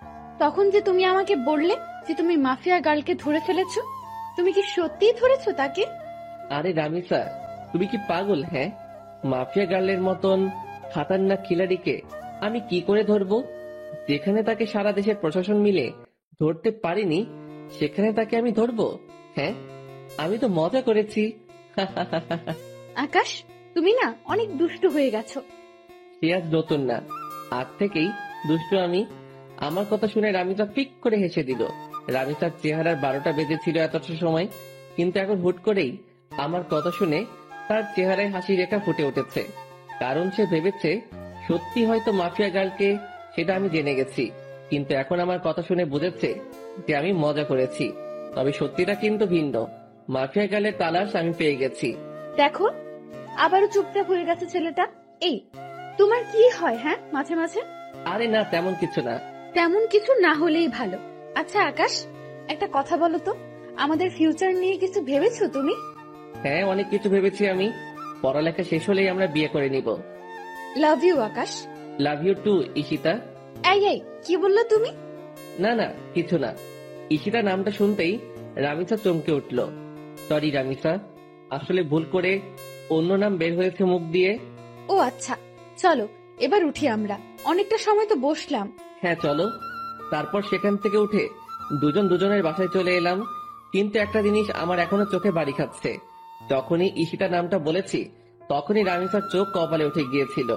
তখন যে তুমি আমাকে বললে যে তুমি মাফিয়া গার্লকে ধরে ফেলেছো, তুমি কি সত্যিই ধরেছো তাকে? আরে রামিসা, তুমি কি পাগল? হ্যাঁ, মাফিয়া গার্লের মতন খাতারনাক খিলাড়িকে আমি কি করে ধরবো? যেখানে তাকে সারা দেশের প্রশাসন মিলে ধরতে পারিনি, সেখানে তাকে আমি ধরবো? হ্যাঁ, আমি তো মজা করেছি। আকাশ, তুমি না অনেক দুষ্টু হয়ে গেছো। সে আজ নতুন না, আজ থেকেই দুষ্টু আমি। আমার কথা শুনে রামিসা ফিক করে হেসে দিল। রামিসার চেহারার 12টা বেজেছিল এতটা সময়, কিন্তু এখন হুট করেই আমার কথা শুনে তার চেহারায় হাসি রেখা ফুটে উঠেছে। কারণ সে ভেবেছে সত্যি হয়তো মাফিয়া গার্লকে, সেটা আমি জেনে গেছি। কিন্তু এখন আমার কথা শুনে বুঝেছে যে আমি মজা করেছি। তবে সত্যিটা কিন্তু ভিন্ন। মাফিয়া গালের তালাশ আমি পেয়ে গেছি। দেখো আবারও চুপচাপ হয়ে গেছে ছেলেটা। এই তোমার কি হয় হ্যাঁ মাঝে মাঝে? আরে না, তেমন কিছু না। তেমন কিছু না হলেই ভালো। আচ্ছা আকাশ, একটা কথা বলো তো, আমাদের ফিউচার নিয়ে কিছু ভেবেছো তুমি? হ্যাঁ, অনেক কিছু ভেবেছি আমি। পড়ালেখা শেষ হলেই আমরা বিয়ে করে নিব। Love you Akash. Love you too Ishita. এই কি বললা তুমি? না না, কিছু না। ঈশিতা নামটা শুনতেই রামিসা চমকে উঠল। সরি রামিসা, আসলে ভুল করে অন্য নাম বের হয়েছে মুখ দিয়ে। ও আচ্ছা, চলো এবার উঠি আমরা, অনেকটা সময় তো বসলাম। হ্যাঁ চলো। তারপর সেখান থেকে উঠে দুজন দুজনের বাসায় চলে এলাম। কিন্তু একটা জিনিস আমার এখনো চোখে বাড়ি খাচ্ছে। যখনই ঈশিতা নামটা বলেছি তখনই রামিসার চোখ কপালে উঠে গিয়েছিল,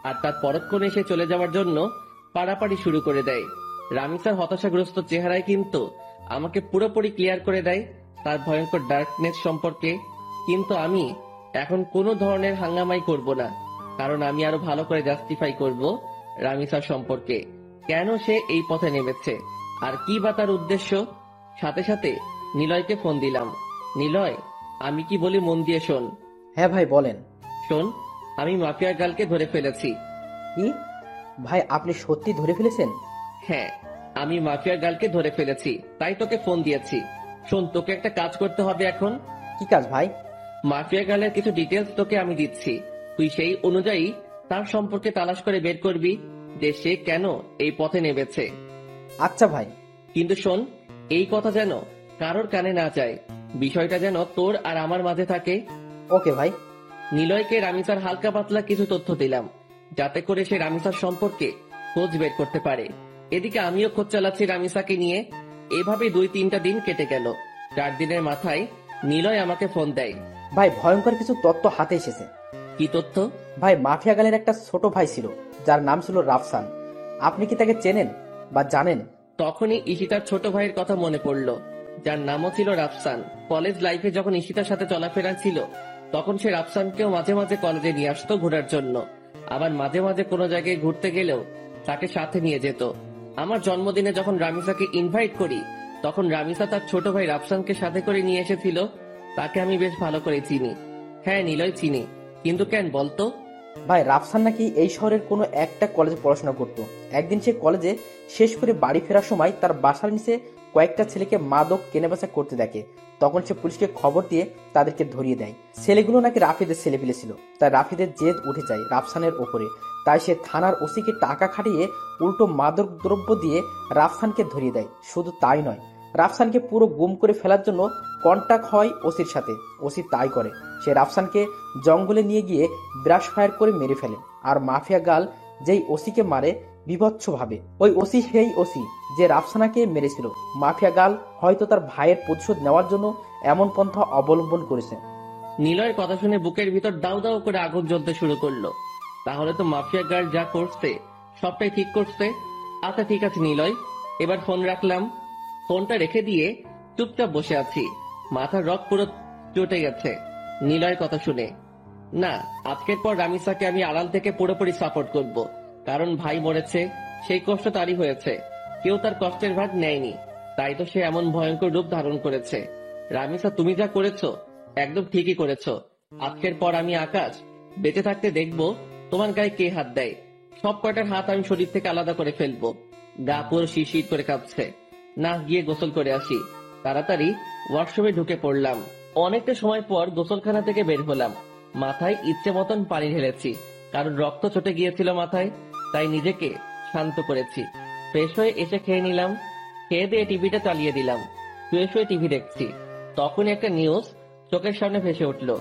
আর তার পরক্ষণে সে চলে যাওয়ার জন্য পাড়াপাড়ি শুরু করে দেয়। রামিসার হতাশাগ্রস্ত চেহারায় কিন্তু আমাকে পুরোপুরি ক্লিয়ার করে দেয় তার ভয়ঙ্কর ডার্কনেস সম্পর্কে। কিন্তু আমি এখন কোনো ধরনের হাঙ্গামাই করব না, কারণ আমি আরো ভালো করে জাস্টিফাই করব রামিসার সম্পর্কে, কেন সে এই পথে নেমেছে আর কি বা তার উদ্দেশ্য। সাথে সাথে নিলয়কে ফোন দিলাম। নিলয়, আমি কি বলি মন দিয়ে শোন। হ্যাঁ ভাই বলেন। শোন, আমি মাফিয়া গালকে ধরে ফেলেছি। কি ভাই, আপনি সত্যি ধরে ফেলেছেন? হ্যাঁ, আমি মাফিয়া গালকে ধরে ফেলেছি, তাই তোকে ফোন দিয়েছি। শোন, তোকে একটা কাজ করতে হবে এখন। কি কাজ ভাই? মাফিয়া গালের কিছু ডিটেলস তোকে আমি দিচ্ছি, তুই সেই অনুযায়ী তার সম্পর্কে তালাশ করে বের করবি যে সে কেন এই পথে নেমেছে। আচ্ছা ভাই। কিন্তু শোন, এই কথা যেন কারোর কানে না যায়, বিষয়টা যেন তোর আর আমার মাঝে থাকে। ওকে ভাই। নিলয়কে রামিসার হালকা পাতলা কিছু তথ্য দিলাম, যাতে করে সে রামিসার সম্পর্কে খোঁজ বের করতে পারে। এদিকে আমিও খোঁজ চালাচ্ছি রামিসাকে নিয়ে। এভাবে 2-3টা দিন কেটে গেল। 4 দিনের মাথায় নিলয় আমাকে ফোন দেয়। ভাই ভয়ঙ্কর কিছু তথ্য হাতে এসেছে। কি তথ্য? ভাই মাফিয়া গালের একটা ছোট ভাই ছিল, যার নাম ছিল রাফসান। আপনি কি তাকে চেনেন বা জানেন? তখনই ঈশিতার ছোট ভাইয়ের কথা মনে পড়লো, যার নামও ছিল রাফসান। কলেজ লাইফে যখন ঈশিতার সাথে চলাফেরা ছিল, তখন সে রাফসানকেও মাঝে মাঝে কলেজে নিয়ে আসতো ঘোরার জন্য। আবার মাঝে মাঝে কোনো জায়গায় ঘুরতে গেলেও তাকে সাথে নিয়ে যেত। আমার জন্মদিনে যখন রামিসাকে ইনভাইট করি, তখন রামিসা তার ছোট ভাই রাফসানকে সাথে করে নিয়ে এসেছিল। তাকে আমি বেশ ভালো করে চিনি। হ্যাঁ নিলয়, চিনি। কিন্তু কেন বলতো? ভাই রাফসান নাকি এই শহরের কোনো একটা কলেজে পড়াশোনা করত। একদিন সে কলেজে শেষ করে বাড়ি ফেরার সময় তার বাসার নিচে কয়েকটা ছেলেকে মাদক কেনাবেচা করতে দেখে। তখন সে পুলিশকে খবর দিয়ে তাদেরকে ধরিয়ে দেয়। ছেলেগুলো নাকি রাফিদের ছেলে ছিল। তাই রাফিদের জেদ উঠে যায় রাফসানের ওপরে। তাই সে থানার ওসিকে টাকা খাটিয়ে উল্টো মাদক দ্রব্য দিয়ে রাফসানকে ধরিয়ে দেয়। শুধু তাই নয়, রাফসানকে পুরো গুম করে ফেলার জন্য কন্টাক্ট হয় ওসির সাথে। ওসি তাই করে, সে রাফসানকে জঙ্গলে নিয়ে গিয়ে ব্রাশ ফায়ার করে মেরে ফেলে। আর মাফিয়া গাল যেই ওসিকে মারে বিভৎসভাবে, ওই ওসি সেই ওসি যে রাফসানাকে মেরেছিল। মাফিয়া গাল হয়তো তার ভাইয়ের প্রতিশোধ নেওয়ার জন্য এমন পন্থা অবলম্বন করেছে। নিলয়ের কথা শুনে বুকের ভিতর দাউ দাউ করে আগুন জ্বলতে শুরু করলো। তাহলে তো মাফিয়া গার্ল যা করছে সবটাই ঠিক করছে। আচ্ছা ঠিক আছে নিলয়, এবার ফোন রাখলাম। ফোনটা রেখে দিয়ে চুপচাপ বসে আছি। মাথার রক পুরো চটে গেছে নিলয়ের কথা শুনে। না, আজকের পর রামিসাকে আমি আড়াল থেকে পুরোপুরি সাপোর্ট করব, কারণ ভাই মরেছে, সেই কষ্ট তারই হয়েছে। কেউ তার কষ্টের ভাগ নেয়নি, তাই তো সে এমন ভয়ঙ্কর রূপ ধারণ করেছে। রামিসা, তুমি যা করেছো একদম ঠিকই করেছো। আজকের পর আমি আকাশ বেঁচে থাকতে দেখবো তোমার গায়ে কে হাত দেয়। সব কয়টার হাত আমি শরীর থেকে আলাদা করে ফেলবো। গা পুরো শিরশির করে কাঁপছে। না, গিয়ে গোসল করে আসি। তাড়াতাড়ি ওয়ার্কশপে ঢুকে পড়লাম। অনেকটা সময় পর গোসলখানা থেকে বের হলাম। মাথায় ইচ্ছে মতন পানি ঢেলেছি, কারণ রক্ত চটে গিয়েছিল মাথায়, তাই নিজেকে শান্ত করেছি। ফ্রেশ হয়ে এসে খেয়ে নিলাম। খেয়ে দিয়ে টিভিটা চালিয়ে দিলাম। ফ্রেশ হয়ে টিভি দেখছি, তখন একটা নিউজ চোখের সামনে ভেসে উঠলো।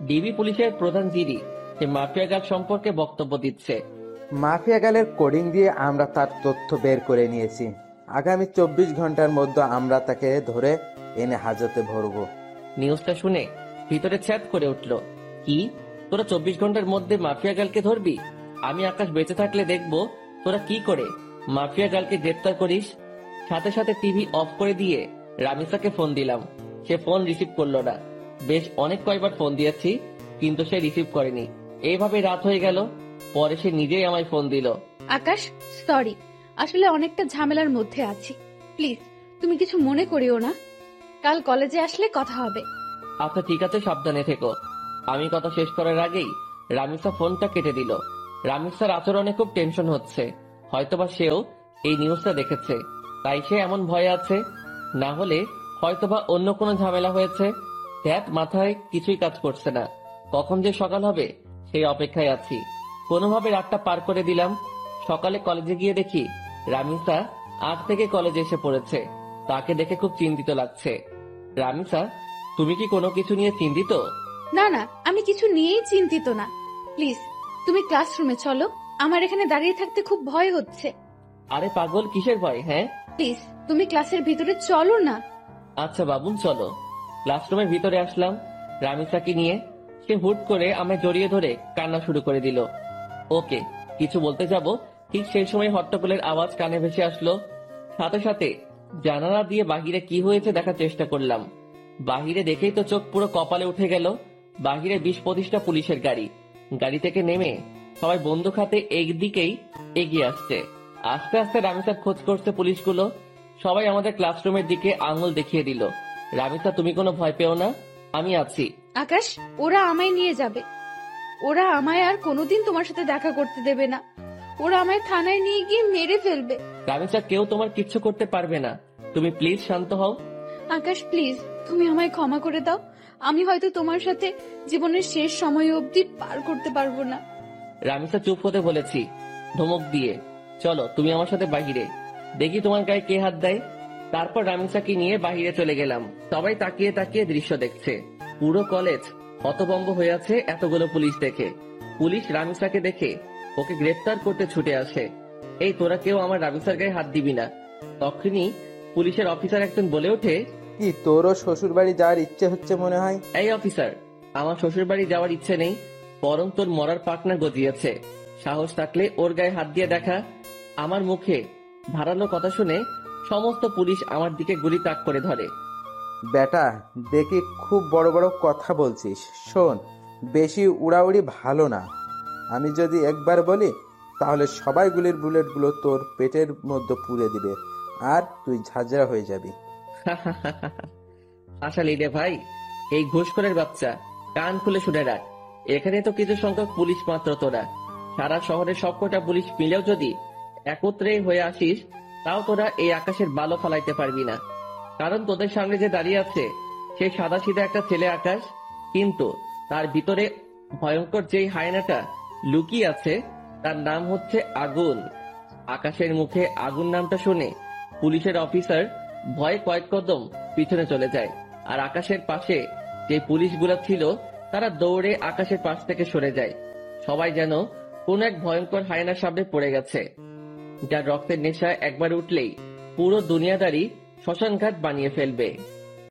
ডিবি পুলিশের প্রধান জিডি সে মাফিয়া গাল সম্পর্কে বক্তব্য দিচ্ছে। মাফিয়া গালের কোডিং দিয়ে আমরা তার তথ্য বের করে নিয়েছি। আগামী 24 ঘন্টার মধ্যে আমরা তাকে ধরে এনে হাজতে ভরবো। নিউজটা শুনে ভিতরে ছ্যাদ করে উঠলো। কি, তোরা 24 ঘন্টার মধ্যে মাফিয়া গালকে ধরবি? আমি আকাশ বেঁচে থাকলে দেখবো তোরা কি করে মাফিয়া গালকে গ্রেপ্তার করিস। সাথে সাথে টিভি অফ করে দিয়ে রামিসাকে ফোন দিলাম। সে ফোন রিসিভ করলো না। বেশ অনেক কয়বার ফোন দিয়েছি, কিন্তু সে রিসিভ করেনি। এইভাবে রাত হয়ে গেল। পরে সে নিজেই আমায় ফোন দিল। আকাশ সরি, আসলে অনেকটা ঝামেলার মধ্যে আছি, প্লিজ তুমি কিছু মনে করিও না। কাল কলেজে আসলে কথা হবে। আচ্ছা ঠিক আছে, সাবধানে থেকো। আমি কথা শেষ করার আগেই রামিসা ফোনটা কেটে দিল। রামিসার আচরণে খুব টেনশন হচ্ছে, হয়তোবা সেও এই নিউজটা দেখেছে, তাই সে এমন ভয়ে আছে। না হলে হয়তোবা অন্য কোনো ঝামেলা হয়েছে। ধ্যাত মাথায় কিছুই কাজ করছে না। কখন যে সকাল হবে সেই অপেক্ষায় আছি। কোনোভাবে রাতটা পার করে দিলাম। সকালে কলেজে গিয়ে দেখি রামিসা 8 থেকে কলেজে এসে পড়েছে। তাকে দেখে খুব চিন্তিত লাগছে। রামিসা, তুমি কি কোনো কিছু নিয়ে চিন্তিত? না না, আমি কিছু নিয়েই চিন্তিত না। প্লিজ তুমি ক্লাসরুমে চলো, আমার এখানে দাঁড়িয়ে থাকতে খুব ভয় হচ্ছে। আরে পাগল, কিসের ভয়? হ্যাঁ প্লিজ তুমি ক্লাসের ভিতরে চলো না। আচ্ছা বাবুন, চলো। ক্লাসরুমের ভিতরে আসলাম রামিসাকে নিয়ে। সে হুট করে আমায় জড়িয়ে ধরে কান্না শুরু করে দিল। ওকে কিছু বলতে যাব, ঠিক সেই সময় হট্টগোলের আওয়াজ কানে ভেসে আসলো। সাথে সাথে জানালা দিয়ে বাহিরে কি হয়েছে দেখার চেষ্টা করলাম। বাহিরে দেখেই তো চোখ পুরো কপালে উঠে গেল। বাহিরে 20-25টা পুলিশের গাড়ি। গাড়ি থেকে নেমে সবাই বন্দুক হাতে একদিকেই এগিয়ে আসছে। আস্তে আস্তে রামিসার খোঁজ করছে পুলিশগুলো। সবাই আমাদের ক্লাসরুমের দিকে আঙুল দেখিয়ে দিল। রামিসা, তুমি কোনো ভয় পেও না, আমি আছি। আকাশ, ওরা আমায় নিয়ে যাবে। ওরা আমায় আর কোনোদিন তোমার সাথে দেখা করতে দেবে না। ওরা আমায় থানায় নিয়ে গিয়ে মেরে ফেলবে। রামিসা, কেউ তোমার কিচ্ছু করতে পারবে না। তুমি প্লিজ শান্ত হও। আকাশ প্লিজ, তুমি আমায় ক্ষমা করে দাও। আমি হয়তো তোমার সাথে জীবনের শেষ সময় অবধি পার করতে পারবো না। রামিসা, চুপ হতে বলেছি ধমক দিয়ে। চলো তুমি আমার সাথে বাহিরে, দেখি তোমার গায়ে কে হাত দেয়। তারপর রামিসাকে নিয়ে বাহিরে চলে গেলাম। সবাই তাকিয়ে তাকিয়ে দৃশ্য দেখছে। পুরো কলেজ হতভম্ব হয়ে আছে এতগুলো পুলিশ দেখে। পুলিশ রামিসাকে দেখে ওকে গ্রেফতার করতে ছুটে আসে। এই তোরা কেউ আমার রামিসার গায়ে হাত দিবি না। তখনই পুলিশের অফিসার একজন বলে ওঠে, কি তোরও শ্বশুর বাড়ি যাওয়ার ইচ্ছে হচ্ছে মনে হয়? এই অফিসার, আমার শ্বশুর বাড়ি যাওয়ার ইচ্ছে নেই, বরং তোর মরার পাকনা গজিয়েছে। সাহস থাকলে ওর গায়ে হাত দিয়ে দেখা। আমার মুখে ধারালো কথা শুনে সমস্ত পুলিশ আমার দিকে গুলি তাক করে ধরে। বেটা, দেখি খুব বড় বড় কথা বলছিস। শোন, বেশি উড়াউড়ি ভালো না। আমি যদি একবার বলি তাহলে সবাই গুলির বুলেটগুলো তোর পেটের মধ্যে পুড়ে দিবে আর তুই ঝাঁঝরা হয়ে যাবি। আসলে রে ভাই, এই ঘুষখোরের বাচ্চা, কান খুলে শুনে রাখ। এখানে তো কিছু সংখ্যক পুলিশ মাত্র, তোরা সারা শহরের সবকটা পুলিশ মিলেও যদি একত্রে হয়ে আসিস, তাও তোরা এই আকাশের বালো ফালাইতে পারবি না। কারণ তোদের সামনে যে দাঁড়িয়ে আছে সে সাদা সিধা একটা ছেলে আকাশ, কিন্তু তার ভিতরে ভয়ঙ্কর যেই হায়নাটা লুকিয়ে আছে তার নাম হচ্ছে আগুন। আকাশের মুখে আগুন নামটা শুনে পুলিশের অফিসার ভয়ে কয়েক কদম পিছনে চলে যায়। আর আকাশের পাশে যে পুলিশগুলো ছিল তারা দৌড়ে আকাশের পাশ থেকে সরে যায়। সবাই যেন কোন এক ভয়ঙ্কর হায়নার সামনে পড়ে গেছে, যার রক্তের নেশা একবার উঠলেই পুরো দুনিয়াদারি শ্মশানঘাট বানিয়ে ফেলবে।